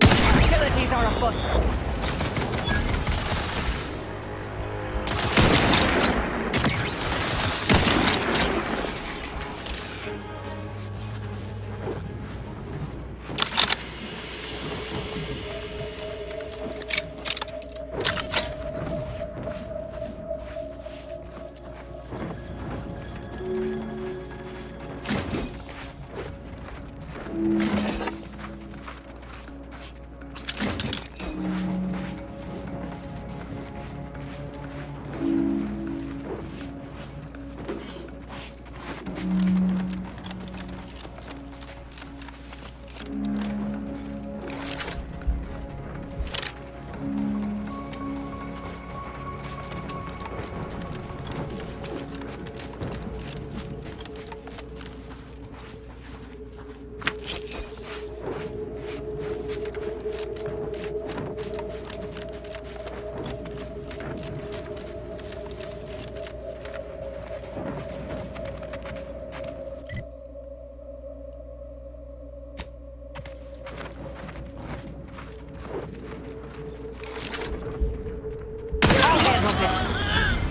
Hostilities are afoot.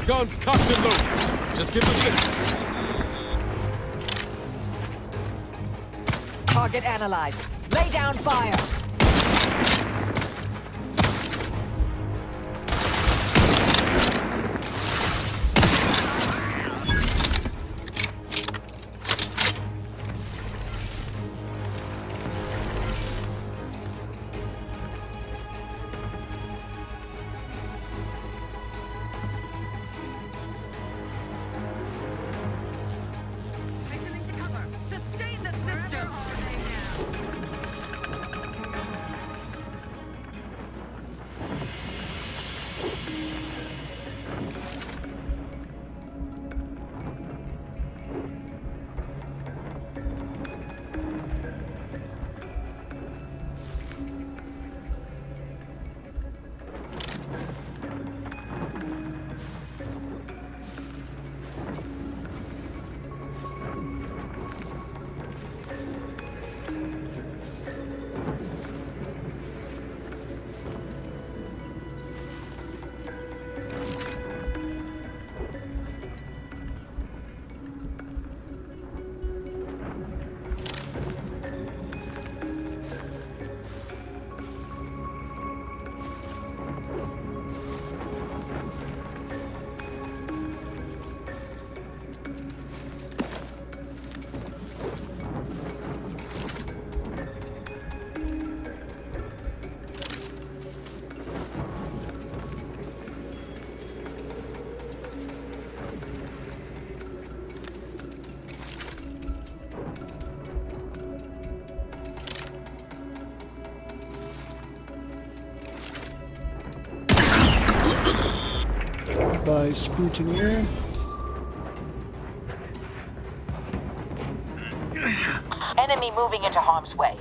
Guns cocked and loaded. Just give us this. Target analyzed. Lay down fire. By scrutineer. Enemy moving into harm's way.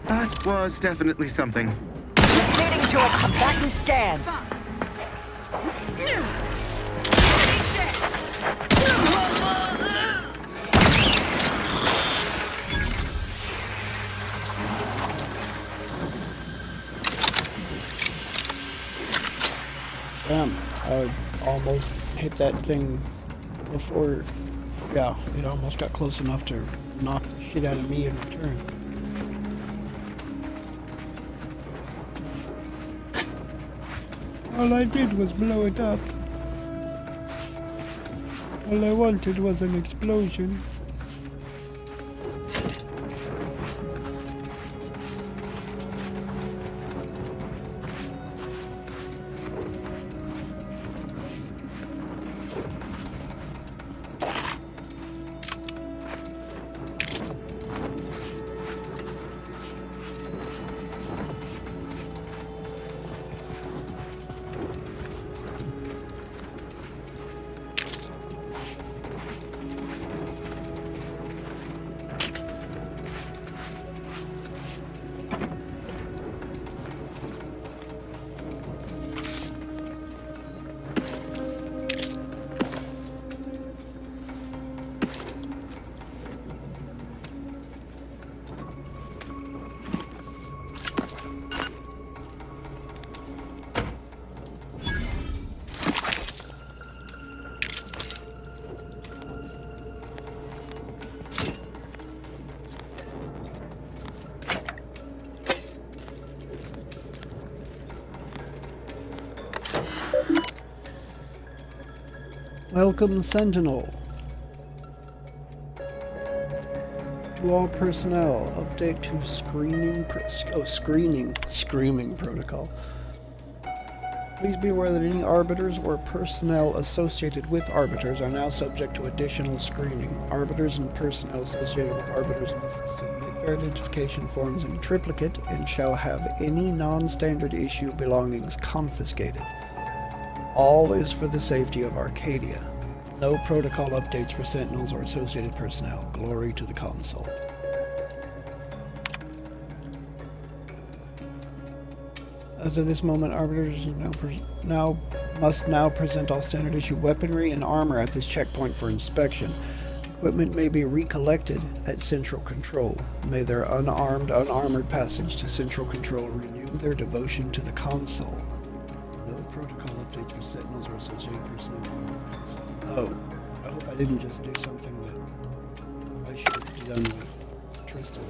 That was definitely something. Proceeding to a combatant scan. Damn, I almost hit that thing before, yeah, it almost got close enough to knock the shit out of me in return. All I did was blow it up. All I wanted was an explosion. Welcome, Sentinel. To all personnel, update to screening protocol. Please be aware that any arbiters or personnel associated with arbiters are now subject to additional screening. Arbiters and personnel associated with arbiters must submit their identification forms in triplicate and shall have any non-standard issue belongings confiscated. All is for the safety of Arcadia. No protocol updates for Sentinels or associated personnel. Glory to the console. As of this moment, arbiters must now present all standard issue weaponry and armor at this checkpoint for inspection. Equipment may be recollected at Central Control. May their unarmored passage to Central Control renew their devotion to the console. No protocol updates for Sentinels or associated personnel. Oh, I hope I didn't just do something that I should have done with Tristan.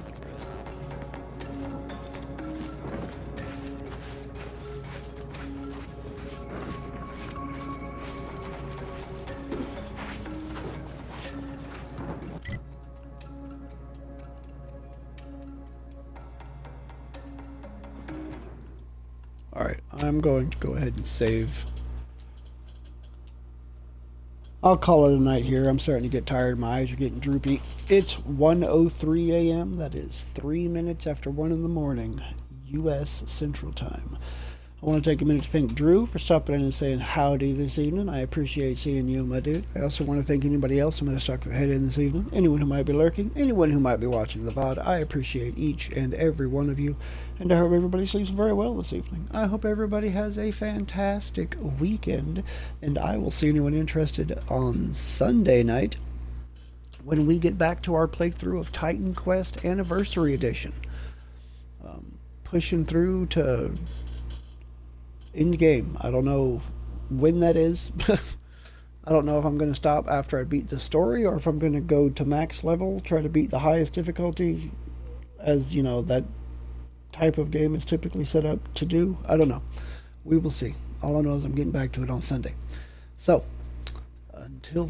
Alright, I'm going to go ahead and save. I'll call it a night here. I'm starting to get tired. My eyes are getting droopy. It's 1:03 a.m. That is 3 minutes after 1 in the morning, U.S. Central Time. I want to take a minute to thank Drew for stopping in and saying howdy this evening. I appreciate seeing you, my dude. I also want to thank anybody else who might have stuck their head in this evening. Anyone who might be lurking. Anyone who might be watching the VOD. I appreciate each and every one of you. And I hope everybody sleeps very well this evening. I hope everybody has a fantastic weekend. And I will see anyone interested on Sunday night when we get back to our playthrough of Titan Quest Anniversary Edition. Pushing through to end game. I don't know when that is. I don't know if I'm going to stop after I beat the story or if I'm going to go to max level, try to beat the highest difficulty, as you know, that type of game is typically set up to do. I don't know. We will see. All I know is I'm getting back to it on Sunday. So, until